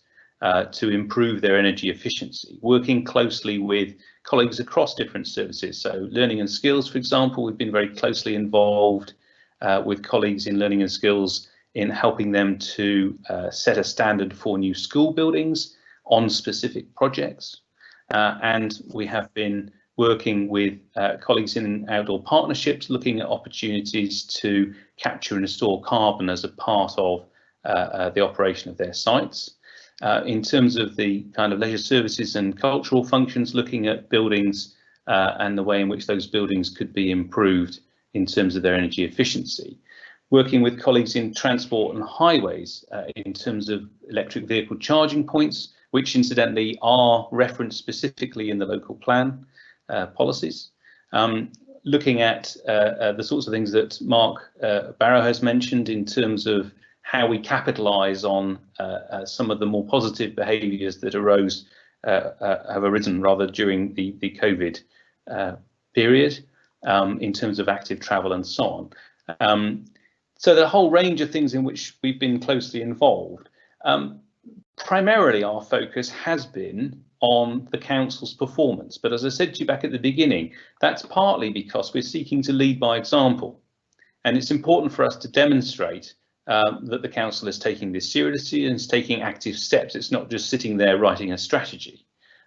to improve their energy efficiency, working closely with colleagues across different services. So learning and skills, for example, we've been very closely involved with colleagues in learning and skills in helping them to set a standard for new school buildings on specific projects. And we have been working with colleagues in outdoor partnerships, looking at opportunities to capture and store carbon as a part of the operation of their sites. In terms of the kind of leisure services and cultural functions, looking at buildings and the way in which those buildings could be improved in terms of their energy efficiency. Working with colleagues in transport and highways in terms of electric vehicle charging points, which incidentally are referenced specifically in the local plan policies. Looking at the sorts of things that Mark Barrow has mentioned in terms of how we capitalise on some of the more positive behaviours that have arisen rather during the COVID period in terms of active travel and so on. So the whole range of things in which we've been closely involved. Primarily our focus has been on the council's performance, but as I said to you back at the beginning, that's partly because we're seeking to lead by example. And it's important for us to demonstrate that the council is taking this seriously and is taking active steps. It's not just sitting there writing a strategy.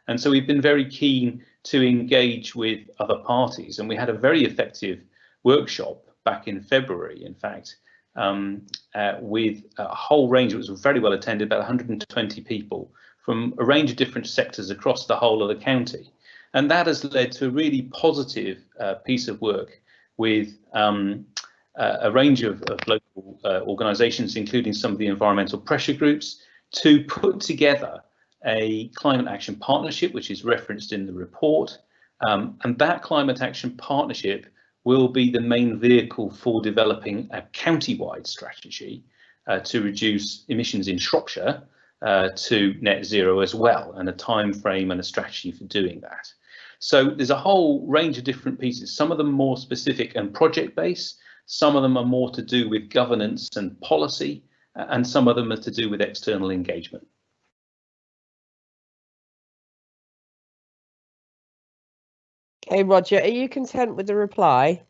And so we've been very keen to engage with other parties, and we had a very effective workshop back in February, in fact, with a whole range. It was very well attended, about 120 people from a range of different sectors across the whole of the county. And that has led to a really positive piece of work with a range of local organisations, including some of the environmental pressure groups, to put together a climate action partnership, which is referenced in the report. And that climate action partnership will be the main vehicle for developing a county-wide strategy to reduce emissions in Shropshire to net zero as well, and a time frame and a strategy for doing that. So there's a whole range of different pieces, some of them more specific and project-based, some of them are more to do with governance and policy, and some of them are to do with external engagement. Okay, Roger, are you content with the reply?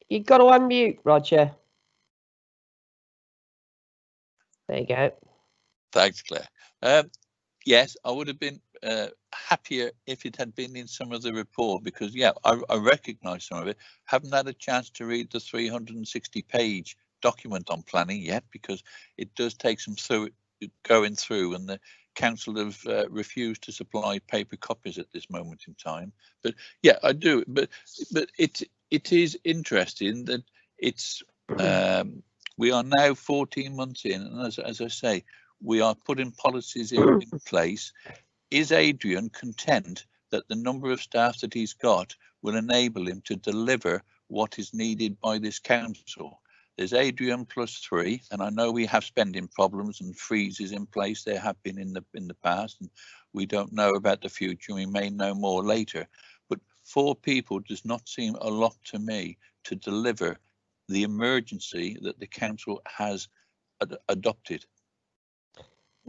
You've got to unmute, Roger. There you go. Thanks, Claire. Yes, I would have been happier if it had been in some of the report, because, yeah, I recognise some of it. Haven't had a chance to read the 360-page document on planning yet, because it does take some going through, and the council have refused to supply paper copies at this moment in time. But yeah, I do. But it is interesting that it's we are now 14 months in, and as I say, we are putting policies in place. Is Adrian content that the number of staff that he's got will enable him to deliver what is needed by this council? There's Adrian +3, and I know we have spending problems and freezes in place. There have been in the past, and we don't know about the future. We may know more later. But 4 people does not seem a lot to me to deliver the emergency that the council has adopted.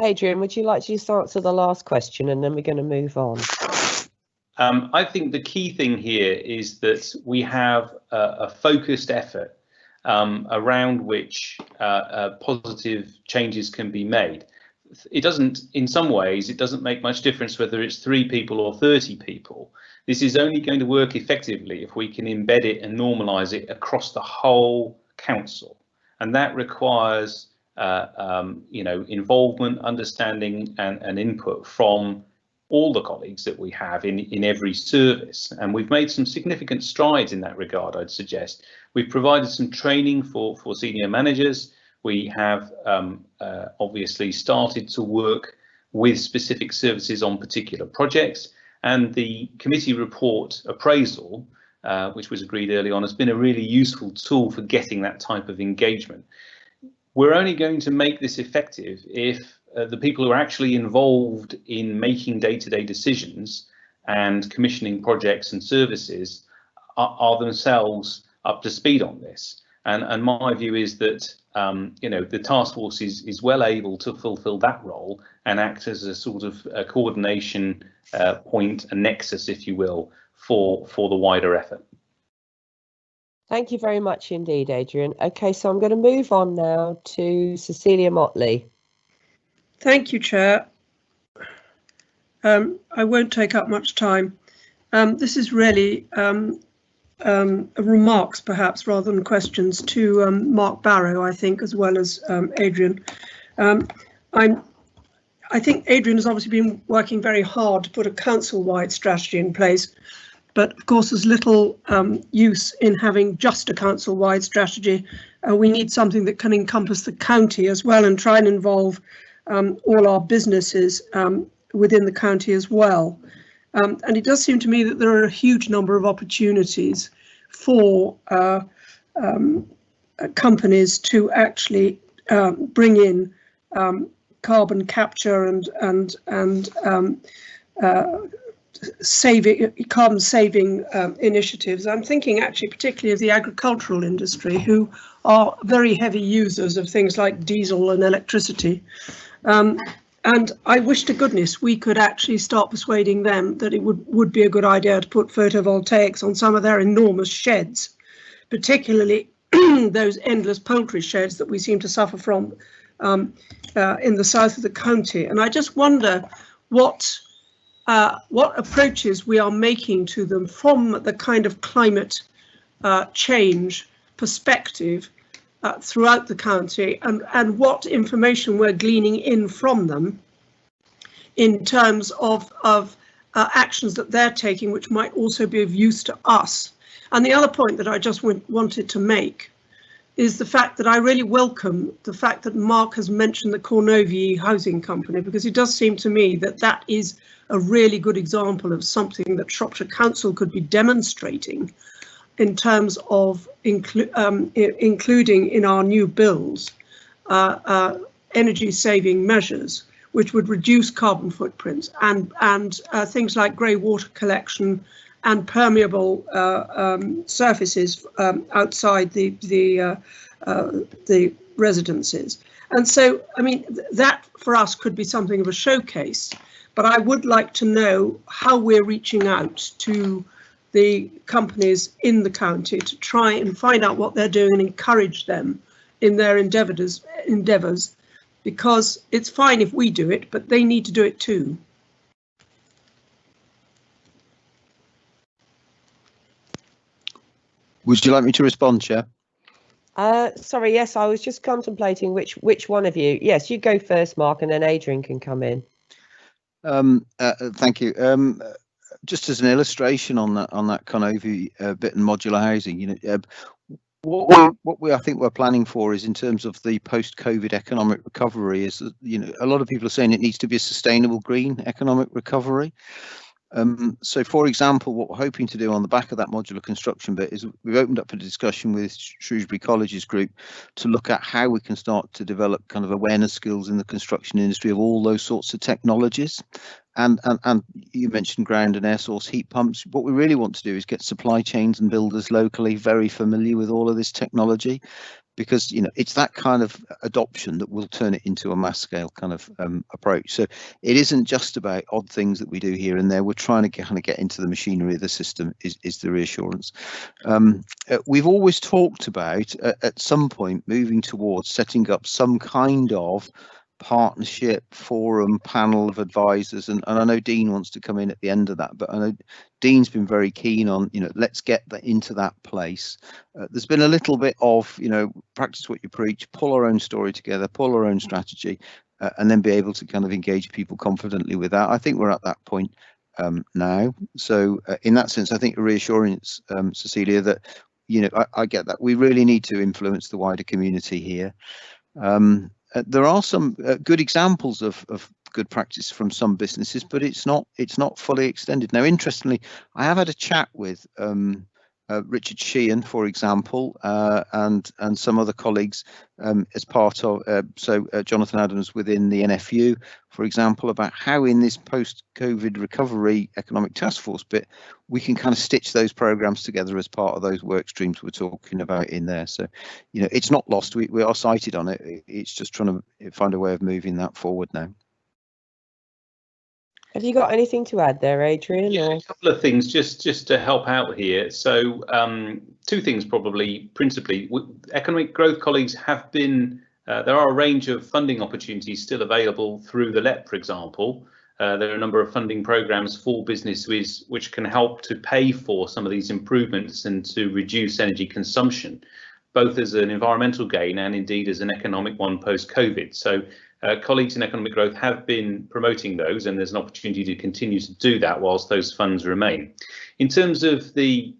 Adrian, would you like to just answer the last question, and then we're going to move on? I think the key thing here is that we have a focused effort around which positive changes can be made. It doesn't, in some ways, it doesn't make much difference whether it's 3 people or 30 people. This is only going to work effectively if we can embed it and normalise it across the whole council, and that requires you know, involvement, understanding, and input from all the colleagues that we have in every service. And we've made some significant strides in that regard, I'd suggest. We've provided some training for senior managers. We have obviously started to work with specific services on particular projects, and the committee report appraisal, which was agreed early on, has been a really useful tool for getting that type of engagement. We're only going to make this effective if the people who are actually involved in making day-to-day decisions and commissioning projects and services are themselves up to speed on this. And my view is that you know, the task force is well able to fulfil that role and act as a sort of a coordination point, a nexus, if you will, for the wider effort. Thank you very much indeed, Adrian. Okay, so I'm going to move on now to Cecilia Motley. Thank you, Chair. I won't take up much time. This is really remarks, perhaps, rather than questions to Mark Barrow, I think, as well as Adrian. I think Adrian has obviously been working very hard to put a council-wide strategy in place. But of course, there's little use in having just a council-wide strategy. We need something that can encompass the county as well and try and involve all our businesses within the county as well. And it does seem to me that there are a huge number of opportunities for companies to actually bring in carbon capture and carbon saving initiatives. I'm thinking actually particularly of the agricultural industry, who are very heavy users of things like diesel and electricity. And I wish to goodness we could actually start persuading them that it would be a good idea to put photovoltaics on some of their enormous sheds, particularly those endless poultry sheds that we seem to suffer from in the south of the county. And I just wonder what approaches we are making to them from the kind of climate change perspective throughout the county, and what information we're gleaning in from them in terms of actions that they're taking, which might also be of use to us. And the other point that I just wanted to make is the fact that I really welcome the fact that Mark has mentioned the Cornovie Housing Company, because it does seem to me that that is a really good example of something that Shropshire Council could be demonstrating in terms of including in our new bills energy saving measures, which would reduce carbon footprints, and things like grey water collection and permeable surfaces outside the residences. And so, I mean, that for us could be something of a showcase, but I would like to know how we're reaching out to the companies in the county to try and find out what they're doing and encourage them in their endeavours, because it's fine if we do it, but they need to do it too. Would you like me to respond, Chair? Sorry, yes, I was just contemplating which one of you. Yes, you go first, Mark, and then Adrian can come in. Thank you. Just as an illustration on that Cornovie bit and modular housing, you know, what we I think we're planning for is, in terms of the post-COVID economic recovery, is, you know, a lot of people are saying it needs to be a sustainable green economic recovery. So, for example, what we're hoping to do on the back of that modular construction bit is we've opened up a discussion with Shrewsbury College's group to look at how we can start to develop kind of awareness skills in the construction industry of all those sorts of technologies. And you mentioned ground and air source heat pumps. What we really want to do is get supply chains and builders locally very familiar with all of this technology, because, you know, it's that kind of adoption that will turn it into a mass scale kind of approach. So it isn't just about odd things that we do here and there. We're trying to kind of get into the machinery of the system is the reassurance. We've always talked about at some point moving towards setting up some kind of partnership forum panel of advisors, and I know Dean wants to come in at the end of that, but I know Dean's been very keen on, you know, let's get that into that place. There's been a little bit of, you know, practice what you preach, pull our own story together, pull our own strategy, and then be able to kind of engage people confidently with that. I think we're at that point now. So in that sense, I think a reassurance, Cecilia, that, you know, I get that we really need to influence the wider community here. There are some good examples of good practice from some businesses, but it's not fully extended. Now, interestingly, I have had a chat with Richard Sheehan, for example, and some other colleagues as part of Jonathan Adams within the NFU, for example, about how in this post-COVID recovery economic task force bit we can kind of stitch those programs together as part of those work streams we're talking about in there. So, you know, it's not lost. We are sighted on it. It's just trying to find a way of moving that forward now. Have you got anything to add there, Adrian? Yeah, a couple of things just to help out here. So two things probably, principally. Economic growth colleagues have been, there are a range of funding opportunities still available through the LEP, for example. There are a number of funding programs for businesses which can help to pay for some of these improvements and to reduce energy consumption, both as an environmental gain and indeed as an economic one post-COVID. So colleagues in economic growth have been promoting those, and there's an opportunity to continue to do that whilst those funds remain. In terms of the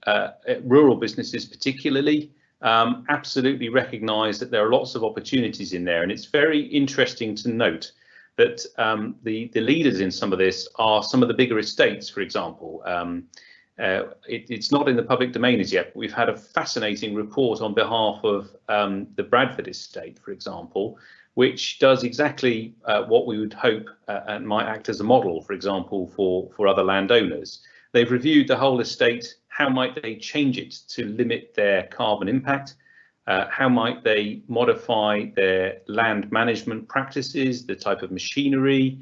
rural businesses particularly, absolutely recognise that there are lots of opportunities in there, and it's very interesting to note that the leaders in some of this are some of the bigger estates, for example. It's not in the public domain as yet, but we've had a fascinating report on behalf of the Bradford estate, for example, which does exactly what we would hope and might act as a model, for example, for other landowners. They've reviewed the whole estate. How might they change it to limit their carbon impact? How might they modify their land management practices, the type of machinery,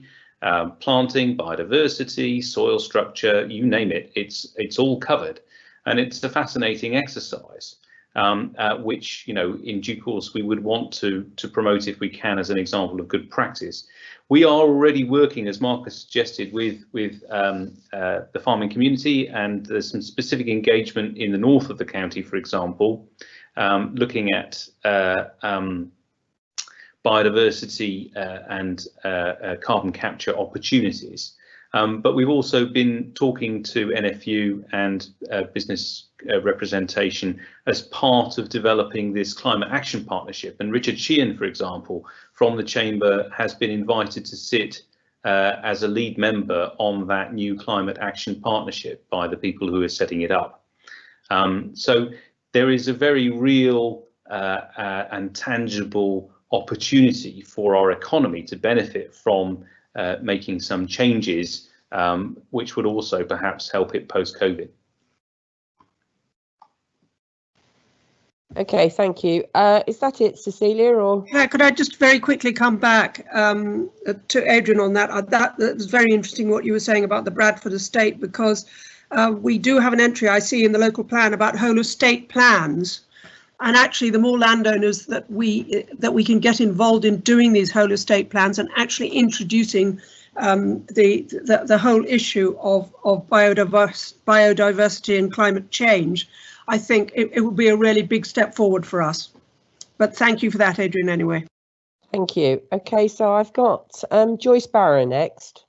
planting, biodiversity, soil structure, you name it, it's all covered. And it's a fascinating exercise, which, you know, in due course we would want to promote if we can as an example of good practice. We are already working, as Marcus suggested, with the farming community, and there's some specific engagement in the north of the county, for example, looking at biodiversity and carbon capture opportunities. But we've also been talking to NFU and business representation as part of developing this climate action partnership. And Richard Sheehan, for example, from the Chamber, has been invited to sit as a lead member on that new climate action partnership by the people who are setting it up. So there is a very real and tangible opportunity for our economy to benefit from making some changes, which would also perhaps help it post-COVID. Okay, thank you. Is that it, Cecilia? Or could I just very quickly come back to Adrian on that? That was very interesting what you were saying about the Bradford estate, because we do have an entry I see in the local plan about whole estate plans. And actually, the more landowners that we can get involved in doing these whole estate plans and actually introducing the whole issue of biodiversity and climate change, I think it will be a really big step forward for us. But thank you for that, Adrian, anyway. Thank you. Okay, so I've got Joyce Barrow next.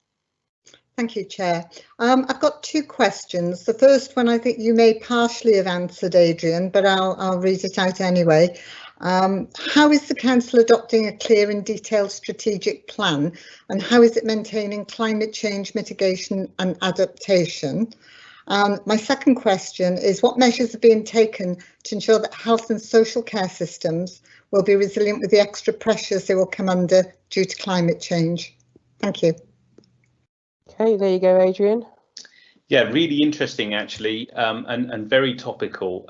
Thank you, Chair. I've got two questions. The first one I think you may partially have answered, Adrian, but I'll read it out anyway. How is the Council adopting a clear and detailed strategic plan, and how is it maintaining climate change mitigation and adaptation? My second question is, what measures are being taken to ensure that health and social care systems will be resilient with the extra pressures they will come under due to climate change? Thank you. Okay, there you go, Adrian. Yeah, really interesting, actually, and very topical.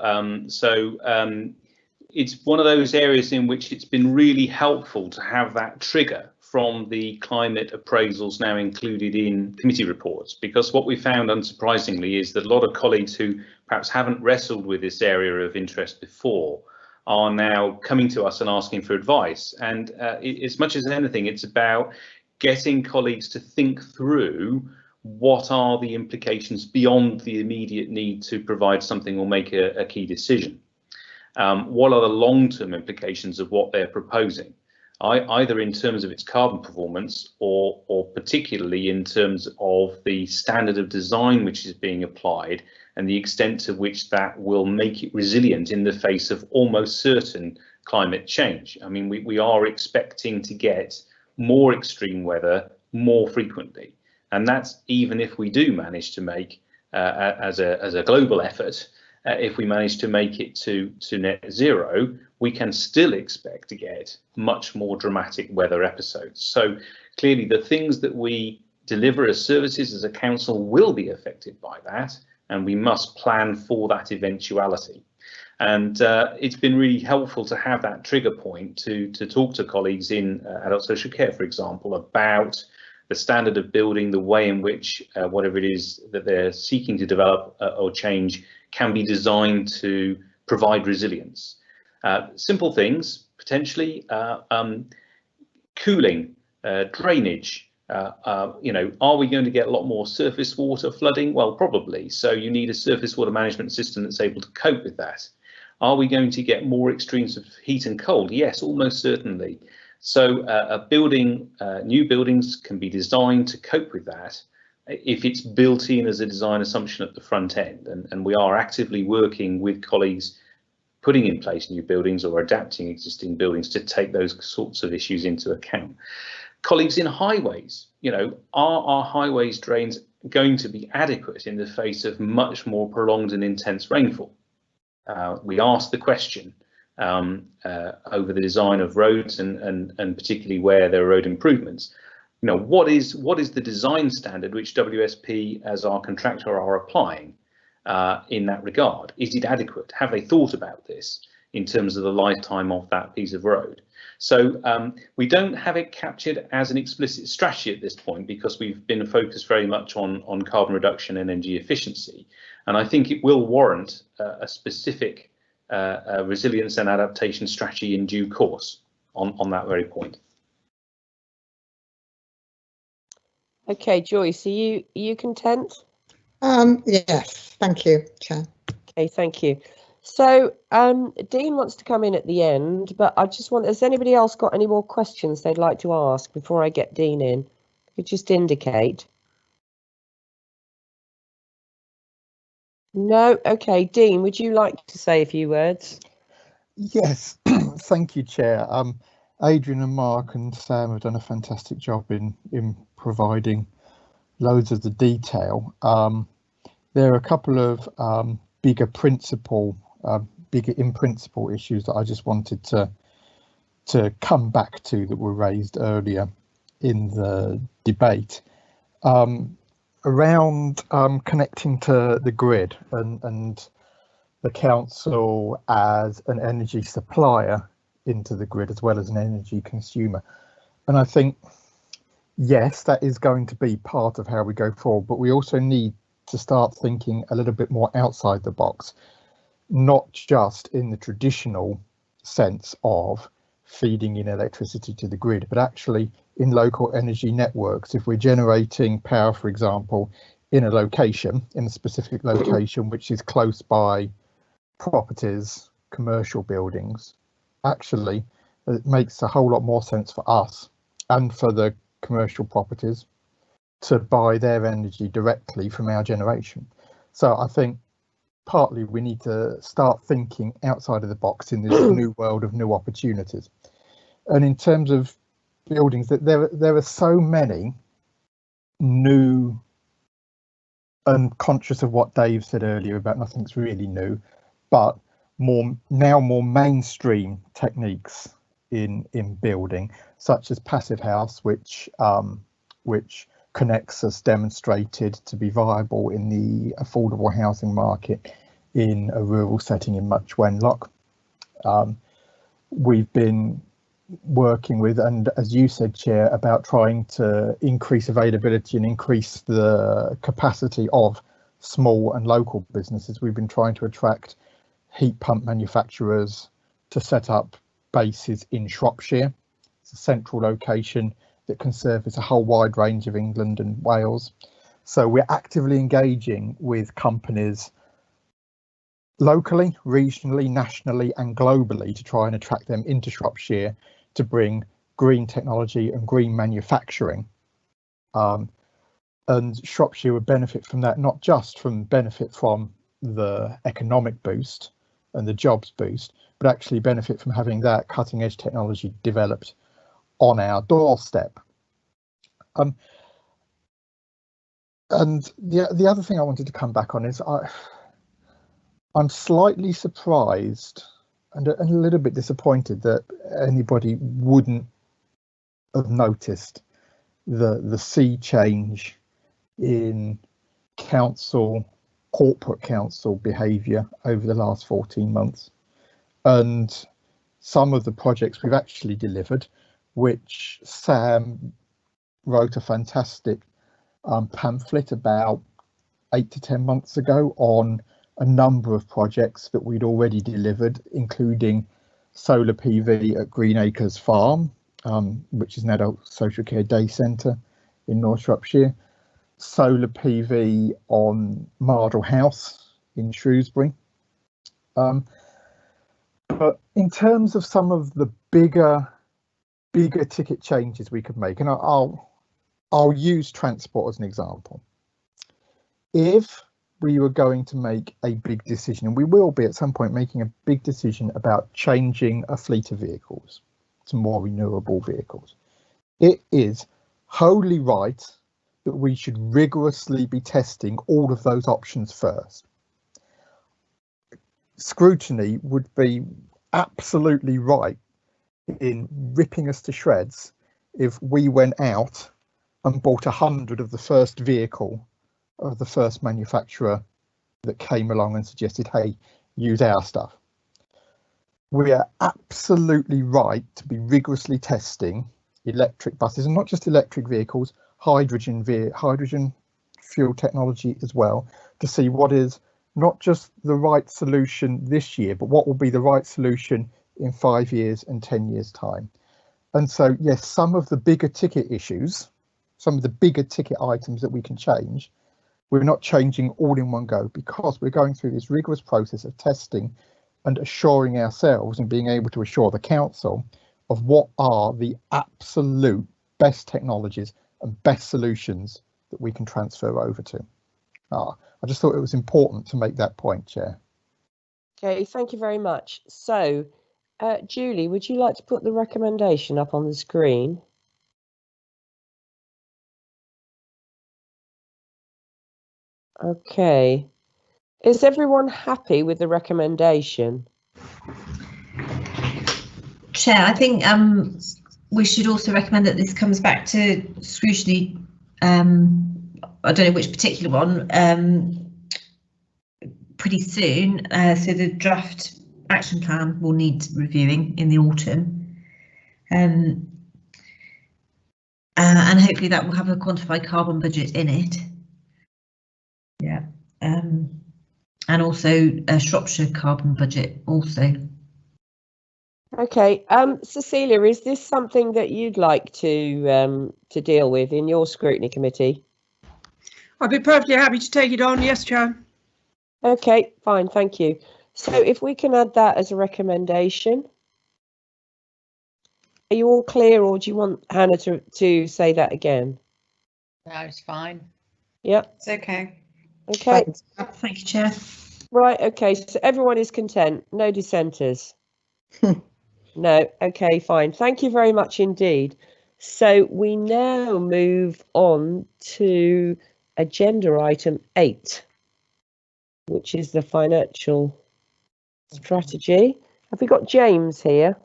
It's one of those areas in which it's been really helpful to have that trigger from the climate appraisals now included in committee reports, because what we found, unsurprisingly, is that a lot of colleagues who perhaps haven't wrestled with this area of interest before are now coming to us and asking for advice. And as much as anything, it's about getting colleagues to think through what are the implications beyond the immediate need to provide something or make a key decision. What are the long-term implications of what they're proposing, either in terms of its carbon performance or particularly in terms of the standard of design which is being applied and the extent to which that will make it resilient in the face of almost certain climate change. I mean, we are expecting to get more extreme weather more frequently, and that's even if we do manage to make as a global effort, if we manage to make it to net zero, we can still expect to get much more dramatic weather episodes. So clearly the things that we deliver as services as a council will be affected by that, and we must plan for that eventuality. And it's been really helpful to have that trigger point to talk to colleagues in adult social care, for example, about the standard of building, the way in which whatever it is that they're seeking to develop or change can be designed to provide resilience. Simple things, potentially cooling, drainage. You know, are we going to get a lot more surface water flooding? Well, probably. So you need a surface water management system that's able to cope with that. Are we going to get more extremes of heat and cold? Yes, almost certainly. So new buildings can be designed to cope with that if it's built in as a design assumption at the front end. And we are actively working with colleagues putting in place new buildings or adapting existing buildings to take those sorts of issues into account. Colleagues in highways, you know, are our highways drains going to be adequate in the face of much more prolonged and intense rainfall? We asked the question over the design of roads and particularly where there are road improvements. You know, what is the design standard which WSP as our contractor are applying in that regard? Is it adequate? Have they thought about this? in terms of the lifetime of that piece of road. So we don't have it captured as an explicit strategy at this point because we've been focused very much on carbon reduction and energy efficiency. And I think it will warrant a specific resilience and adaptation strategy in due course on that very point. Okay, Joyce, are you content? Yes, thank you, Chair. Okay, thank you. So Dean wants to come in at the end, but I just want, has anybody else got any more questions they'd like to ask before I get Dean in? You just indicate. No? Okay, Dean, would you like to say a few words? Yes, thank you, Chair. Adrian and Mark and Sam have done a fantastic job in providing loads of the detail. There are a couple of bigger in principle issues that I just wanted to come back to that were raised earlier in the debate around connecting to the grid and the council as an energy supplier into the grid as well as an energy consumer. And I think, yes, that is going to be part of how we go forward, but we also need to start thinking a little bit more outside the box, not just in the traditional sense of feeding in electricity to the grid, but actually in local energy networks. If we're generating power, for example, in a location, in a specific location, which is close by properties, commercial buildings, actually it makes a whole lot more sense for us and for the commercial properties to buy their energy directly from our generation. So I think partly we need to start thinking outside of the box in this new world of new opportunities. And in terms of buildings, that there are so many new, and conscious of what Dave said earlier about nothing's really new, but more mainstream techniques in building, such as passive house, which connects has demonstrated to be viable in the affordable housing market in a rural setting in Much Wenlock. We've been working with, and as you said, Chair, about trying to increase availability and increase the capacity of small and local businesses. We've been trying to attract heat pump manufacturers to set up bases in Shropshire. It's a central location that can service a whole wide range of England and Wales. So we're actively engaging with companies locally, regionally, nationally and globally to try and attract them into Shropshire to bring green technology and green manufacturing. And Shropshire would benefit from that, not just from benefit from the economic boost and the jobs boost, but actually benefit from having that cutting edge technology developed on our doorstep. And the other thing I wanted to come back on is I'm slightly surprised and a little bit disappointed that anybody wouldn't have noticed the sea change in corporate council behaviour over the last 14 months, and some of the projects we've actually delivered, which Sam wrote a fantastic pamphlet about 8 to 10 months ago on a number of projects that we'd already delivered, including solar PV at Greenacres Farm, which is an adult social care day centre in North Shropshire, solar PV on Mardle House in Shrewsbury. But in terms of some of the bigger ticket changes we could make, and I'll use transport as an example. If we were going to make a big decision, and we will be at some point making a big decision about changing a fleet of vehicles to more renewable vehicles, it is wholly right that we should rigorously be testing all of those options first. Scrutiny would be absolutely right in ripping us to shreds if we went out and bought 100 of the first vehicle of the first manufacturer that came along and suggested, hey, use our stuff. we are absolutely right to be rigorously testing electric buses, and not just electric vehicles, hydrogen fuel technology as well, to see what is not just the right solution this year, but what will be the right solution in 5 years and 10 years time. And so, yes, some of the bigger ticket issues, some of the bigger ticket items that we can change, we're not changing all in one go, because we're going through this rigorous process of testing and assuring ourselves and being able to assure the council of what are the absolute best technologies and best solutions that we can transfer over to. I just thought it was important to make that point, Chair. Okay, thank you very much. So, Julie, would you like to put the recommendation up on the screen? Okay. Is everyone happy with the recommendation? Chair, I think we should also recommend that this comes back to scrutiny. I don't know which particular one, pretty soon. So the draft action plan will need reviewing in the autumn. And hopefully that will have a quantified carbon budget in it. Yeah. And also a Shropshire carbon budget also. Okay, Cecilia, is this something that you'd like to deal with in your scrutiny committee? I'd be perfectly happy to take it on, yes, Chair. Okay, fine, thank you. So if we can add that as a recommendation. Are you all clear, or do you want Hannah to say that again? No, it's fine. Yep. It's okay. Okay. Thank you, Chair. Right, okay, so everyone is content, no dissenters. No, okay, fine. Thank you very much indeed. So we now move on to agenda item 8, which is the financial strategy. Have we got James here?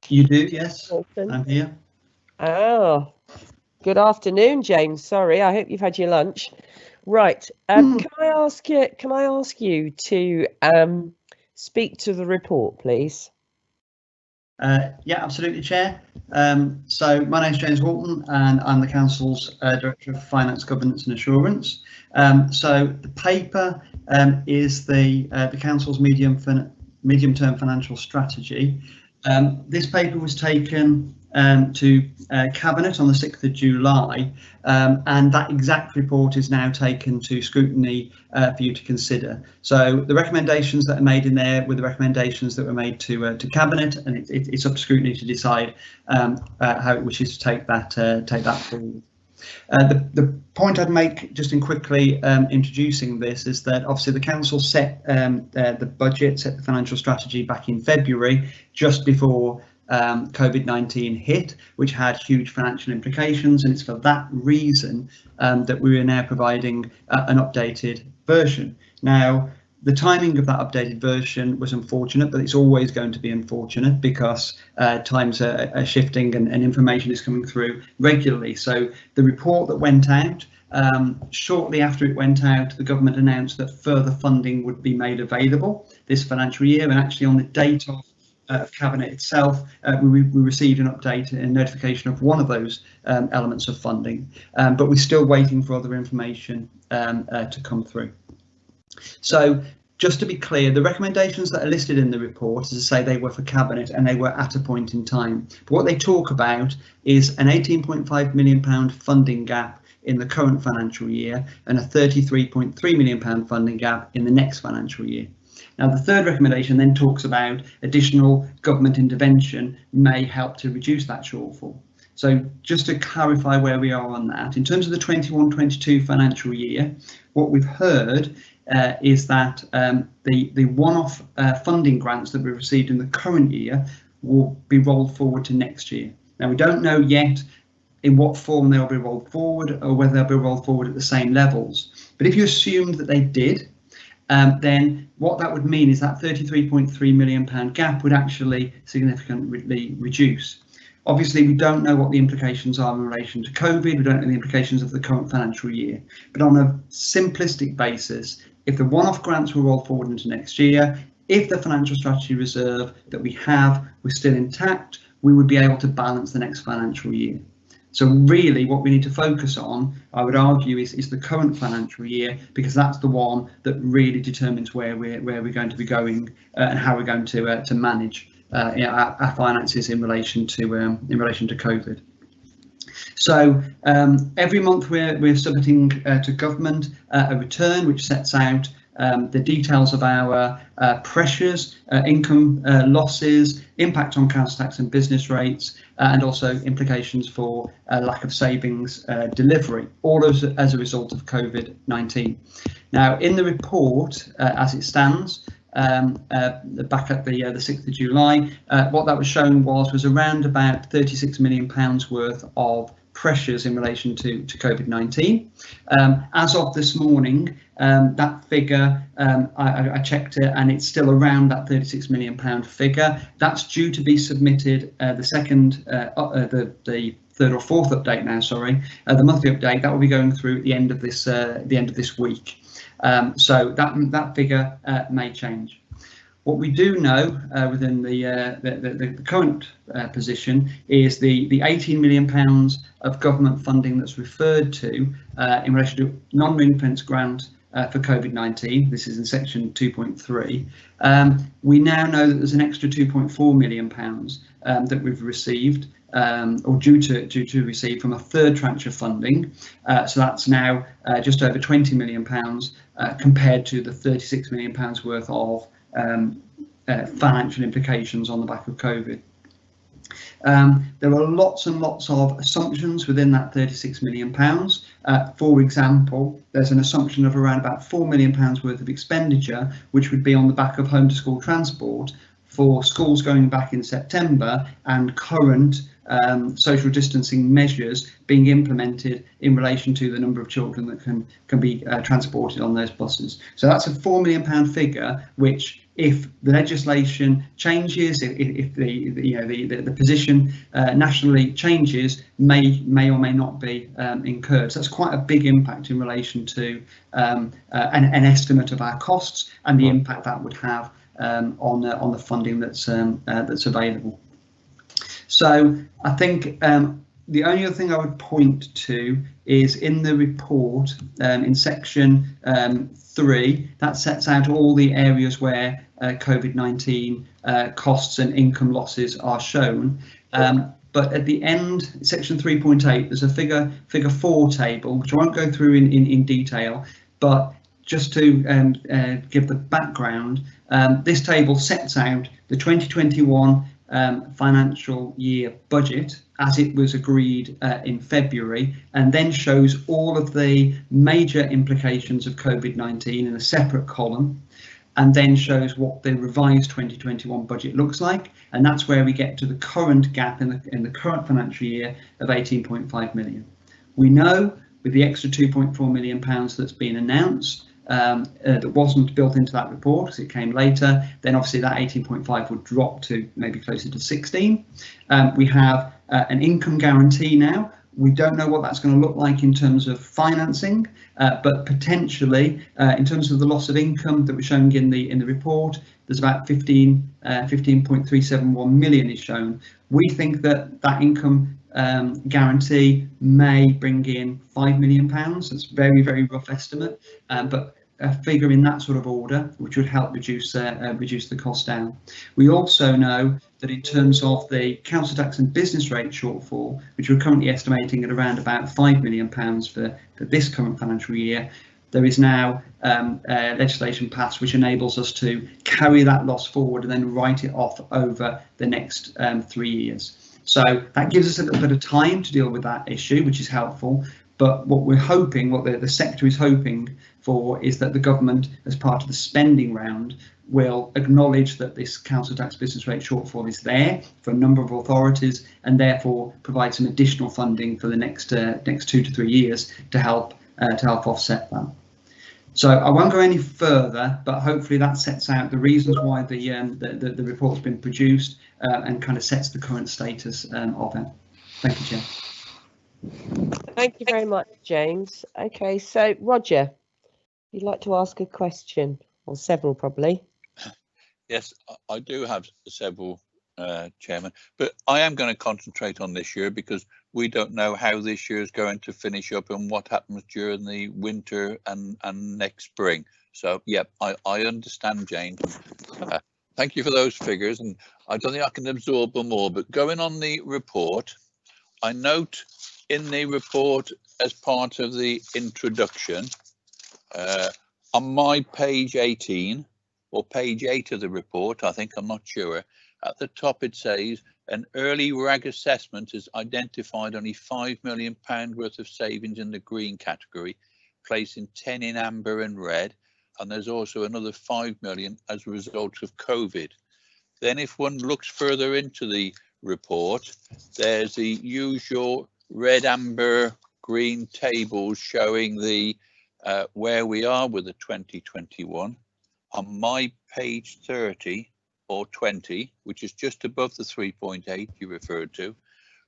You do, yes. I'm here. Oh, good afternoon, James. Sorry, I hope you've had your lunch. Right. Can I ask you to speak to the report, please? Yeah, absolutely, Chair. So my name is James Walton and I'm the Council's Director of Finance, Governance and Assurance. So the paper is the Council's medium-term financial strategy. This paper was taken to Cabinet on the 6th of July, and that exact report is now taken to scrutiny for you to consider. So the recommendations that are made in there were the recommendations that were made to Cabinet, and it's up to scrutiny to decide how it wishes to take that forward. The point I'd make, just in quickly introducing this, is that obviously the council set the budget, set the financial strategy back in February, just before COVID-19 hit, which had huge financial implications, and it's for that reason that we are now providing an updated version. Now, the timing of that updated version was unfortunate, but it's always going to be unfortunate because times are shifting and information is coming through regularly. So the report that went out, shortly after it went out, the government announced that further funding would be made available this financial year, and actually on the date of Cabinet itself, we received an update and notification of one of those elements of funding, but we're still waiting for other information to come through. So just to be clear, the recommendations that are listed in the report, as I say, they were for Cabinet and they were at a point in time. But what they talk about is an £18.5 million funding gap in the current financial year and a £33.3 million funding gap in the next financial year. Now, the third recommendation then talks about additional government intervention may help to reduce that shortfall. So just to clarify where we are on that, in terms of the 21-22 financial year, what we've heard is that the one-off funding grants that we received in the current year will be rolled forward to next year. Now, we don't know yet in what form they'll be rolled forward or whether they'll be rolled forward at the same levels. But if you assumed that they did, then what that would mean is that £33.3 million gap would actually significantly reduce. Obviously, we don't know what the implications are in relation to COVID. We don't know the implications of the current financial year. But on a simplistic basis, if the one-off grants were rolled forward into next year, if the financial strategy reserve that we have was still intact, we would be able to balance the next financial year. So really what we need to focus on, I would argue, is the current financial year, because that's the one that really determines where we're going to be going and how we're going to manage our finances in relation to COVID. So every month we're submitting to government a return which sets out the details of our pressures, income losses, impact on council tax and business rates, and also implications for lack of savings delivery, all as a result of COVID-19. Now, in the report, as it stands, back at the 6th of July, what that was showing was around about £36 million worth of pressures in relation to COVID-19. As of this morning, that figure, I checked it, and it's still around that £36 million figure. That's due to be submitted the third or fourth update now, sorry, the monthly update that will be going through at the end of this week. So that figure may change. What we do know within the current position is the £18 million of government funding that's referred to in relation to non-ring-fence grant for COVID-19. This is in section 2.3. We now know that there's an extra £2.4 million that we've received or due to receive from a third tranche of funding. So that's now just over £20 million compared to the £36 million worth of financial implications on the back of COVID. There are lots and lots of assumptions within that £36 million. For example, there's an assumption of around about £4 million worth of expenditure, which would be on the back of home to school transport for schools going back in September and current social distancing measures being implemented in relation to the number of children that can be transported on those buses. So that's a £4 million figure, which, if the legislation changes, if the position nationally changes, may or may not be incurred. So that's quite a big impact in relation to an estimate of our costs and the impact that would have on the funding that's available. So I think the only other thing I would point to is in the report in section 3, that sets out all the areas where COVID-19 costs and income losses are shown. But at the end, section 3.8, there's a figure 4 table, which I won't go through in detail, but just to give the background, this table sets out the 2021 financial year budget as it was agreed in February, and then shows all of the major implications of COVID-19 in a separate column, and then shows what the revised 2021 budget looks like, and that's where we get to the current gap in the current financial year of 18.5 million. We know with the extra 2.4 million pounds that's been announced, that wasn't built into that report because it came later, then obviously that 18.5 would drop to maybe closer to 16. We have an income guarantee now. We don't know what that's going to look like in terms of financing, but potentially in terms of the loss of income that we're showing in the report, there's about 15.371 million is shown. We think that income guarantee may bring in £5 million. That's very, very rough estimate, but a figure in that sort of order, which would help reduce the cost down. We also know that in terms of the council tax and business rate shortfall, which we're currently estimating at around about £5 million for this current financial year, there is now legislation passed which enables us to carry that loss forward and then write it off over the next 3 years. So that gives us a little bit of time to deal with that issue, which is helpful. But what we're hoping, what the sector is hoping for, is that the government, as part of the spending round, will acknowledge that this council tax business rate shortfall is there for a number of authorities, and therefore provide some additional funding for the next 2 to 3 years to help offset that. So I won't go any further, but hopefully that sets out the reasons why the report's been produced and kind of sets the current status of it. Thank you, Chair. Thank you very much, James. Okay, so Roger, you'd like to ask a question, or several probably. Yes, I do have several, Chairman, but I am going to concentrate on this year because we don't know how this year is going to finish up and what happens during the winter and next spring. So, yeah, I understand, Jane. Thank you for those figures, and I don't think I can absorb them all, but going on the report, I note in the report as part of the introduction, on my page 18, or page 8 of the report, I think, I'm not sure, at the top it says, an early RAG assessment has identified only £5 million worth of savings in the green category, placing 10 in amber and red, and there's also another 5 million as a result of COVID. Then if one looks further into the report, there's the usual red, amber, green tables showing the where we are with the 2021. On my page 30 or 20, which is just above the 3.8 you referred to,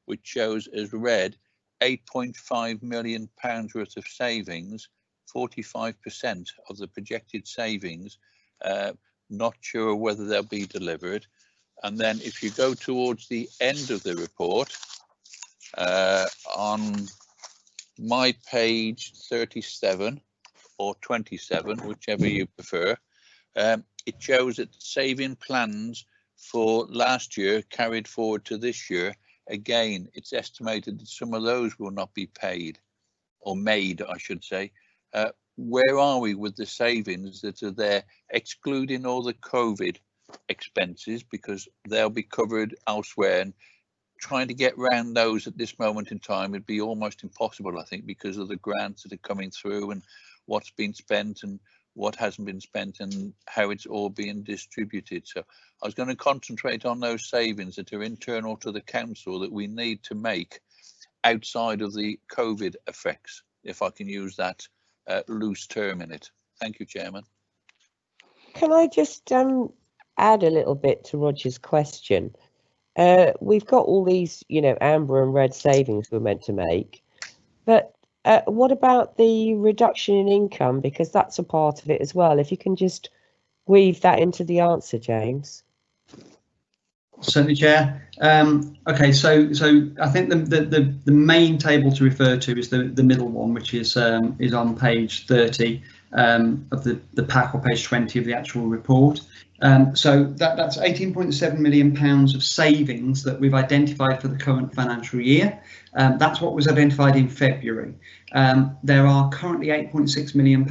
which shows as red £8.5 million worth of savings, 45% of the projected savings, not sure whether they'll be delivered. And then if you go towards the end of the report, on my page 37 or 27, whichever you prefer, it shows that saving plans for last year carried forward to this year. Again, it's estimated that some of those will not be paid, or made, I should say. Where are we with the savings that are there, excluding all the COVID expenses, because they'll be covered elsewhere, and trying to get around those at this moment in time would be almost impossible, I think, because of the grants that are coming through and what's been spent and what hasn't been spent and how it's all being distributed. So I was going to concentrate on those savings that are internal to the council that we need to make outside of the COVID effects, if I can use that loose term in it. Thank you, Chairman. Can I just add a little bit to Roger's question? We've got all these, you know, amber and red savings we're meant to make, but what about the reduction in income? Because that's a part of it as well. If you can just weave that into the answer, James. Certainly, Chair. Okay, so I think the main table to refer to is the middle one, which is on page 30 of the pack, or page 20 of the actual report. So that's £18.7 million of savings that we've identified for the current financial year. That's what was identified in February. There are currently £8.6 million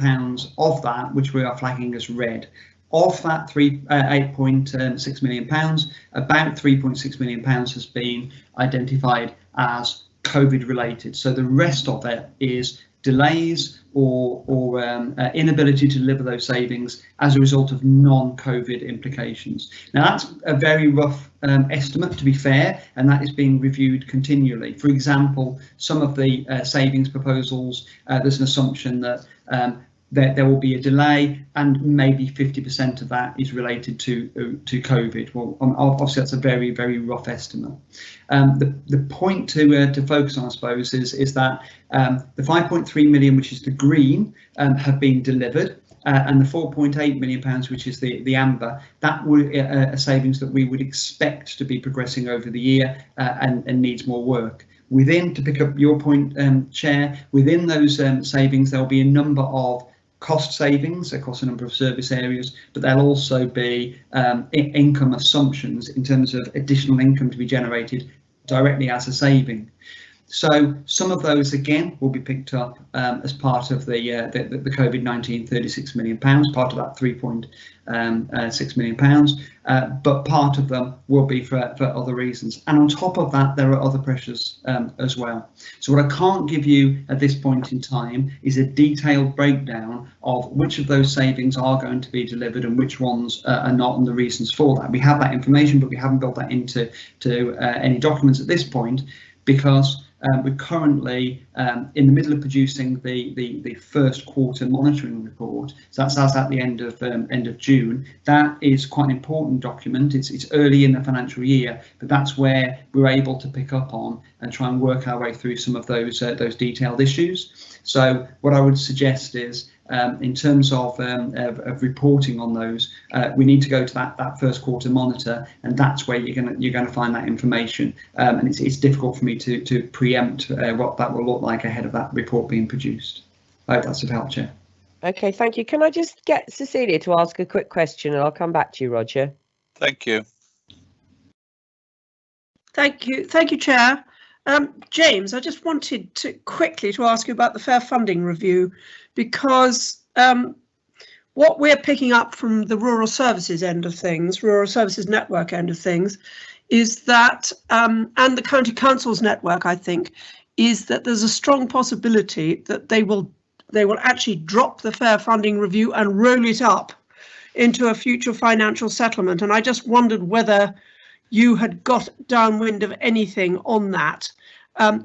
of that which we are flagging as red. Of that £8.6 million, about £3.6 million has been identified as COVID related. So the rest of it is delays or inability to deliver those savings as a result of non-COVID implications. Now that's a very rough estimate, to be fair, and that is being reviewed continually. For example, some of the savings proposals, there's an assumption that there will be a delay, and maybe 50% of that is related to COVID. Well, obviously that's a very, very rough estimate. The point to focus on, I suppose, is that the 5.3 million, which is the green, have been delivered, and the 4.8 million pounds, which is the amber, that would a savings that we would expect to be progressing over the year and needs more work. Within, to pick up your point, Chair, within those savings, there will be a number of cost savings across a number of service areas, but there'll also be income assumptions in terms of additional income to be generated directly as a saving. So some of those again will be picked up as part of the COVID-19 £36 million, part of that £3.6 million, but part of them will be for other reasons. And on top of that, there are other pressures as well. So what I can't give you at this point in time is a detailed breakdown of which of those savings are going to be delivered and which ones are not, and the reasons for that. We have that information, but we haven't built that into any documents at this point, because we're currently in the middle of producing the first quarter monitoring report. So that's at the end of June. That is quite an important document. It's early in the financial year, but that's where we're able to pick up on and try and work our way through some of those detailed issues. So what I would suggest is in terms of reporting on those, we need to go to that first quarter monitor, and that's where you're going to find that information. And it's difficult for me to preempt what that will look like ahead of that report being produced. I hope that's of help, Chair. Okay, thank you. Can I just get Cecilia to ask a quick question, and I'll come back to you, Roger. Thank you. Thank you, Chair. James, I just wanted to quickly ask you about the fair funding review, because what we're picking up from the rural services end of things, rural services network end of things, is that, and the county council's network, I think, is that there's a strong possibility that they will actually drop the fair funding review and roll it up into a future financial settlement. And I just wondered whether you had got downwind of anything on that,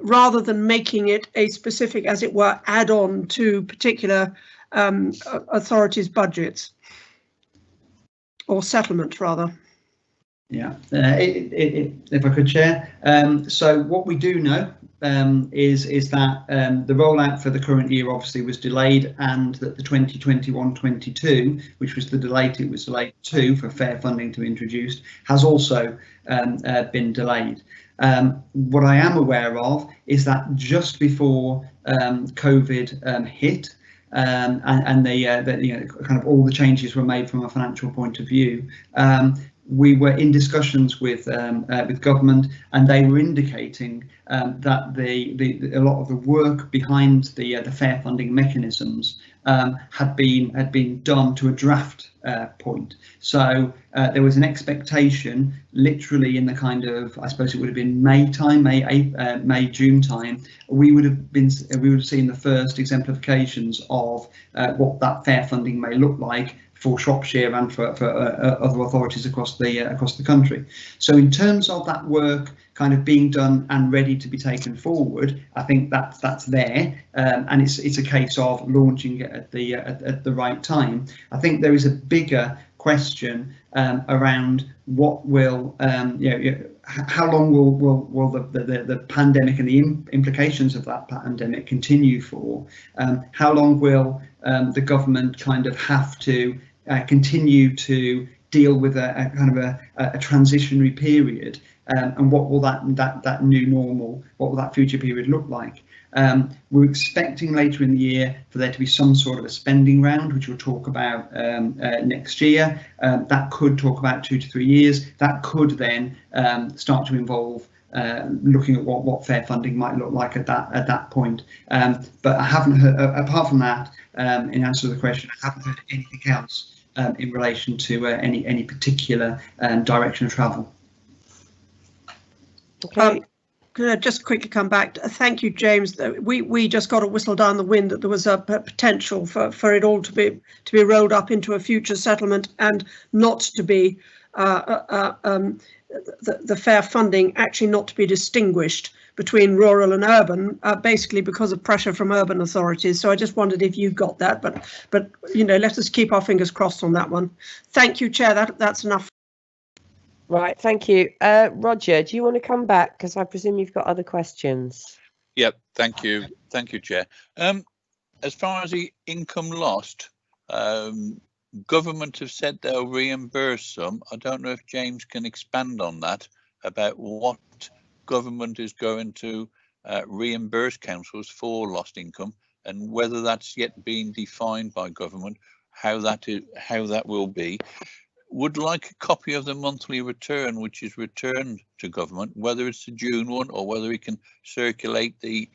rather than making it a specific, as it were, add-on to particular authorities' budgets, or settlement rather. Yeah, if I could share. So what we do know is that the rollout for the current year obviously was delayed, and that the 2021-22, which was the date it was delayed to for fair funding to be introduced, has also been delayed. What I am aware of is that just before COVID hit, and the kind of all the changes were made from a financial point of view, we were in discussions with government, and they were indicating that a lot of the work behind the fair funding mechanisms had been done to a draft point. So there was an expectation, literally in the kind of, I suppose it would have been May, June time, we would have seen the first exemplifications of what that fair funding may look like for Shropshire and for other authorities across the country. So in terms of that work kind of being done and ready to be taken forward, I think that's there, and it's a case of launching it at the right time. I think there is a bigger question around what will how long will the pandemic and the implications of that pandemic continue for? How long will the government kind of have to continue to deal with a kind of a transitionary period, and what will that new normal, what will that future period look like? We're expecting later in the year for there to be some sort of a spending round, which we'll talk about next year. That could talk about 2 to 3 years. That could then start to involve looking at what fair funding might look like at that point. But I haven't heard, apart from that, in answer to the question, I haven't heard anything else in relation to any particular direction of travel. Okay. Could I just quickly come back? Thank you, James. We just got a whistle down the wind that there was a potential for it all to be rolled up into a future settlement, and not to be the fair funding actually not to be distinguished between rural and urban, basically because of pressure from urban authorities. So I just wondered if you got that, but let us keep our fingers crossed on that one. Thank you, Chair. That's enough. Right, thank you. Roger, do you want to come back? Because I presume you've got other questions. Yep, thank you, Chair. As far as the income lost, government have said they'll reimburse some. I don't know if James can expand on that, about what government is going to reimburse councils for lost income, and whether that's yet been defined by government, how that will be. Would like a copy of the monthly return, which is returned to government, whether it's the June one or whether we can circulate the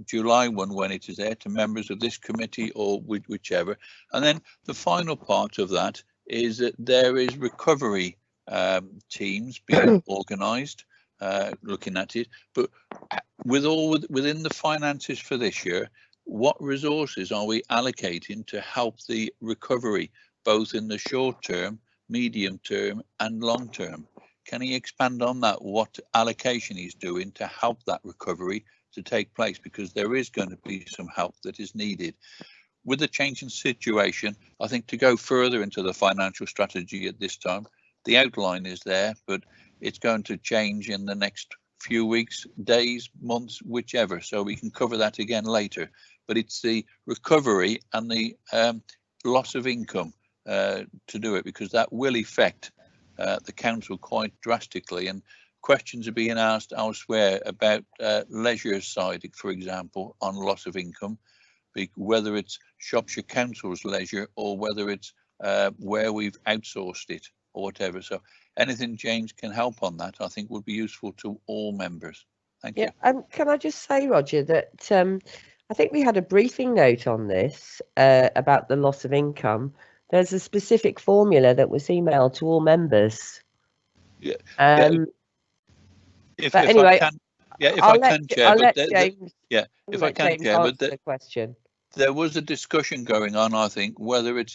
July one when it is there to members of this committee, or whichever. And then the final part of that is that there is recovery teams being organised, looking at it, but within the finances for this year, what resources are we allocating to help the recovery, both in the short term, medium term and long term? Can he expand on that, what allocation he's doing to help that recovery to take place, because there is going to be some help that is needed with the changing situation. I think to go further into the financial strategy at this time, the outline is there, but it's going to change in the next few weeks, days, months, whichever, so we can cover that again later. but it's the recovery and the loss of income to do it, because that will affect the council quite drastically. And questions are being asked elsewhere about leisure side, for example, on loss of income, whether it's Shropshire Council's leisure or whether it's where we've outsourced it or whatever. So anything James can help on that, I think, would be useful to all members. Thank you. Can I just say, Roger, that I think we had a briefing note on this about the loss of income. There's a specific formula that was emailed to all members. Yeah. But anyway, if I can, Chair, but the question. There was a discussion going on, I think, whether it's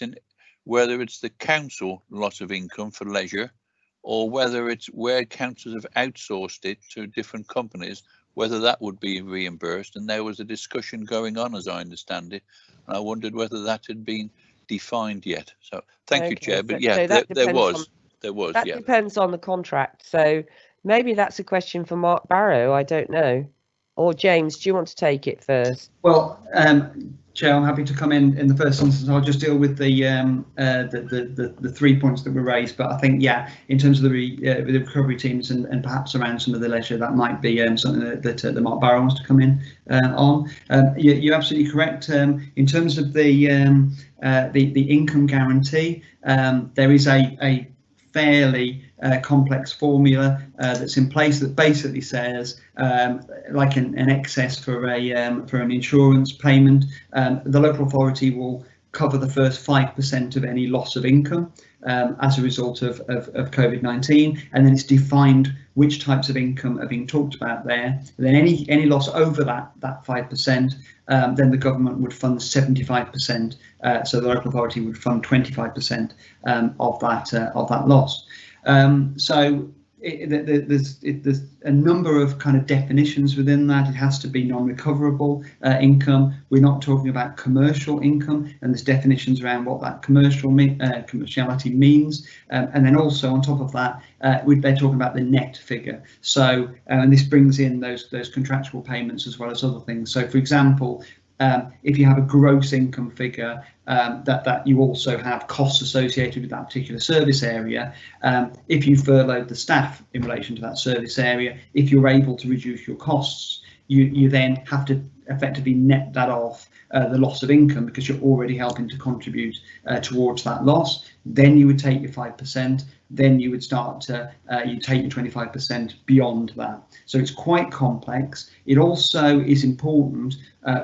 the council loss of income for leisure, or whether it's where councils have outsourced it to different companies, whether that would be reimbursed. And there was a discussion going on, as I understand it, and I wondered whether that had been defined yet. So thank you, Chair. But yeah, so there was. That depends on the contract. So maybe that's a question for Mark Barrow. I don't know. Or James, do you want to take it first? Well, Chair, I'm happy to come in the first instance. I'll just deal with the 3 points that were raised. But I think, yeah, in terms of the recovery teams and perhaps around some of the leisure, that might be something that Mark Barrow wants to come in on. You're absolutely correct. In terms of the income guarantee, there is a fairly complex formula that's in place that basically says, like an excess for an insurance payment, the local authority will cover the first 5% of any loss of income as a result of COVID-19, and then it's defined which types of income are being talked about there. And then any loss over that 5%, then the government would fund 75%, so the local authority would fund 25% of that loss. So there's a number of kind of definitions within that. It has to be non-recoverable income. We're not talking about commercial income, and there's definitions around what that commerciality means. And then also on top of that, they're talking about the net figure. So and this brings in those contractual payments as well as other things. So for example, if you have a gross income figure, that you also have costs associated with that particular service area. If you furloughed the staff in relation to that service area, if you're able to reduce your costs, you then have to effectively net that off the loss of income, because you're already helping to contribute towards that loss. Then you would take your 5%, then you would start to you take your 25% beyond that. So it's quite complex. It also is important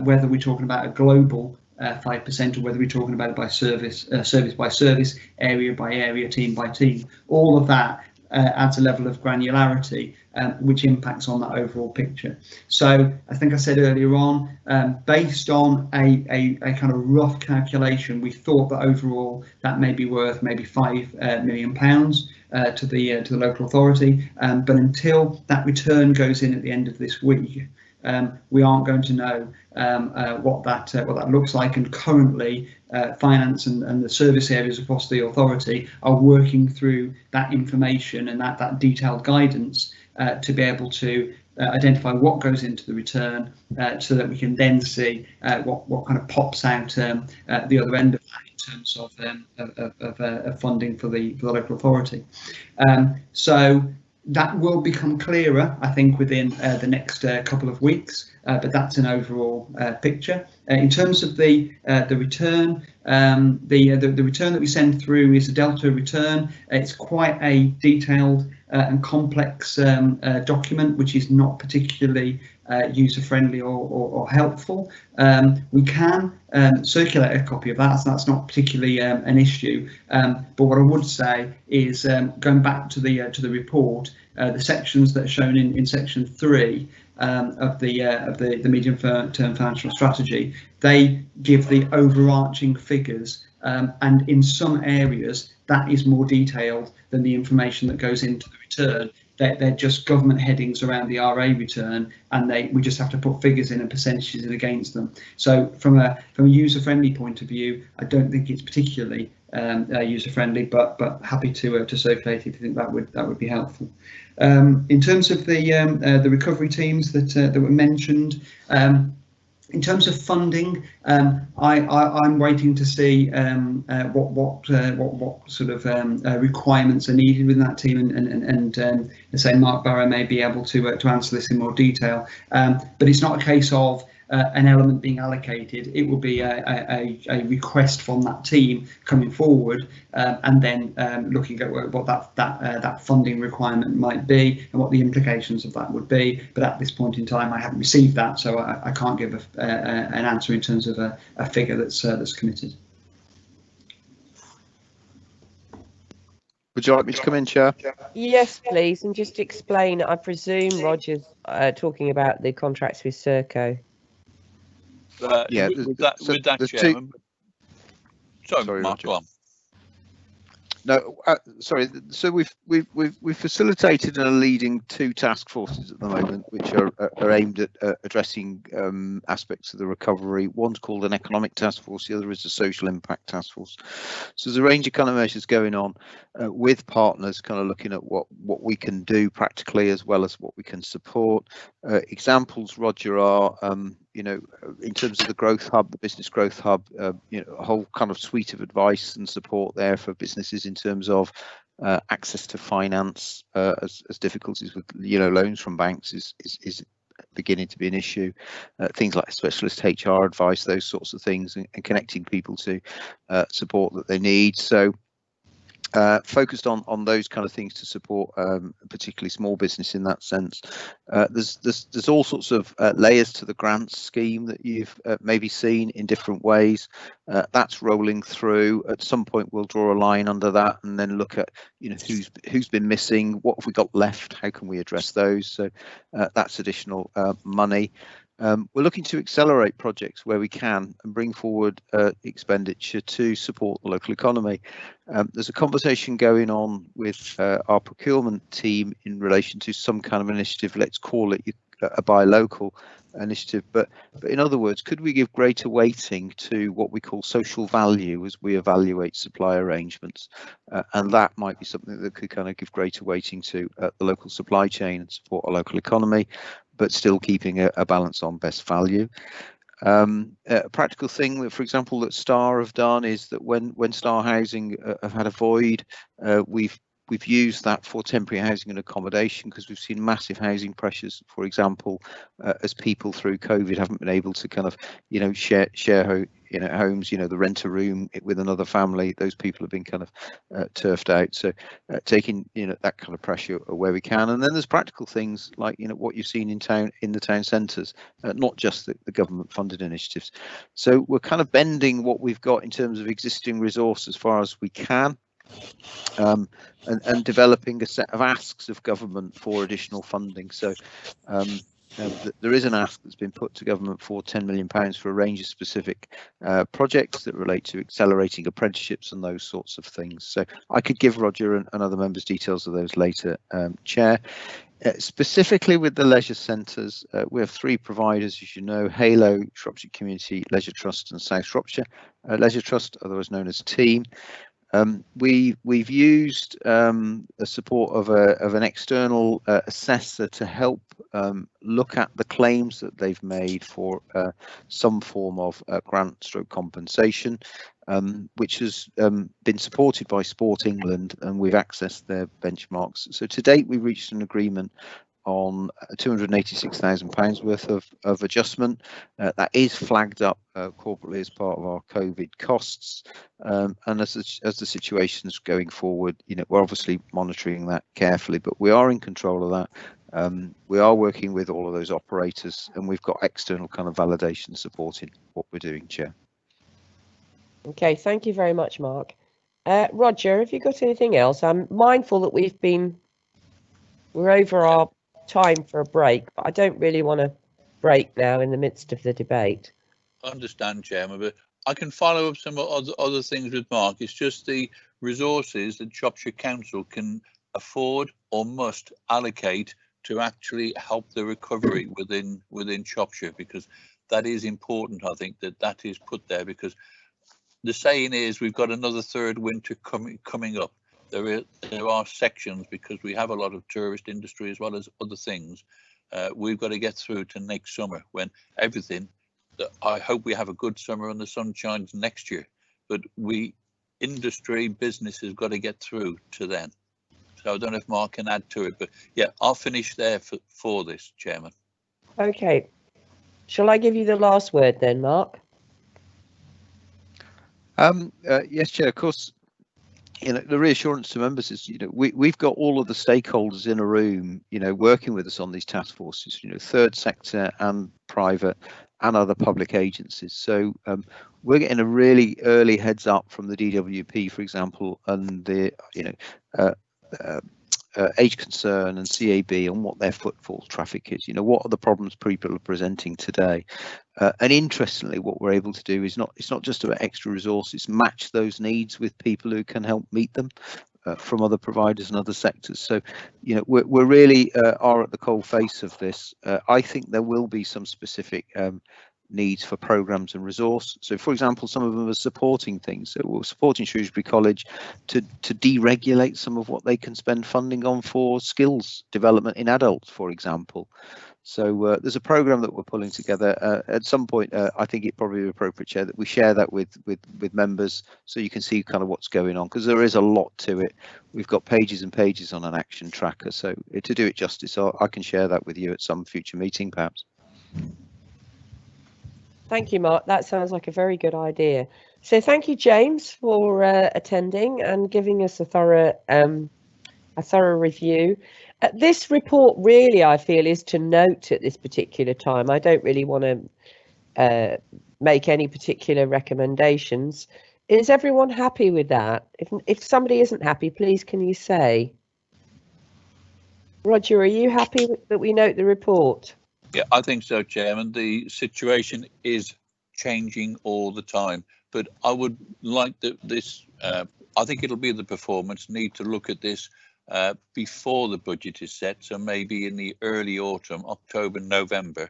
whether we're talking about a global 5% or whether we're talking about it by service, service by service, area by area, team by team. All of that adds a level of granularity which impacts on that overall picture. So I think I said earlier on, based on a kind of rough calculation, we thought that overall that may be worth maybe £5 million to the local authority, but until that return goes in at the end of this week, we aren't going to know what that looks like. And currently, finance and the service areas across the authority are working through that information and that detailed guidance to be able to identify what goes into the return, so that we can then see what kind of pops out at the other end of that in terms of funding for the local authority. So that will become clearer, I think, within the next couple of weeks, but that's an overall picture. In terms of the return, the return that we send through is a Delta return. It's quite a detailed and complex document, which is not particularly user-friendly or helpful. We can circulate a copy of that, so that's not particularly an issue. But what I would say is, going back to the report, the sections that are shown in section 3 of the medium-term financial strategy, they give the overarching figures, and in some areas that is more detailed than the information that goes into the return. They're just government headings around the RA return, and we just have to put figures in and percentages in against them. So from a user-friendly point of view, I don't think it's particularly user-friendly, but happy to circulate it if you think that would be helpful. In terms of the recovery teams that were mentioned, In terms of funding, I'm waiting to see what sort of requirements are needed within that team, and say Mark Barrow may be able to answer this in more detail. But it's not a case of an element being allocated. It will be a request from that team coming forward, and then looking at what that funding requirement might be and what the implications of that would be. But at this point in time, I haven't received that, so I can't give an answer in terms of a figure that's committed. Would you like me to come in, Chair? Yes, please, and just explain. I presume Roger's talking about the contracts with Serco. Yeah, with that Chairman. Sorry, Mark, go on. No, sorry. So we've facilitated and are leading 2 task forces at the moment, which are aimed at addressing aspects of the recovery. One's called an economic task force, the other is a social impact task force. So there's a range of kind of measures going on with partners, kind of looking at what we can do practically as well as what we can support. Examples, Roger, are you know, in terms of the growth hub, the business growth hub, you know, a whole kind of suite of advice and support there for businesses in terms of access to finance, as difficulties with, you know, loans from banks is beginning to be an issue. Things like specialist HR advice, those sorts of things, and connecting people to support that they need. So focused on those kind of things to support particularly small business in that sense. There's all sorts of layers to the grants scheme that you've maybe seen in different ways. That's rolling through. At some point we'll draw a line under that and then look at, you know, who's been missing, what have we got left, how can we address those. So that's additional money. We're looking to accelerate projects where we can and bring forward expenditure to support the local economy. There's a conversation going on with our procurement team in relation to some kind of initiative, let's call it a buy local initiative, but in other words, could we give greater weighting to what we call social value as we evaluate supply arrangements, and that might be something that could kind of give greater weighting to the local supply chain and support our local economy, but still keeping a balance on best value. A practical thing that, for example, that Star have done is that when Star Housing have had a void, we've used that for temporary housing and accommodation, because we've seen massive housing pressures, for example, as people through COVID haven't been able to kind of, you know, share homes, you know, the rent a room with another family. Those people have been kind of turfed out. So taking, you know, that kind of pressure where we can. And then there's practical things like, you know, what you've seen in the town centres, not just the government funded initiatives. So we're kind of bending what we've got in terms of existing resource as far as we can. And developing a set of asks of government for additional funding. So there is an ask that's been put to government for £10 million for a range of specific projects that relate to accelerating apprenticeships and those sorts of things. So I could give Roger and other members details of those later, Chair. Specifically with the leisure centres, we have 3 providers, as you know: Halo, Shropshire Community Leisure Trust, and South Shropshire Leisure Trust, otherwise known as Team. We've used the support of an external assessor to help look at the claims that they've made for some form of grant stroke compensation, which has been supported by Sport England, and we've accessed their benchmarks. So to date, we've reached an agreement on £286,000 worth of adjustment. That is flagged up corporately as part of our COVID costs, and as the situation's going forward, you know, we're obviously monitoring that carefully, but we are in control of that. We are working with all of those operators, and we've got external kind of validation supporting what we're doing, Chair. Okay, thank you very much, Mark. Roger, have you got anything else? I'm mindful that we're over our time for a break, but I don't really want to break now in the midst of the debate. I understand, Chairman, but I can follow up some other things with Mark. It's just the resources that Shropshire Council can afford or must allocate to actually help the recovery within Shropshire, because that is important. I think that is put there because the saying is we've got another third winter coming up. There are sections, because we have a lot of tourist industry as well as other things. We've got to get through to next summer when everything I hope we have a good summer and the sun shines next year. But industry, business has got to get through to then. So I don't know if Mark can add to it, but yeah, I'll finish there for this, Chairman. Okay. Shall I give you the last word then, Mark? Yes, Chair, of course. The reassurance to members is, we've got all of the stakeholders in a room, working with us on these task forces, third sector and private and other public agencies. So we're getting a really early heads up from the DWP, for example, and the, Age Concern and CAB on what their footfall traffic is. What are the problems people are presenting today? And interestingly, what we're able to do is it's not just about extra resources, match those needs with people who can help meet them from other providers and other sectors. So, we're really are at the cold face of this. I think there will be some specific needs for programs and resource. So, for example, some of them are supporting things. So we're supporting Shrewsbury College to deregulate some of what they can spend funding on for skills development in adults, for example. So there's a program that we're pulling together. At some point, I think it probably be appropriate, Chair, that we share that with members so you can see kind of what's going on, because there is a lot to it. We've got pages and pages on an action tracker. So to do it justice, I can share that with you at some future meeting, perhaps. Thank you, Mark. That sounds like a very good idea. So thank you, James, for attending and giving us a thorough review. This report really, I feel, is to note at this particular time. I don't really want to make any particular recommendations. Is everyone happy with that? If somebody isn't happy, please can you say? Roger, are you happy that we note the report? Yeah, I think so, Chairman. The situation is changing all the time, but I would like this. I think it'll be the performance need to look at this before the budget is set, so maybe in the early autumn, October, November,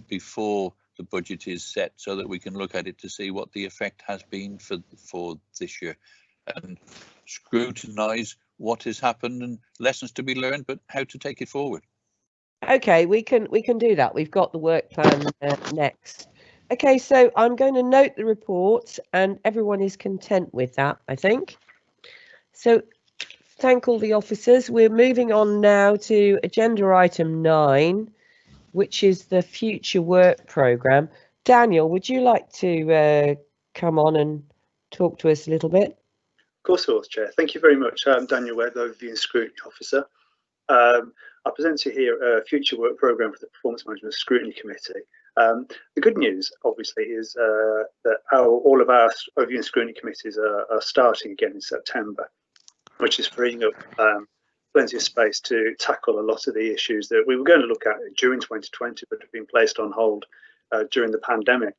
before the budget is set, so that we can look at it to see what the effect has been for this year and scrutinise what has happened and lessons to be learned, but how to take it forward. Okay, we can do that. We've got the work plan next. Okay, so I'm going to note the report and everyone is content with that, I think. So thank all the officers. We're moving on now to agenda item 9, which is the future work programme. Daniel, would you like to come on and talk to us a little bit? Of course I will, Chair. Thank you very much. I'm Daniel Webb, Overview and Scrutiny Officer. I present to you here a future work programme for the Performance Management Scrutiny Committee. The good news, obviously, is that all of our Overview and Scrutiny Committees are starting again in September, which is freeing up plenty of space to tackle a lot of the issues that we were going to look at during 2020 but have been placed on hold during the pandemic.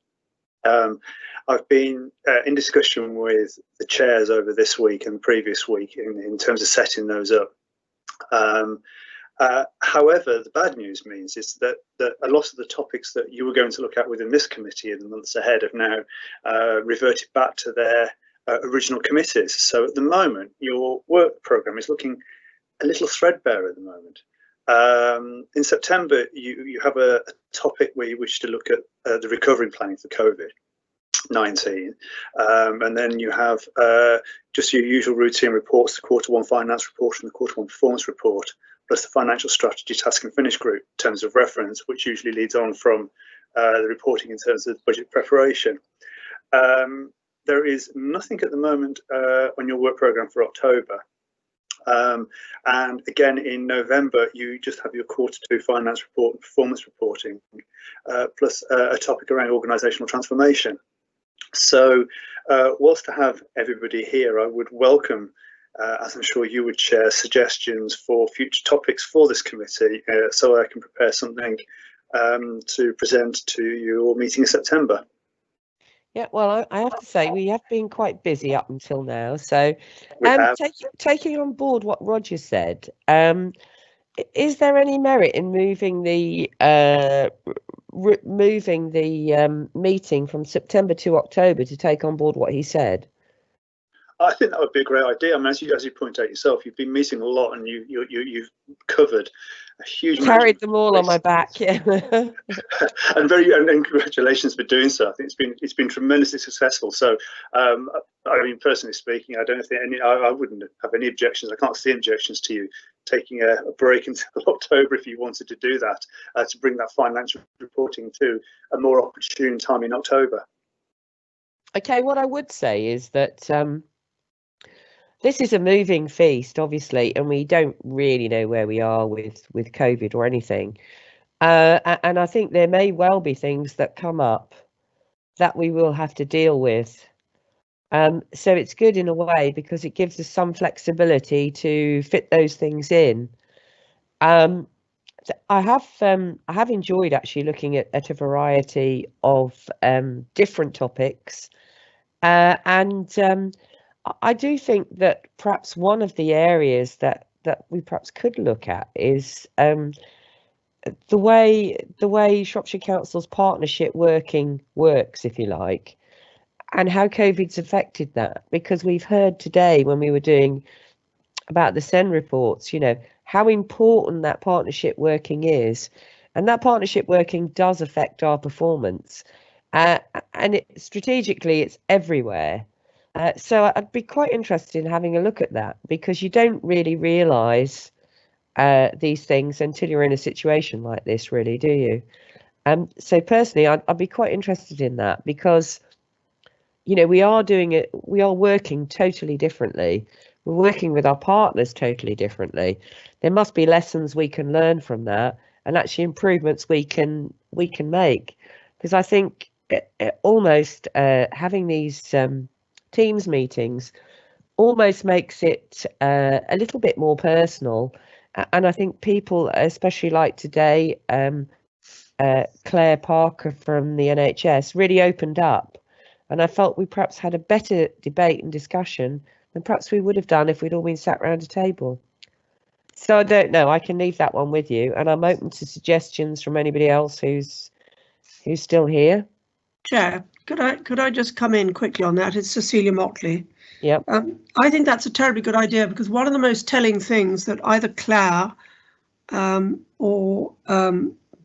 I've been in discussion with the chairs over this week and the previous week in terms of setting those up. However, the bad news means is that a lot of the topics that you were going to look at within this committee in the months ahead have now reverted back to their original committees. So at the moment, your work programme is looking a little threadbare at the moment. In September, you have a topic where you wish to look at the recovery planning for COVID-19, and then you have just your usual routine reports, the Q1 finance report and the Q1 performance report, plus the financial strategy task and finish group in terms of reference, which usually leads on from the reporting in terms of budget preparation. There is nothing at the moment on your work programme for October. And again, in November, you just have your Q2 finance report and performance reporting, plus a topic around organisational transformation. So whilst to have everybody here, I would welcome, as I'm sure you would share, suggestions for future topics for this committee, so I can prepare something to present to your meeting in September. Yeah, well, I have to say we have been quite busy up until now. So taking on board what Roger said, is there any merit in moving the meeting from September to October to take on board what he said? I think that would be a great idea. I mean, as you point out yourself, you've been meeting a lot, and you've covered a huge amount. Carried them all on my back, yeah. and congratulations for doing so. I think it's been tremendously successful. So, I mean, personally speaking, I don't think I wouldn't have any objections. I can't see objections to you taking a break until October if you wanted to do that, to bring that financial reporting to a more opportune time in October. Okay, what I would say is that this is a moving feast, obviously, and we don't really know where we are with COVID or anything. And I think there may well be things that come up that we will have to deal with. So it's good in a way because it gives us some flexibility to fit those things in. I have enjoyed actually looking at a variety of different topics, and I do think that perhaps one of the areas that we perhaps could look at is the way Shropshire Council's partnership works, if you like, and how COVID's affected that. Because we've heard today when we were doing about the SEN reports, you know, how important that partnership working is, and that partnership working does affect our performance, and strategically it's everywhere. So I'd be quite interested in having a look at that, because you don't really realise these things until you're in a situation like this, really, do you? So personally, I'd be quite interested in that, because, you know, we are working totally differently. We're working with our partners totally differently. There must be lessons we can learn from that, and actually improvements we can make, because I think almost having these Teams meetings almost makes it a little bit more personal, and I think people, especially like today, Claire Parker from the NHS really opened up, and I felt we perhaps had a better debate and discussion than perhaps we would have done if we'd all been sat around a table. So I don't know, I can leave that one with you, and I'm open to suggestions from anybody else who's still here. Chair, could I just come in quickly on that? It's Cecilia Motley. Yep. I think that's a terribly good idea, because one of the most telling things that either Claire or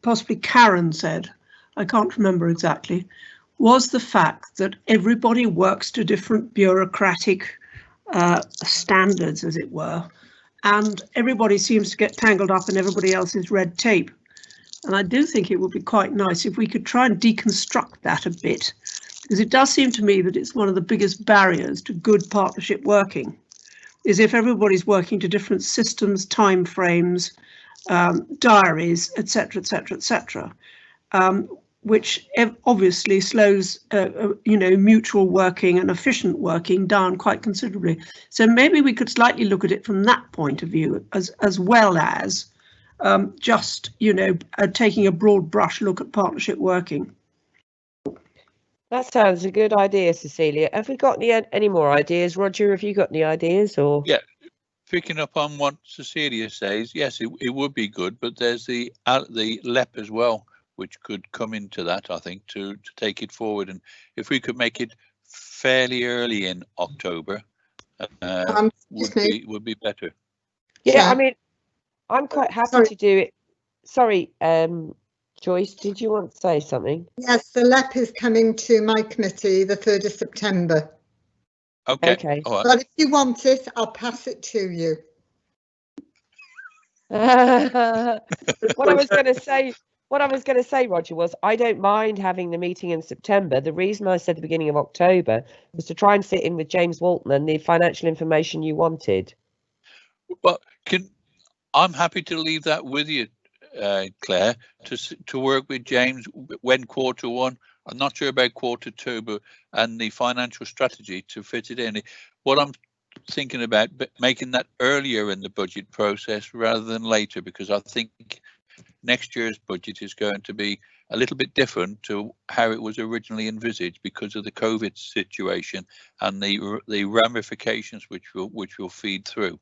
possibly Karen said, I can't remember exactly, was the fact that everybody works to different bureaucratic standards, as it were, and everybody seems to get tangled up in everybody else's red tape. And I do think it would be quite nice if we could try and deconstruct that a bit, because it does seem to me that it's one of the biggest barriers to good partnership working, is if everybody's working to different systems, time frames, diaries, etc., etc., etc., which obviously slows, you know, mutual working and efficient working down quite considerably. So maybe we could slightly look at it from that point of view, as well as just, you know, taking a broad brush look at partnership working. That sounds a good idea, Cecilia. Have we got any more ideas? Roger, have you got any ideas? Or yeah, picking up on what Cecilia says, yes, it would be good, but there's the LEP as well, which could come into that, I think, to take it forward. And if we could make it fairly early in October, would be better. Yeah, I mean, I'm quite happy to do it. Sorry, Joyce, did you want to say something? Yes, the LEP is coming to my committee the 3rd of September. Okay. All right. But if you want it, I'll pass it to you. What I was going to say, Roger, was I don't mind having the meeting in September. The reason I said the beginning of October was to try and fit in with James Walton and the financial information you wanted. Well, I'm happy to leave that with you, Claire, to work with James when Q1. I'm not sure about Q2, but and the financial strategy to fit it in. What I'm thinking about making that earlier in the budget process rather than later, because I think next year's budget is going to be a little bit different to how it was originally envisaged because of the COVID situation and the ramifications which will feed through.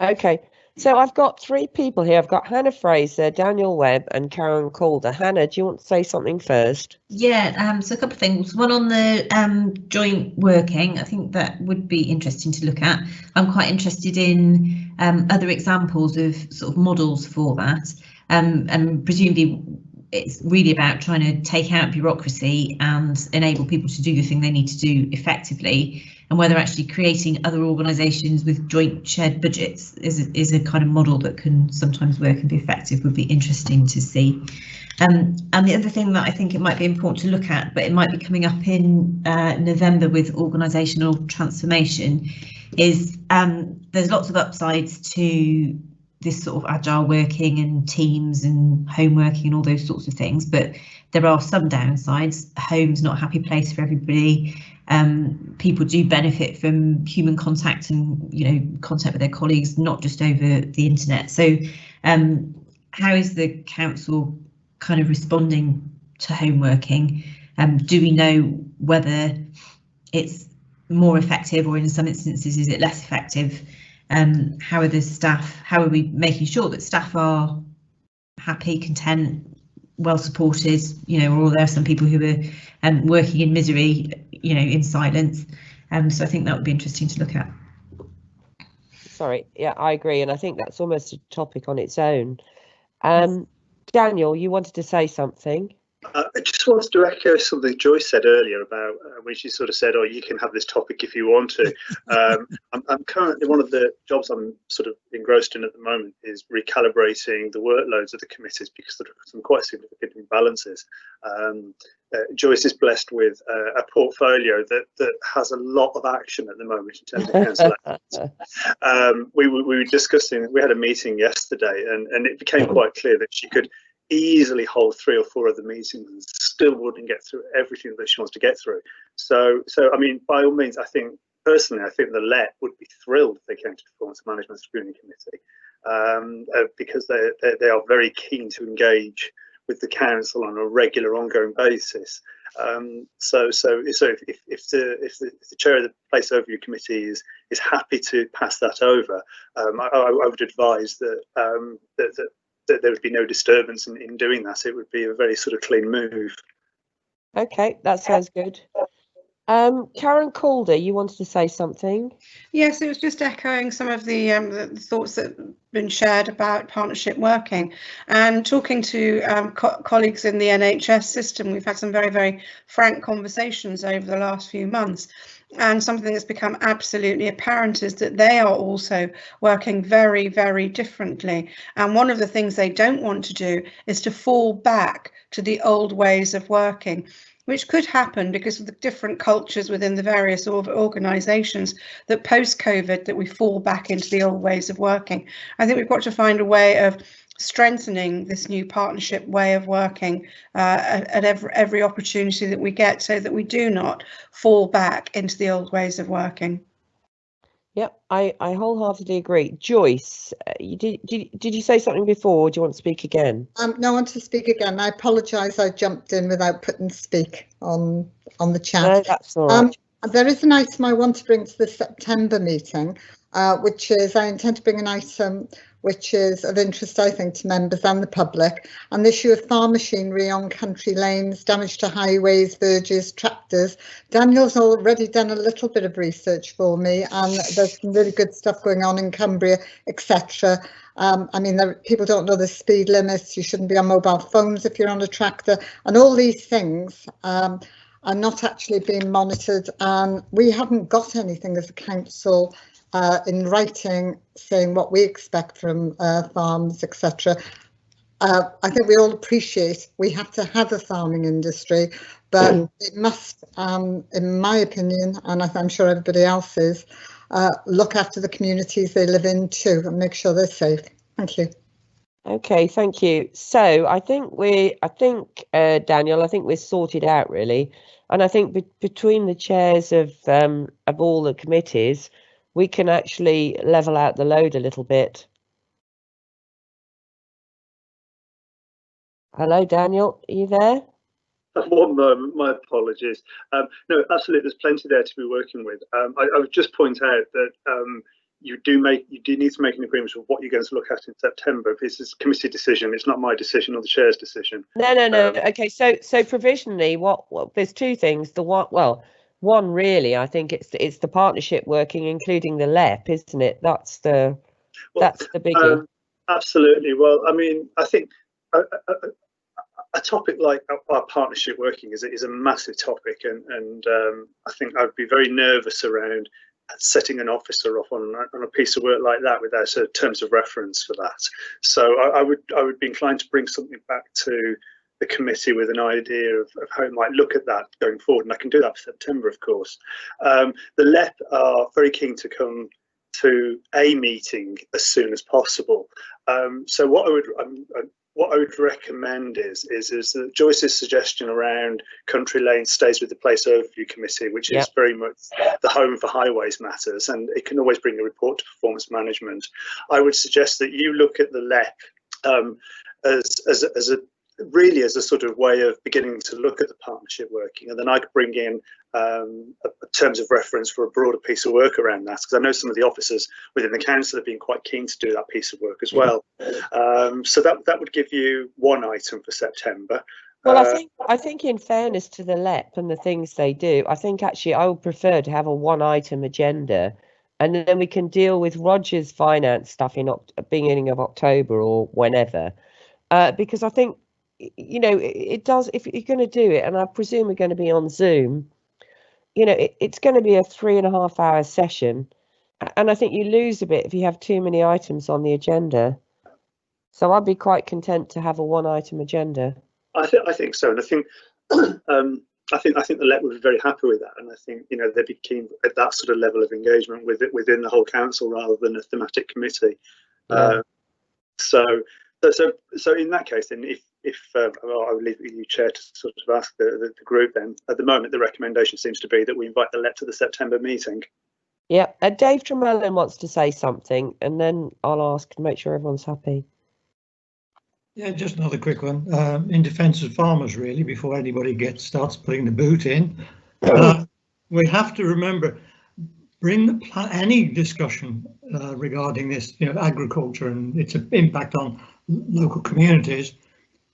Okay, so I've got 3 people here. I've got Hannah Fraser, Daniel Webb and Karen Calder. Hannah, do you want to say something first? Yeah, so a couple of things. One on the joint working, I think that would be interesting to look at. I'm quite interested in other examples of sort of models for that, and presumably it's really about trying to take out bureaucracy and enable people to do the thing they need to do effectively, and whether actually creating other organisations with joint shared budgets is a kind of model that can sometimes work and be effective would be interesting to see. And the other thing that I think it might be important to look at, but it might be coming up in November with organisational transformation, is there's lots of upsides to this sort of agile working and teams and home working and all those sorts of things, but there are some downsides. Home's not a happy place for everybody. People do benefit from human contact and, you know, contact with their colleagues, not just over the internet. So how is the council kind of responding to home working? Do we know whether it's more effective, or in some instances is it less effective? How are the staff, how are we making sure that staff are happy, content, well supported, you know, or there are some people who are working in misery, you know, in silence? So I think that would be interesting to look at. Sorry, yeah, I agree, and I think that's almost a topic on its own. Daniel, you wanted to say something? I just wanted to echo something Joyce said earlier about when she sort of said, "Oh, you can have this topic if you want to." I'm currently, one of the jobs I'm sort of engrossed in at the moment is recalibrating the workloads of the committees, because there are some quite significant imbalances. Joyce is blessed with a portfolio that has a lot of action at the moment in terms of council actions. We were discussing, we had a meeting yesterday, and it became quite clear that she could easily hold 3 or 4 other meetings and still wouldn't get through everything that she wants to get through. So I mean, by all means, I think personally, I think the LET would be thrilled if they came to the Performance Management Scrutiny Committee, because they are very keen to engage with the council on a regular, ongoing basis. So if the chair of the Place Overview Committee is happy to pass that over, I would advise that that there would be no disturbance in doing that. It would be a very sort of clean move. Okay, that sounds good. Karen Calder, you wanted to say something? Yes, it was just echoing some of the thoughts that have been shared about partnership working, and talking to colleagues in the NHS system. We've had some very, very frank conversations over the last few months. And something that's become absolutely apparent is that they are also working very, very differently. And one of the things they don't want to do is to fall back to the old ways of working, which could happen because of the different cultures within the various organisations, that post-COVID that we fall back into the old ways of working. I think we've got to find a way of strengthening this new partnership way of working at every opportunity that we get, so that we do not fall back into the old ways of working. Yep, I wholeheartedly agree. Joyce, did you say something before, or do you want to speak again? No, I want to speak again. I apologise, I jumped in without putting speak on the chat. No, that's all right. There is an item I want to bring to the September meeting, which is, I intend to bring an item which is of interest, I think, to members and the public, and the issue of farm machinery on country lanes, damage to highways, verges, tractors. Daniel's already done a little bit of research for me, and there's some really good stuff going on in Cumbria, etc. I mean, people don't know the speed limits, you shouldn't be on mobile phones if you're on a tractor, and all these things are not actually being monitored, and we haven't got anything as a council in writing saying what we expect from farms, etc. I think we all appreciate we have to have a farming industry, but it must, in my opinion, and I'm sure everybody else's, look after the communities they live in too, and make sure they're safe. Thank you. Okay, thank you. So I think Daniel, I think we're sorted out really, and I think between the chairs of all the committees, we can actually level out the load a little bit. Hello, Daniel, are you there? One moment, my apologies. No, absolutely, there's plenty there to be working with. I would just point out that you do need to make an agreement with what you're going to look at in September. This is committee decision. It's not my decision or the chair's decision. No. Okay, so provisionally, what there's two things. One really, I think it's the partnership working, including the LEP, isn't it? That's the biggie. Absolutely. Well, I mean, I think a topic like our partnership working is a massive topic, and I think I'd be very nervous around setting an officer off on a piece of work like that without terms of reference for that. So I would be inclined to bring something back to the committee with an idea of how it might look at that going forward, and I can do that for September, of course. The LEP are very keen to come to a meeting as soon as possible. So what I would recommend is that Joyce's suggestion around Country Lane stays with the Place Overview Committee, which is very much the home for highways matters, and it can always bring a report to performance management. I would suggest that you look at the LEP as a sort of way of beginning to look at the partnership working, and then I could bring in terms of reference for a broader piece of work around that, because I know some of the officers within the council have been quite keen to do that piece of work as well. So that would give you one item for September. Well, I think in fairness to the LEP and the things they do, I think actually I would prefer to have a one-item agenda, and then we can deal with Roger's finance stuff in beginning of October or whenever, because I think, you know, it does, if you're going to do it, and I presume we're going to be on Zoom, you know, it's going to be a 3.5 hour session, and I think you lose a bit if you have too many items on the agenda. So I'd be quite content to have a one-item agenda. I think so, and I think the LEP would be very happy with that, and I think, you know, they'd be keen at that sort of level of engagement with it within the whole council rather than a thematic committee. Yeah. So in that case, then if well, I would leave it with you, Chair, to sort of ask the group then. At the moment, the recommendation seems to be that we invite the LEP to the September meeting. Yeah, Dave Tremellin wants to say something, and then I'll ask to make sure everyone's happy. Yeah, just another quick one. In defence of farmers, really, before anybody starts putting the boot in, we have to remember, bring any discussion regarding this, you know, agriculture and its impact on local communities.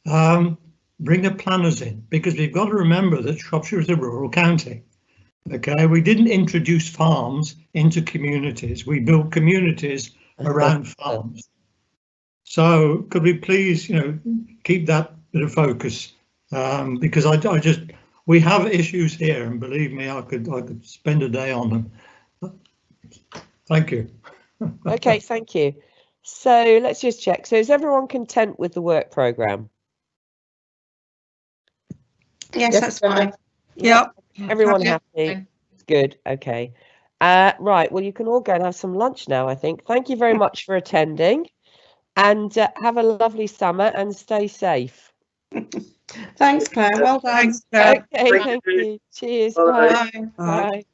Bring the planners in, because we've got to remember that Shropshire is a rural county. Okay, we didn't introduce farms into communities. We built communities around farms. So could we please, you know, keep that bit of focus, because we have issues here, and believe me, I could spend a day on them. Thank you. Okay, thank you. So let's just check. So is everyone content with the work programme? Yes, that's fine. Yep. Everyone happy? Good. Okay. Right. Well, you can all go and have some lunch now, I think. Thank you very much for attending, and have a lovely summer and stay safe. Thanks, Claire. Well done. Thanks, Claire. Okay, thank you. Cheers. Bye. Bye.